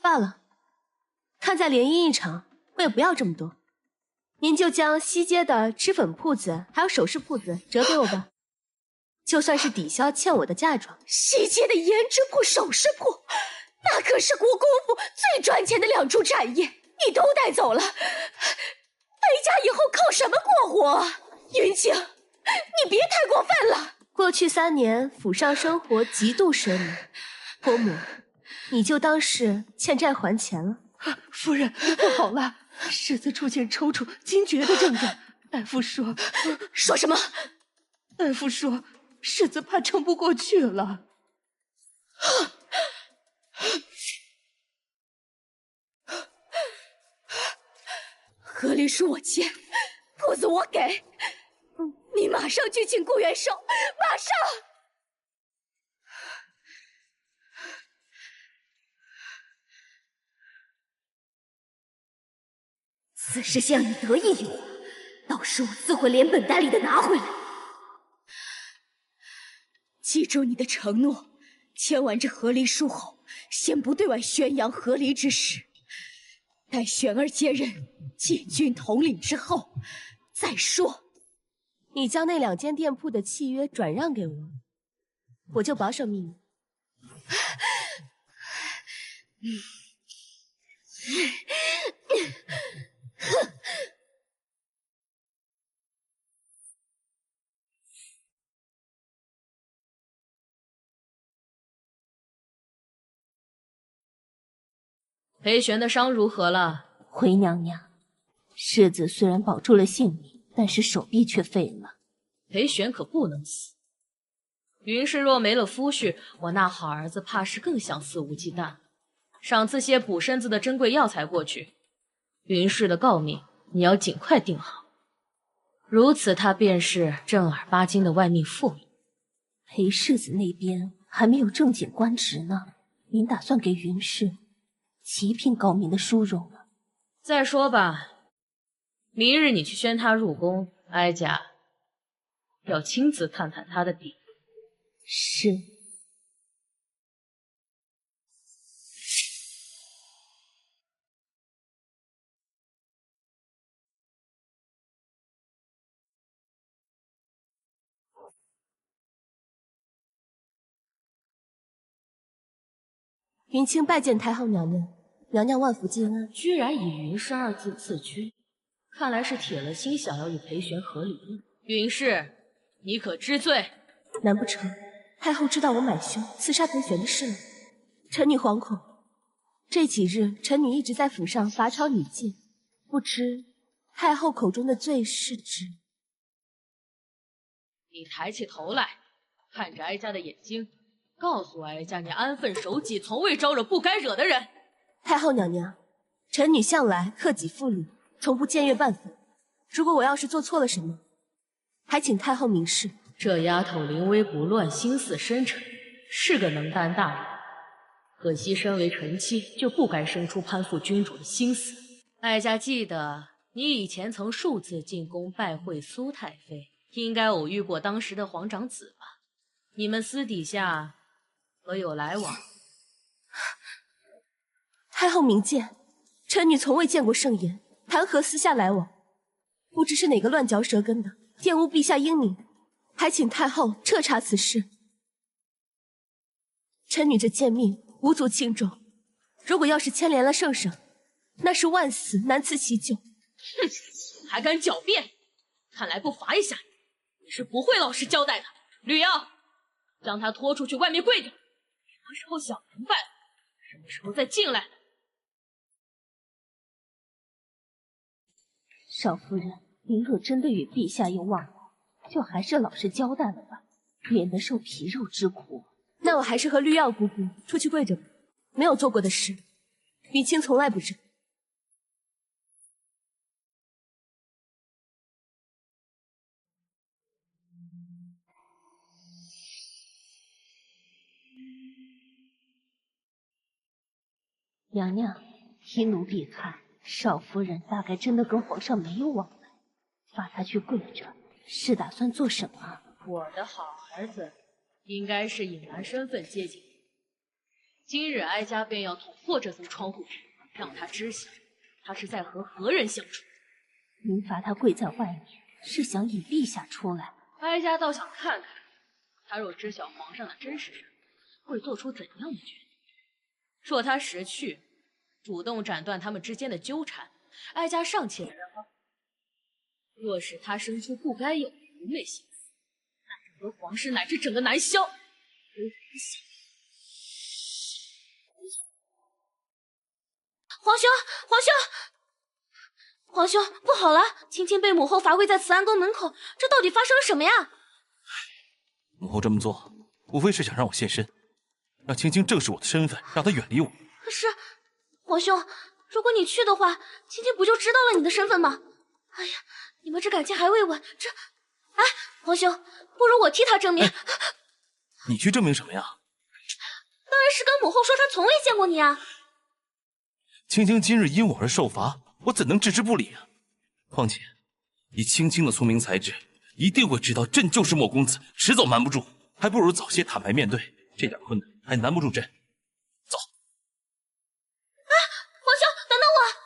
罢了，看在联姻一场，我也不要这么多。您就将西街的脂粉铺子还有首饰铺子折给我吧，就算是抵消欠我的嫁妆。西街的胭脂铺、首饰铺，那可是国公府最赚钱的2处产业，你都带走了，裴家以后靠什么过活？云清，你别太过分了。过去3年府上生活极度奢靡，伯母，你就当是欠债还钱了。夫人，不好了，世子出现抽搐惊厥的症状，大夫说……说什么？大夫说世子怕撑不过去了。和离书我签，铺子我给，你马上去请顾元寿，马上！此事先让你得意一会儿，到时我自会连本带利的拿回来。记住你的承诺，签完这和离书后，先不对外宣扬和离之事，待玄儿接任禁军统领之后再说。你将那2间店铺的契约转让给我，我就保守秘密。裴玄的伤如何了？回娘娘，世子虽然保住了性命，但是手臂却废了。裴玄可不能死。云氏若没了夫婿，我那好儿子怕是更想肆无忌惮。赏赐些补身子的珍贵药材过去。云氏的诰命，你要尽快定好。如此，他便是正儿八经的外命妇女。裴世子那边还没有正经官职呢，您打算给云氏极品高明的殊荣了？再说吧，明日你去宣他入宫，哀家要亲自探探他的底。是。云清拜见太后娘娘，娘娘万福金安。居然以云氏2字赐君，看来是铁了心想要与裴玄和离。云氏，你可知罪？难不成太后知道我买凶刺杀裴玄的事了？臣女惶恐。这几日臣女一直在府上罚抄女诫，不知太后口中的罪是指……你抬起头来，看着哀家的眼睛，告诉哀家，你安分守己，从未招惹不该惹的人。太后娘娘，臣女向来克己复礼，从不僭越半分。如果我要是做错了什么，还请太后明示。这丫头临危不乱，心思深沉，是个能担大任。可惜身为臣妻，就不该生出攀附君主的心思。哀家记得你以前曾数次进宫拜会苏太妃，应该偶遇过当时的皇长子吧？你们私底下可有来往？太后明鉴，臣女从未见过盛言，谈何私下来往？不知是哪个乱嚼舌根的，玷污陛下英名，还请太后彻查此事。臣女这贱命无足轻重，如果要是牵连了圣上，那是万死难辞其咎。哼，还敢狡辩！看来不罚一下你是不会老实交代的。吕耀，将他拖出去外面跪着，什么时候想明白了，什么时候再进来。少夫人，您若真的与陛下有往来，就还是老实交代了吧，免得受皮肉之苦。那我还是和绿药姑姑出去跪着吧，没有做过的事，雨清从来不认。娘娘，依奴婢看，少夫人大概真的跟皇上没有往来，罚她去跪着，是打算做什么？我的好儿子，应该是隐瞒身份接近你。今日哀家便要捅破这层窗户纸，让他知晓他是在和何人相处。您罚他跪在外面，是想引陛下出来？哀家倒想看看，他若知晓皇上的真实身份，会做出怎样的决定。若他识趣，主动斩断他们之间的纠缠，哀家尚且能帮；若是他生出不该有的愚昧心思，那整个皇室乃至整个南萧，都无想。皇兄，皇兄，皇兄，不好了！青青被母后罚跪在慈安宫门口，这到底发生了什么呀？母后这么做，无非是想让我现身，让青青正视我的身份，让她远离我。可是，皇兄，如果你去的话，青青不就知道了你的身份吗？哎呀，你们这感情还未稳，这……哎，皇兄，不如我替他证明。你去证明什么呀？当然是跟母后说他从未见过你啊。青青今日因我而受罚，我怎能置之不理啊？况且，以青青的聪明才智，一定会知道朕就是莫公子，迟早瞒不住，还不如早些坦白面对，这点困难还难不住朕。走。啊，皇兄，等等我！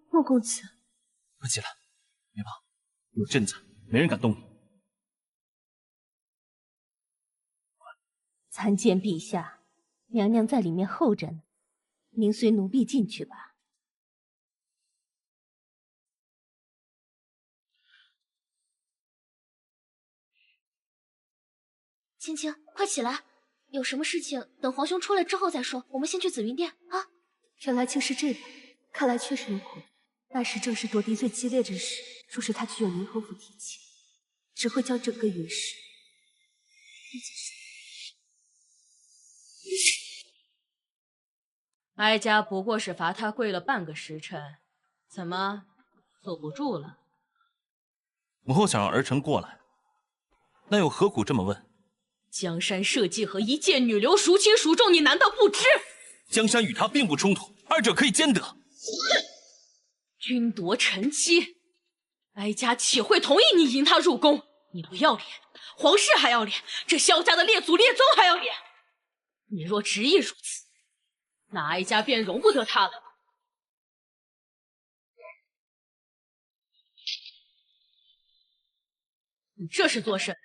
莫公子，快起来，别怕，有朕在，没人敢动你。参见陛下，娘娘在里面候着呢，您随奴婢进去吧。青青，快起来！有什么事情等皇兄出来之后再说，我们先去紫云殿啊。原来竟是这般，看来确实有苦。那时正是夺嫡最激烈之时，若是他去有宁侯府提亲，只会将整个云氏一起杀。哀家不过是罚他跪了半个时辰，怎么坐不住了？母后想让儿臣过来，那又何苦这么问？江山社稷和一介女流孰轻孰重，你难道不知？江山与他并不冲突，二者可以兼得。君夺臣妻，哀家岂会同意你迎她入宫？你不要脸，皇室还要脸，这萧家的列祖列宗还要脸。你若执意如此，那哀家便容不得她了。你这是作甚？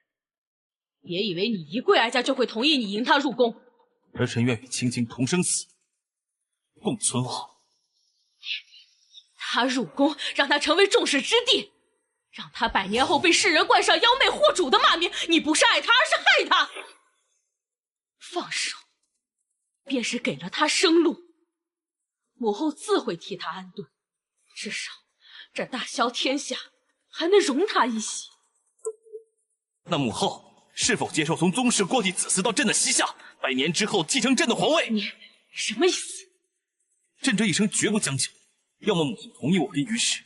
别以为你一跪，哀家就会同意你迎她入宫。儿臣愿与青青同生死，共存亡。他入宫，让他成为众矢之的，让他100年后被世人冠上妖媚惑主的骂名，你不是爱他，而是害他。放手，便是给了他生路。母后自会替他安顿，至少这大萧天下还能容他一席。那母后是否接受从宗室过继子嗣到朕的膝下，100年之后继承朕的皇位？你什么意思？朕这一生绝不将就。要么母后同意我跟于氏，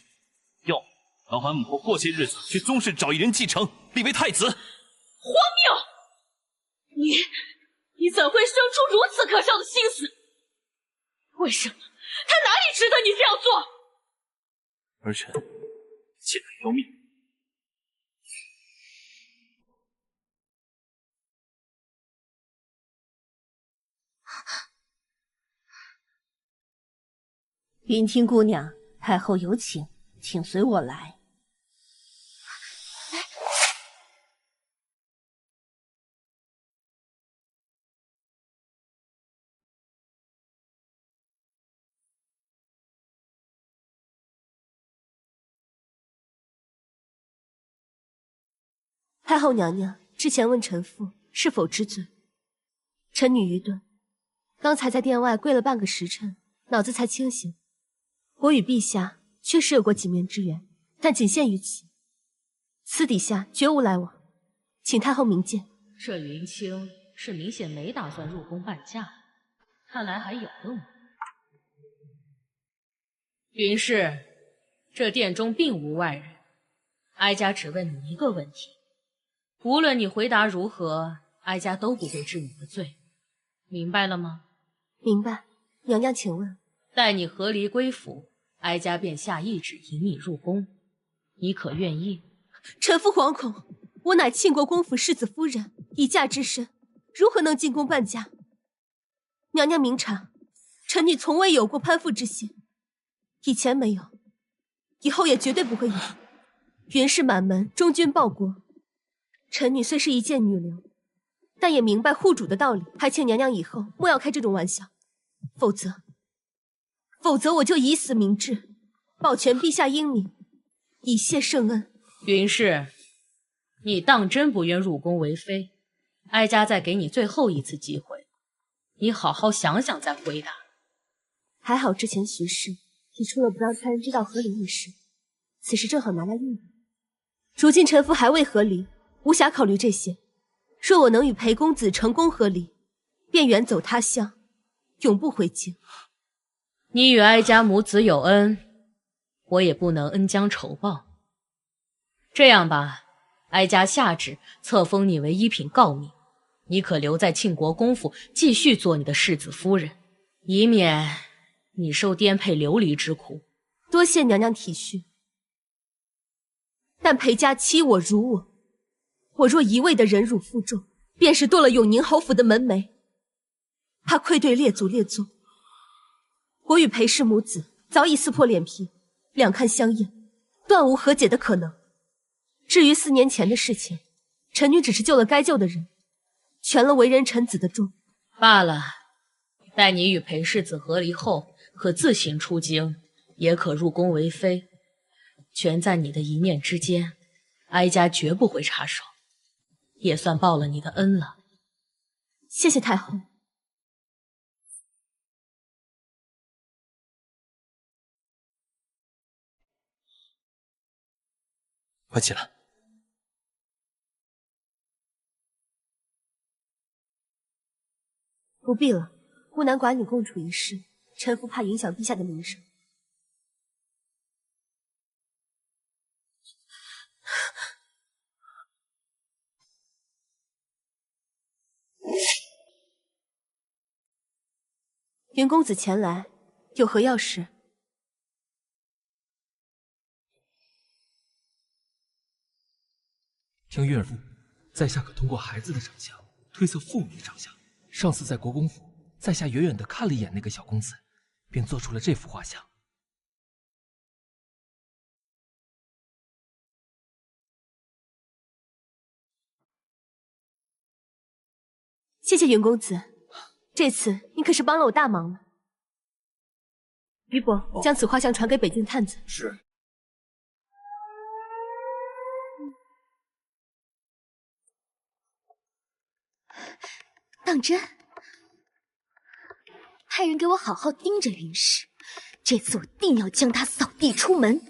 要么劳烦母后过些日子去宗室找一人继承，立为太子。荒谬！你怎会生出如此可笑的心思？为什么？他哪里值得你这样做？儿臣既然要命，云听姑娘，太后有请，请随我来。太后娘娘之前问臣妇是否知罪，臣女愚钝，刚才在殿外跪了半个时辰，脑子才清醒。我与陛下确实有过几面之缘，但仅限于此，私底下绝无来往，请太后明鉴。这云清是明显没打算入宫伴驾，看来还有个我。云氏，这殿中并无外人，哀家只问你一个问题。无论你回答如何，哀家都不会治你的罪，明白了吗？明白。娘娘请问，待你和离归府，哀家便下懿旨引你入宫，你可愿意？臣妇惶恐，我乃庆国公府世子夫人，已嫁之身，如何能进宫伴驾？娘娘明察，臣女从未有过攀附之心，以前没有，以后也绝对不会有。云氏满门，忠君报国。臣女虽是一介女流，但也明白护主的道理，还请娘娘以后莫要开这种玩笑，否则我就以死明志，保全陛下英名，以谢圣恩。云氏，你当真不愿入宫为妃？哀家再给你最后一次机会，你好好想想再回答。还好之前徐氏提出了不让他人知道和离一事，此时正好拿来用。如今臣妇还未和离，无暇考虑这些。若我能与裴公子成功和离，便远走他乡，永不回京。你与哀家母子有恩，我也不能恩将仇报。这样吧，哀家下旨册封你为一品诰命，你可留在庆国公府继续做你的世子夫人，以免你受颠沛流离之苦。多谢娘娘体恤，但裴家欺我辱我，我若一味的忍辱负重，便是剁了永宁侯府的门楣，怕愧对列祖列宗。我与裴氏母子早已撕破脸皮，两看相厌，断无和解的可能。至于4年前的事情，臣女只是救了该救的人，全了为人臣子的重。罢了，待你与裴世子和离后，可自行出京，也可入宫为妃，全在你的一念之间，哀家绝不会插手，也算报了你的恩了。谢谢太后。快起来。不必了，孤男寡女共处一室，臣妇怕影响陛下的名声。云公子前来，有何要事？听岳父，在下可通过孩子的长相推测父母的长相。上次在国公府，在下远远地看了一眼那个小公子，便做出了这幅画像。谢谢云公子，这次你可是帮了我大忙了。于伯，将此画像传给北京探子。是。当真？派人给我好好盯着云氏，这次我定要将他扫地出门。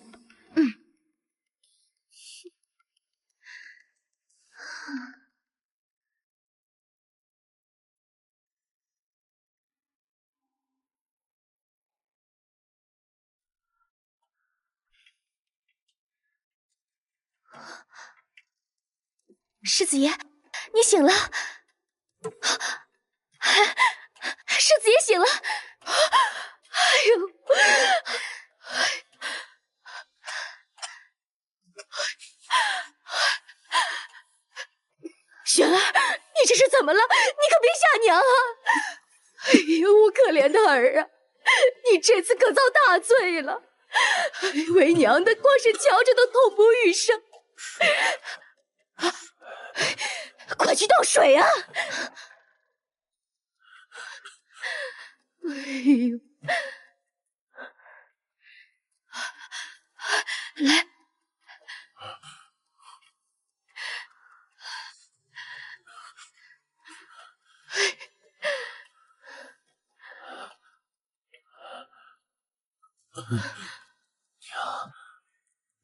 世子爷，你醒了。世子爷醒了！哎呦！璇儿，你这是怎么了？你可别吓娘啊！哎呦，我可怜的儿啊！你这次可遭大罪了！为娘的光是瞧着都痛不欲生。快去倒水啊！哎呦，来。娘，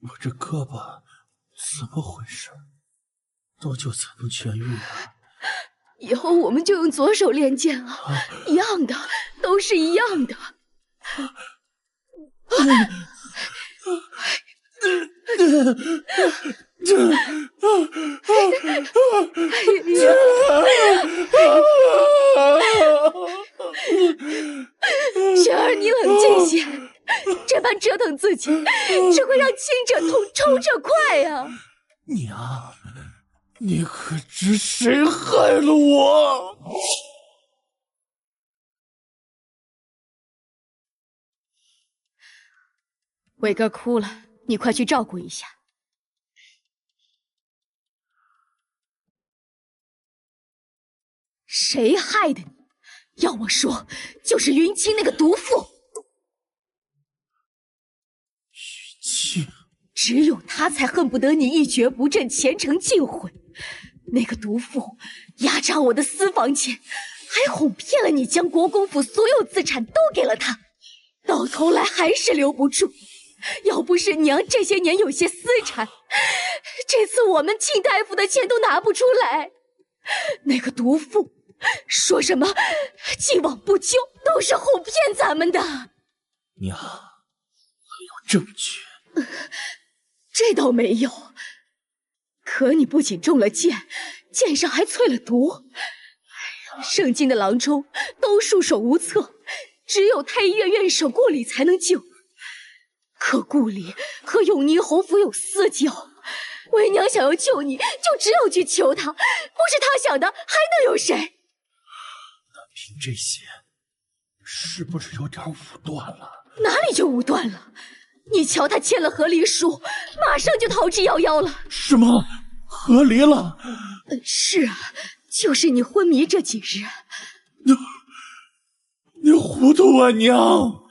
我这胳膊怎么回事？多久才能痊愈啊？以后我们就用左手练剑啊，一样的，都是一样的。雪儿，你冷静些，这般折腾自己，只会让轻者痛，重者快呀！娘，你可知谁害了我？伟哥哭了，你快去照顾一下。谁害的你？要我说，就是云清那个毒妇。云清，只有她才恨不得你一蹶不振，前程尽毁。那个毒妇压榨我的私房钱，还哄骗了你，将国公府所有资产都给了她，到头来还是留不住。要不是娘这些年有些私产，这次我们庆大夫的钱都拿不出来。那个毒妇说什么既往不咎，都是哄骗咱们的。娘，还有证据？这倒没有，可你不仅中了箭，箭上还淬了毒。圣经的郎中都束手无策，只有太医院院守顾里才能救。可顾里和永宁侯府有私交，为娘想要救你，就只有去求他，不是他想的，还能有谁？单凭这些，是不是有点武断了？哪里就武断了？你瞧他签了和离书，马上就逃之夭夭了。什么？和离了？是啊，就是你昏迷这几日。你糊涂啊，娘！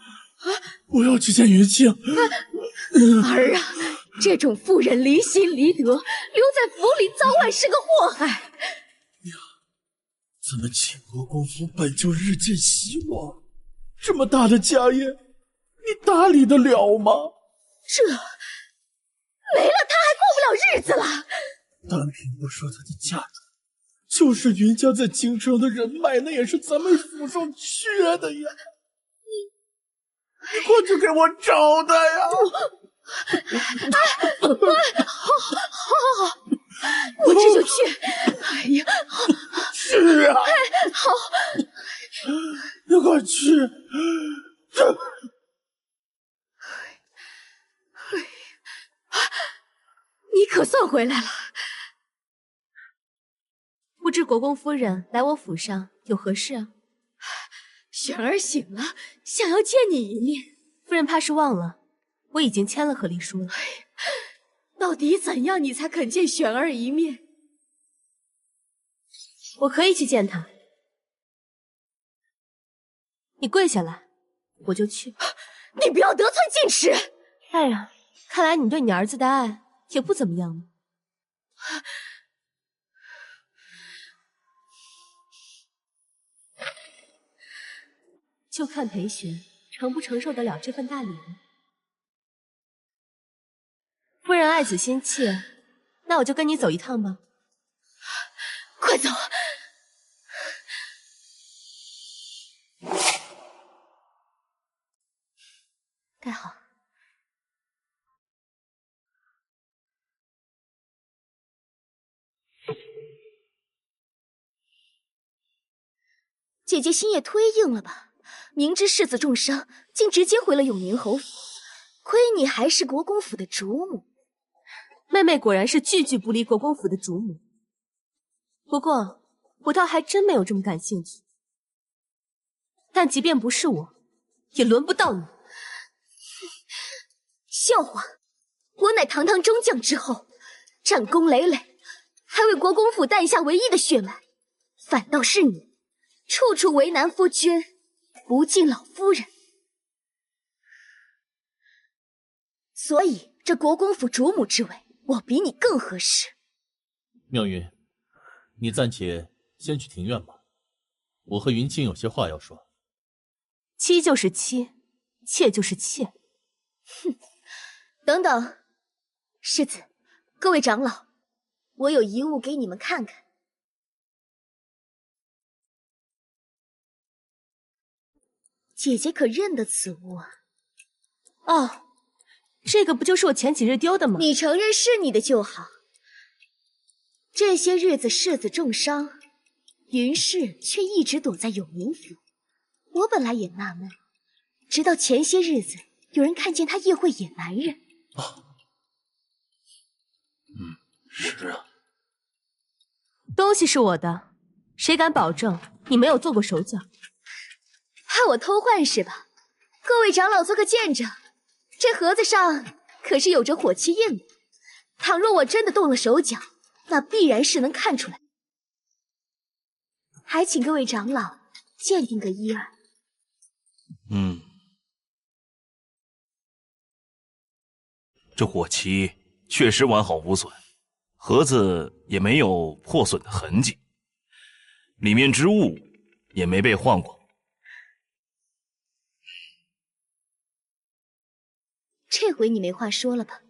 我要去见云清。儿啊，这种妇人离心离德，留在府里早晚是个祸害。娘，咱们秦国公府本就日渐兴旺，这么大的家业，你打理得了吗？这没了，他还过不了日子了。单凭不说他的嫁妆，就是云家在京城的人脉，那也是咱们府上缺的呀。你快去给我找他呀！好，我这就去。哎呀，是啊，好，你快去。你可算回来了。不知国公夫人来我府上有何事啊？璇儿醒了，想要见你一面。夫人怕是忘了，我已经签了和离书了。到底怎样你才肯见璇儿一面？我可以去见她。你跪下来，我就去。你不要得寸进尺！哎呀，看来你对你儿子的爱也不怎么样呢。就看裴璇承不承受得了这份大礼了。夫人爱子心切，那我就跟你走一趟吧。快走！盖好。姐姐心也忒硬了吧？明知世子重伤，竟直接回了永宁侯府。亏你还是国公府的主母。妹妹果然是句句不离国公府的主母。不过我倒还真没有这么感兴趣。但即便不是我，也轮不到你。笑话！我乃堂堂中将之后，战功累累，还为国公府诞下唯一的血脉，反倒是你，处处为难夫君，不敬老夫人。所以这国公府主母之位，我比你更合适。妙云，你暂且先去庭院吧，我和云清有些话要说。妻就是妻，妾就是妾。哼，等等，世子，各位长老，我有遗物给你们看看。姐姐可认得此物啊？哦，这个不就是我前几日丢的吗？你承认是你的就好。这些日子世子重伤，云氏却一直躲在永宁府。我本来也纳闷，直到前些日子有人看见他夜会野男人。是啊。东西是我的，谁敢保证你没有做过手脚？怕我偷换是吧？各位长老做个见证，这盒子上可是有着火漆印的。倘若我真的动了手脚，那必然是能看出来。还请各位长老鉴定个一二。这火漆确实完好无损，盒子也没有破损的痕迹，里面之物也没被换过。这回你没话说了吧？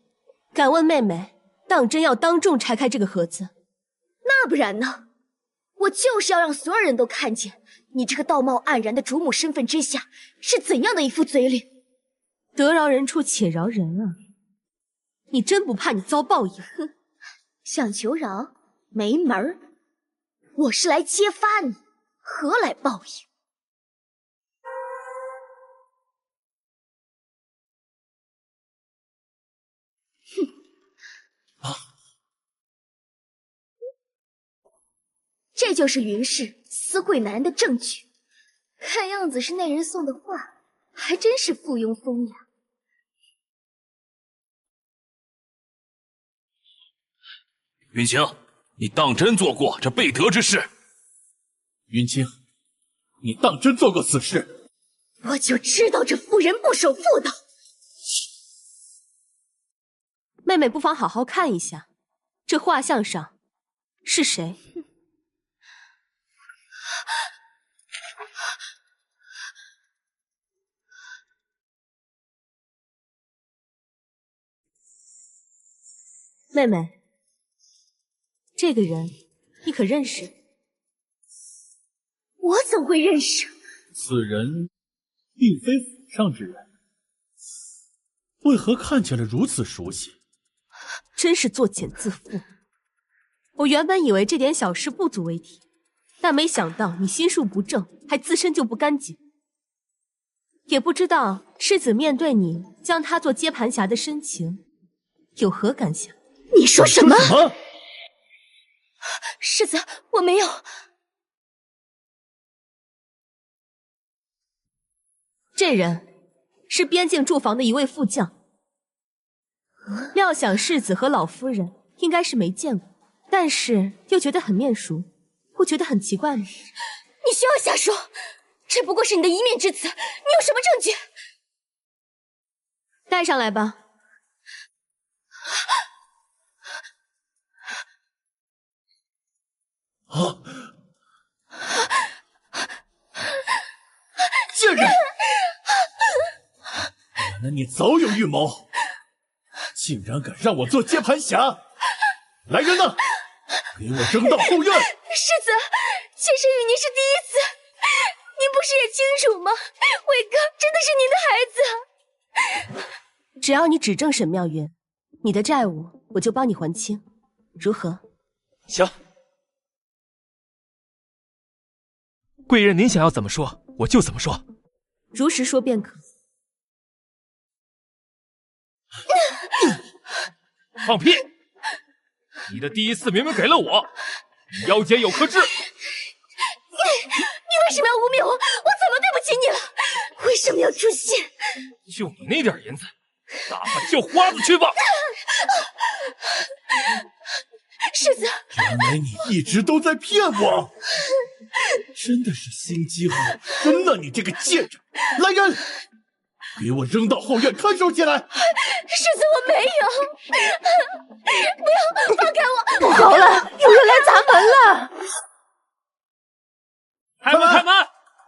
敢问妹妹，当真要当众拆开这个盒子？那不然呢？我就是要让所有人都看见你这个道貌岸然的主母身份之下是怎样的一副嘴脸。得饶人处且饶人啊！你真不怕你遭报应？哼，想求饶没门儿！我是来揭发你，何来报应？这就是云氏私会男人的证据，看样子是那人送的画，还真是附庸风雅。云清，你当真做过这背德之事？云清，你当真做过此事？我就知道这妇人不守妇道。妹妹不妨好好看一下，这画像上是谁？妹妹，这个人你可认识？我怎会认识？此人并非府上之人，为何看起来如此熟悉？真是作茧自缚。我原本以为这点小事不足为提，但没想到你心术不正，还自身就不干净。也不知道世子面对你将他做接盘侠的深情，有何感想？你说什么？世子，我没有。这人是边境驻防的一位副将，料想世子和老夫人应该是没见过，但是又觉得很面熟，不觉得很奇怪吗？你休要瞎说，这不过是你的一面之词，你有什么证据？带上来吧。啊！贱人！原来你早有预谋，竟然敢让我做接盘侠！来人呐，给我扔到后院！世子，妾身与您是第一次，您不是也清楚吗？伟哥真的是您的孩子。只要你指证沈妙云，你的债务我就帮你还清，如何？行。贵人，您想要怎么说，我就怎么说。如实说便可。放屁！你的第一次明明给了我，你腰间有颗痣。你为什么要污蔑我？我怎么对不起你了？我为什么要出现？就你那点银子，哪怕叫花子去吧。世子，原来你一直都在骗我，真的是心机好深呐！你这个贱人！来人，给我扔到后院看守起来！世子，我没有，不要放开我！不好了，有人来砸门了！开门！开门！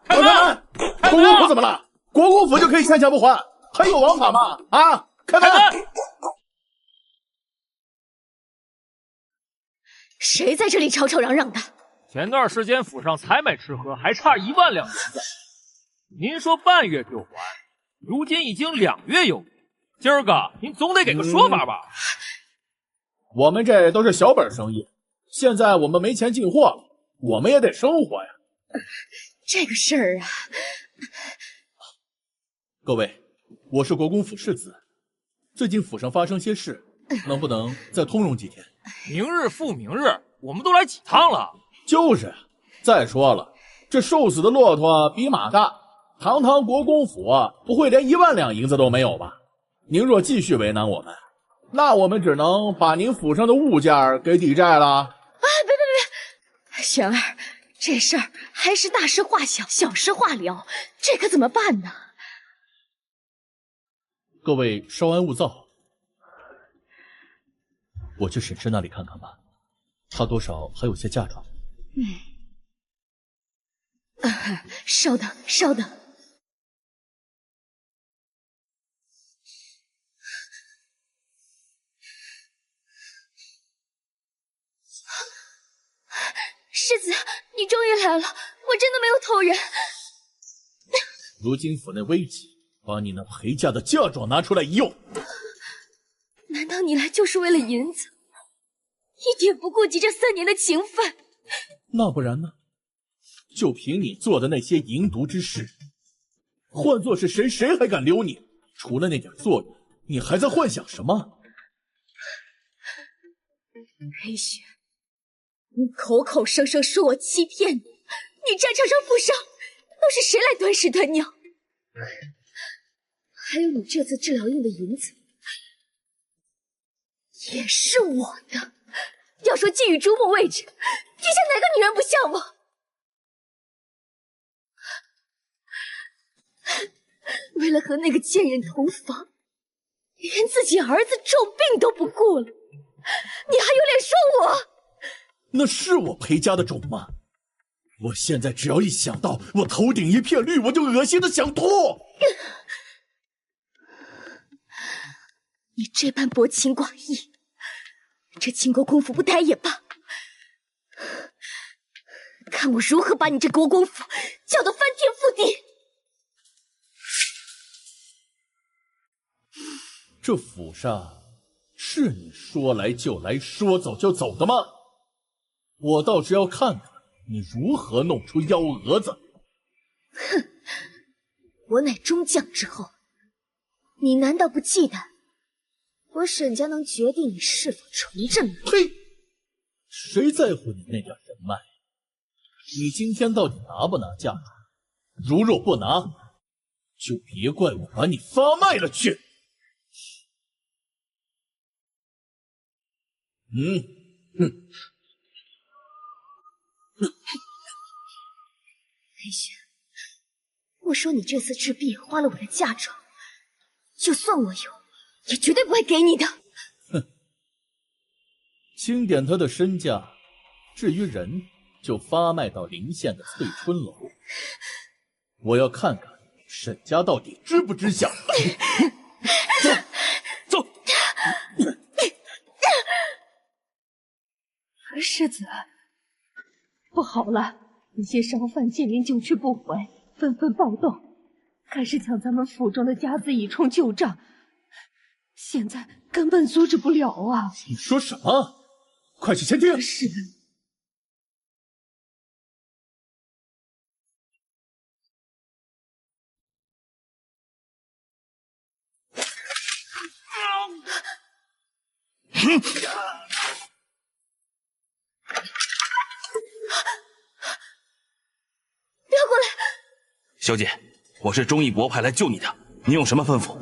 开门！国公府怎么了？国公府就可以欠钱不还？还有王法吗？啊！开门！谁在这里吵吵嚷嚷的？前段时间府上采买吃喝还差1万两银子，您说半月就还，如今已经2月有余，今儿个您总得给个说法吧？我们这都是小本生意，现在我们没钱进货了，我们也得生活呀。这个事儿啊，各位，我是国公府世子，最近府上发生些事，能不能再通融几天？明日复明日，我们都来几趟了？就是，再说了，这瘦死的骆驼比马大，堂堂国公府不会连1万两银子都没有吧？您若继续为难我们，那我们只能把您府上的物件给抵债了。啊，别，璇儿，这事儿还是大事化小，小事化了，这可怎么办呢？各位稍安勿躁，我去沈氏那里看看吧，他多少还有些嫁妆。稍等，稍等。世子，你终于来了，我真的没有偷人。如今府内危急，把你那陪嫁的嫁妆拿出来一用。难道你来就是为了银子，一点不顾及这3年的情分？那不然呢？就凭你做的那些淫毒之事，换做是谁，谁还敢留你？除了那点作用，你还在幻想什么？裴雪，你口口声声说我欺骗你，你战场上府上都是谁来端屎端尿？还有你这次治疗用的银子，也是我的。要说寄予主母位置，天下哪个女人不像我？为了和那个贱人同房，连自己儿子重病都不顾了，你还有脸说我？那是我裴家的种吗？我现在只要一想到我头顶一片绿，我就恶心的想吐。你这般薄情寡义，这秦国公府不待也罢，看我如何把你这国公府搅得翻天覆地！这府上是你说来就来，说走就走的吗？我倒是要看看你如何弄出幺蛾子。哼，我乃中将之后，你难道不忌惮我沈家能决定你是否重振吗？呸！谁在乎你那点人脉？你今天到底拿不拿嫁？如若不拿，就别怪我把你发卖了去。裴雪，我说你这次治病花了我的嫁妆，就算我有，也绝对不会给你的。哼，清点他的身价，至于人，就发卖到临县的翠春楼。我要看看沈家到底知不知晓。走。世子，不好了！一些商贩见您久去不回，纷纷暴动，开始抢咱们府中的家资以充旧账，现在根本阻止不了啊！你说什么？快去前厅！是。小姐，我是忠义博派来救你的，你有什么吩咐？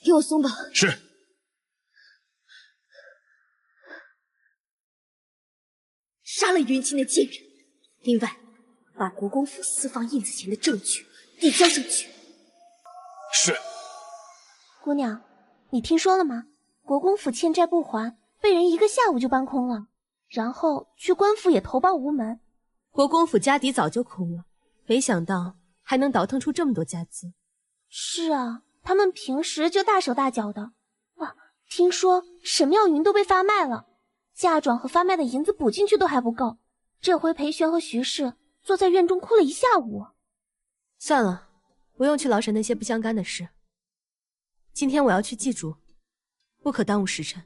给我松绑。是。杀了云清的贱人，另外把国公府私放印子钱的证据递交上去。是。姑娘，你听说了吗？国公府欠债不还，被人1个下午就搬空了，然后去官府也投报无门。国公府家底早就空了，没想到还能倒腾出这么多家资。是啊，他们平时就大手大脚的。哇，听说沈妙云都被发卖了，嫁妆和发卖的银子补进去都还不够。这回裴玄和徐氏坐在院中哭了1下午。算了，不用去劳神那些不相干的事。今天我要去祭主，不可耽误时辰。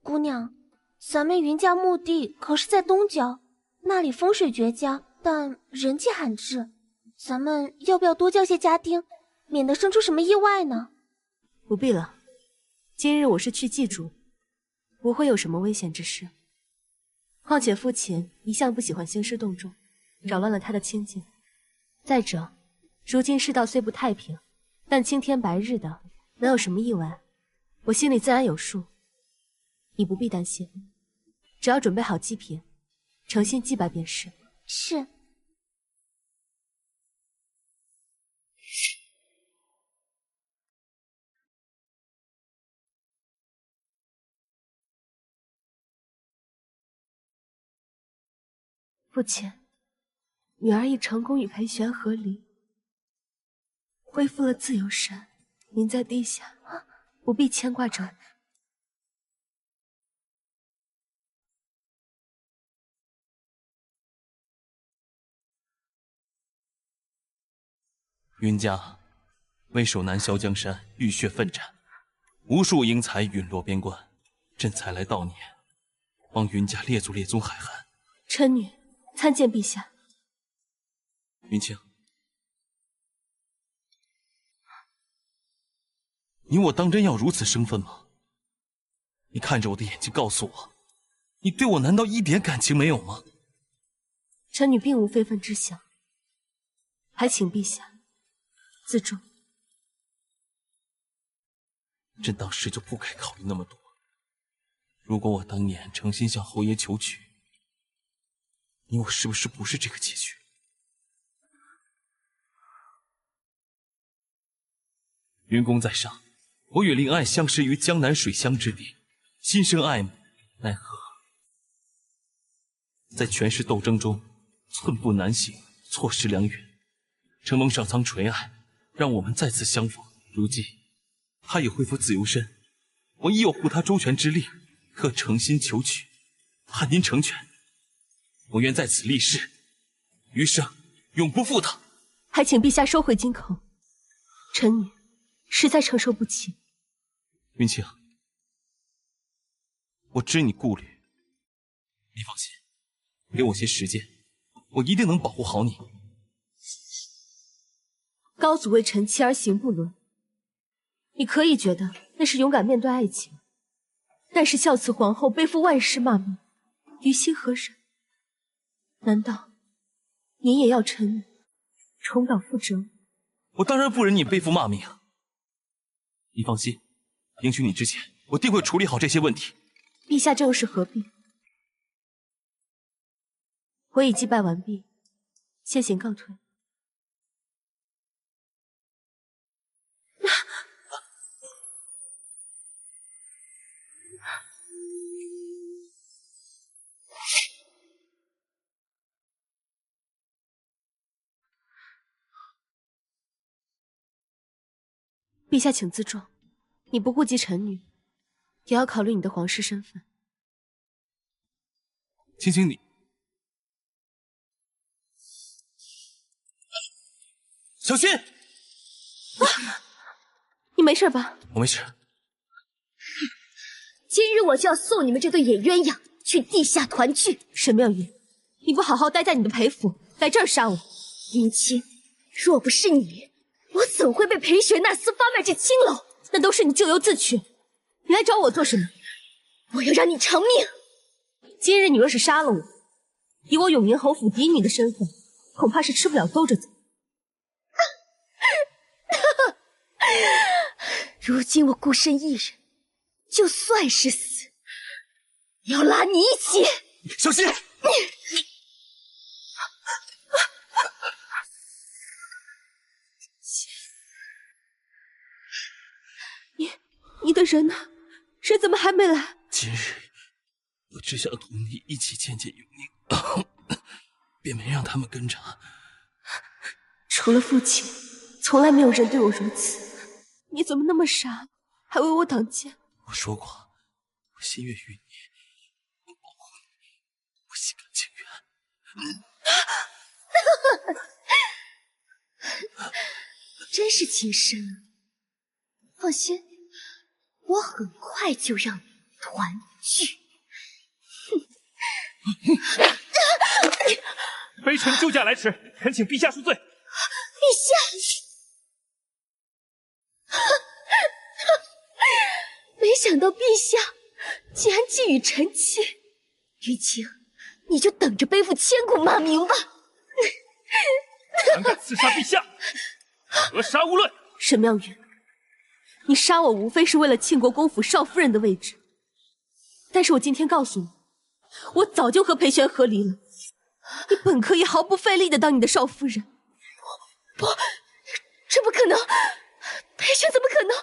姑娘，咱们云家墓地可是在东郊，那里风水绝佳，但人迹罕至。咱们要不要多叫些家丁，免得生出什么意外呢？不必了，今日我是去祭主，不会有什么危险之事。况且父亲一向不喜欢兴师动众，扰乱了他的清静。再者，如今世道虽不太平，但青天白日的，能有什么意外？我心里自然有数，你不必担心，只要准备好祭品，诚心祭拜便是。是。父亲，女儿已成功与裴玄和离，恢复了自由身。您在地下不必牵挂着我。云家为守南萧江山，浴血奋战，无数英才陨落边关，朕才来悼念，帮云家列祖列宗海涵。嗔女参见陛下。云清，你我当真要如此生分吗？你看着我的眼睛告诉我，你对我难道一点感情没有吗？嗔女并无非分之想，还请陛下自重。朕当时就不该考虑那么多。如果我当年诚心向侯爷求娶，你我是不是这个结局？云公在上，我与灵爱相识于江南水乡之地，心生爱慕，奈何在权势斗争中寸步难行，错失良缘。承蒙上苍垂爱，让我们再次相逢。如今他已恢复自由身，我亦有护他周全之力，可诚心求娶，盼您成全。我愿在此立誓，余生永不负他。还请陛下收回金口，臣女实在承受不起。云清，我知你顾虑，你放心，给我些时间，我一定能保护好你。高祖为臣妻而行不伦，你可以觉得那是勇敢面对爱情，但是孝慈皇后背负万世骂名，于心何忍？难道您也要臣女重蹈覆辙？我当然不忍你背负骂名。你放心，迎娶你之前，我定会处理好这些问题。陛下这又是何必？我已祭拜完毕，先行告退。陛下请自重，你不顾及臣女，也要考虑你的皇室身份。青青，你小心！你没事吧？我没事。今日我就要送你们这对野鸳鸯去地下团聚。沈妙云，你不好好待在你的裴府，来这儿杀我！云清，若不是你，我怎会被裴玄那厮发卖至青楼？那都是你咎由自取。你来找我做什么？我要让你偿命！今日你若是杀了我，以我永宁侯府嫡女的身份，恐怕是吃不了兜着走。如今我孤身一人，就算是死，也要拉你一起。小心！你的人呢？人怎么还没来？今日我只想同你一起见见永宁，便没让他们跟着。除了父亲，从来没有人对我如此。你怎么那么傻，还为我挡箭？我说过，我心愿于你，我保护你，我心甘情愿。真是情深啊！放心，我很快就让你团聚。微臣救驾来迟，恳请陛下恕罪。陛下，没想到陛下竟然寄予臣妾，云清，你就等着背负千古骂名吧！胆敢刺杀陛下，格杀勿论！沈妙云，你杀我无非是为了庆国公府少夫人的位置，但是我今天告诉你，我早就和裴玄和离了。你本可以毫不费力的当你的少夫人。不，这不可能！裴玄怎么可能？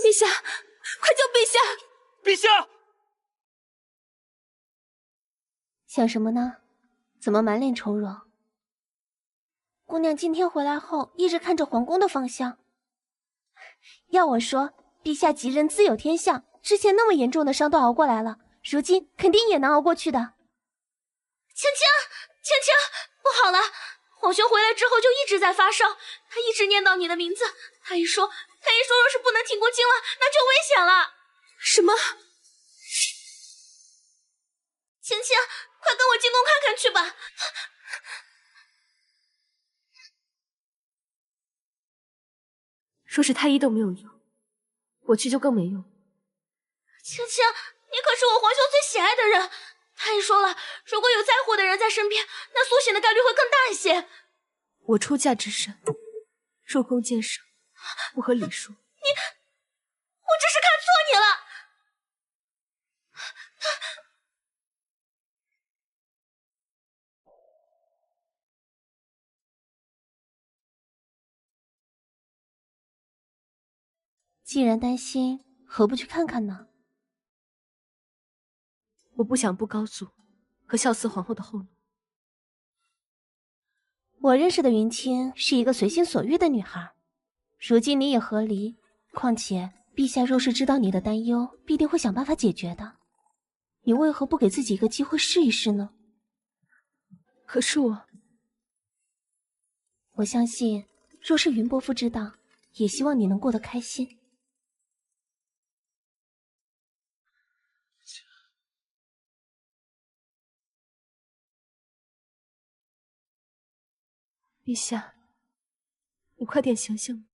陛下，快救陛下！陛下！想什么呢？怎么满脸愁容？姑娘今天回来后一直看着皇宫的方向。要我说，陛下吉人自有天相，之前那么严重的伤都熬过来了，如今肯定也能熬过去的。青青，青青，不好了！皇兄回来之后就一直在发烧，他一直念叨你的名字。他一说若是不能挺过今晚，那就危险了。什么？青青，快跟我进宫看看去吧。说是太医都没有用，我去就更没用。青青，你可是我皇兄最喜爱的人。太医说了，如果有在乎的人在身边，那苏醒的概率会更大一些。我出嫁之身，入宫见圣，不合礼数。我真是看错你了。既然担心，何不去看看呢？我不想步高祖和孝慈皇后的后路。我认识的云清是一个随心所欲的女孩，如今你也和离，况且陛下若是知道你的担忧，必定会想办法解决的。你为何不给自己一个机会试一试呢？可是我相信，若是云伯父知道，也希望你能过得开心。陛下，你快点醒醒！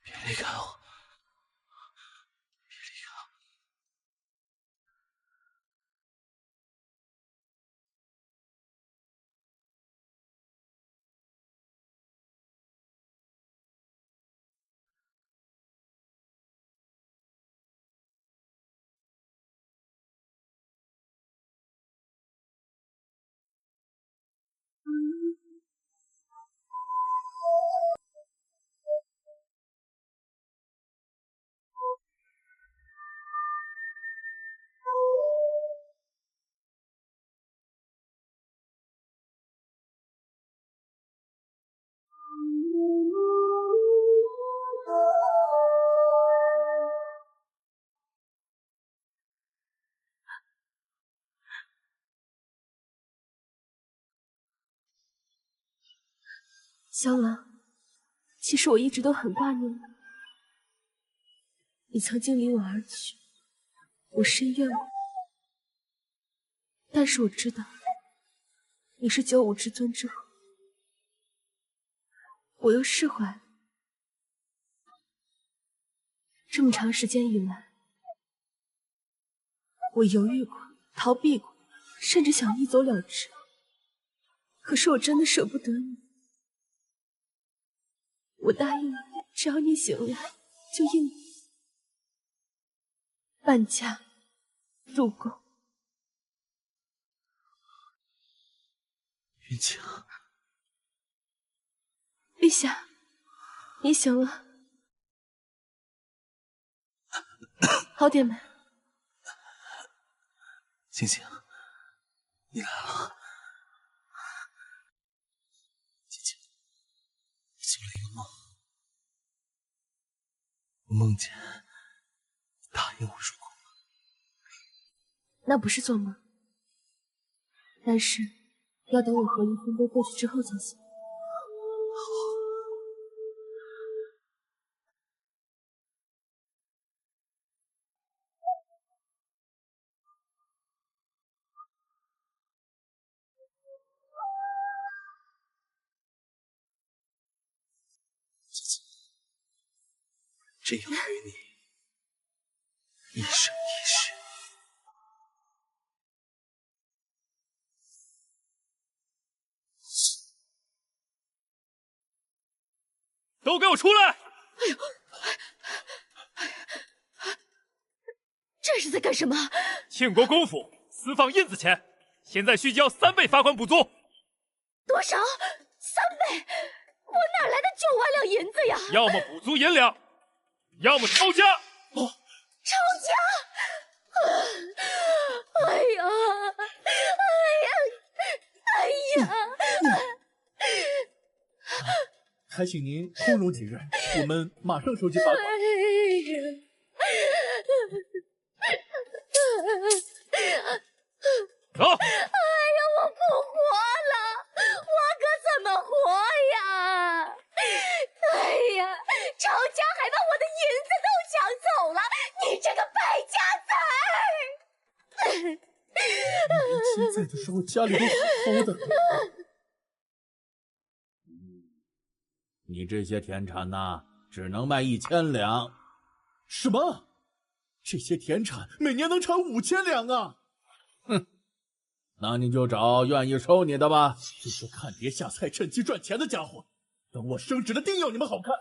别离开我！香兰，其实我一直都很挂念你。你曾经离我而去，我深怨我。但是我知道，你是95之尊之后，我又释怀了。这么长时间以来，我犹豫过，逃避过，甚至想一走了之。可是我真的舍不得你。我答应你，只要你醒来，就应你半价入宫。云清，陛下，你醒了。好点没？星星，你来了。姐姐，醒了一个梦，我梦见你答应我入宫了。那不是做梦，但是要等我和离风都过去之后才行。这样陪你一生一世。都给我出来！哎呦，这是在干什么？庆国公府私放银子钱，现在需交3倍罚款补足。多少？3倍？我哪来的9万两银子呀？要么补足银两，要么抄家。抄家！哎呀！哎呀！还请您通融几日，我们马上收集罚款。走！哎呀，我不活了，我可怎么活呀？哎呀，抄家还把我的银子都抢走了，你这个败家子儿！年轻在的时候家里都好好的。你这些田产呐，只能卖1000两。什么？这些田产每年能产5000两啊！哼，那你就找愿意收你的吧。这些看碟下菜、趁机赚钱的家伙，等我升职了，定要你们好看。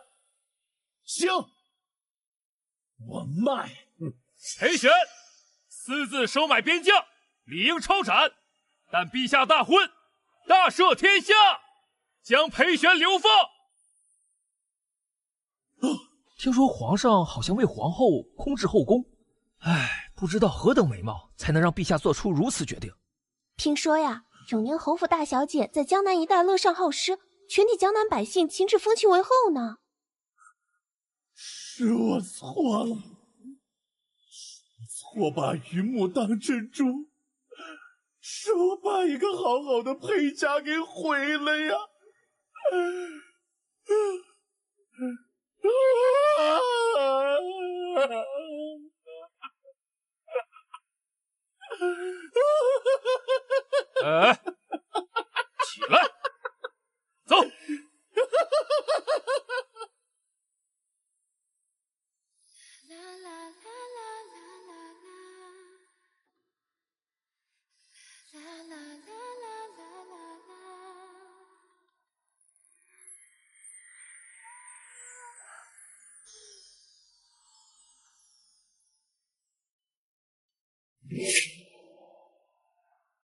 行，我卖。裴玄私自收买边将，理应抄斩，但陛下大婚，大赦天下，将裴玄流放。听说皇上好像为皇后空置后宫，唉，不知道何等美貌才能让陛下做出如此决定。听说呀，永宁侯府大小姐在江南一带乐善好施，全体江南百姓情至封其为后呢。是我错了，错把榆木当珍珠，是我把一个好好的裴家给毁了呀！哎，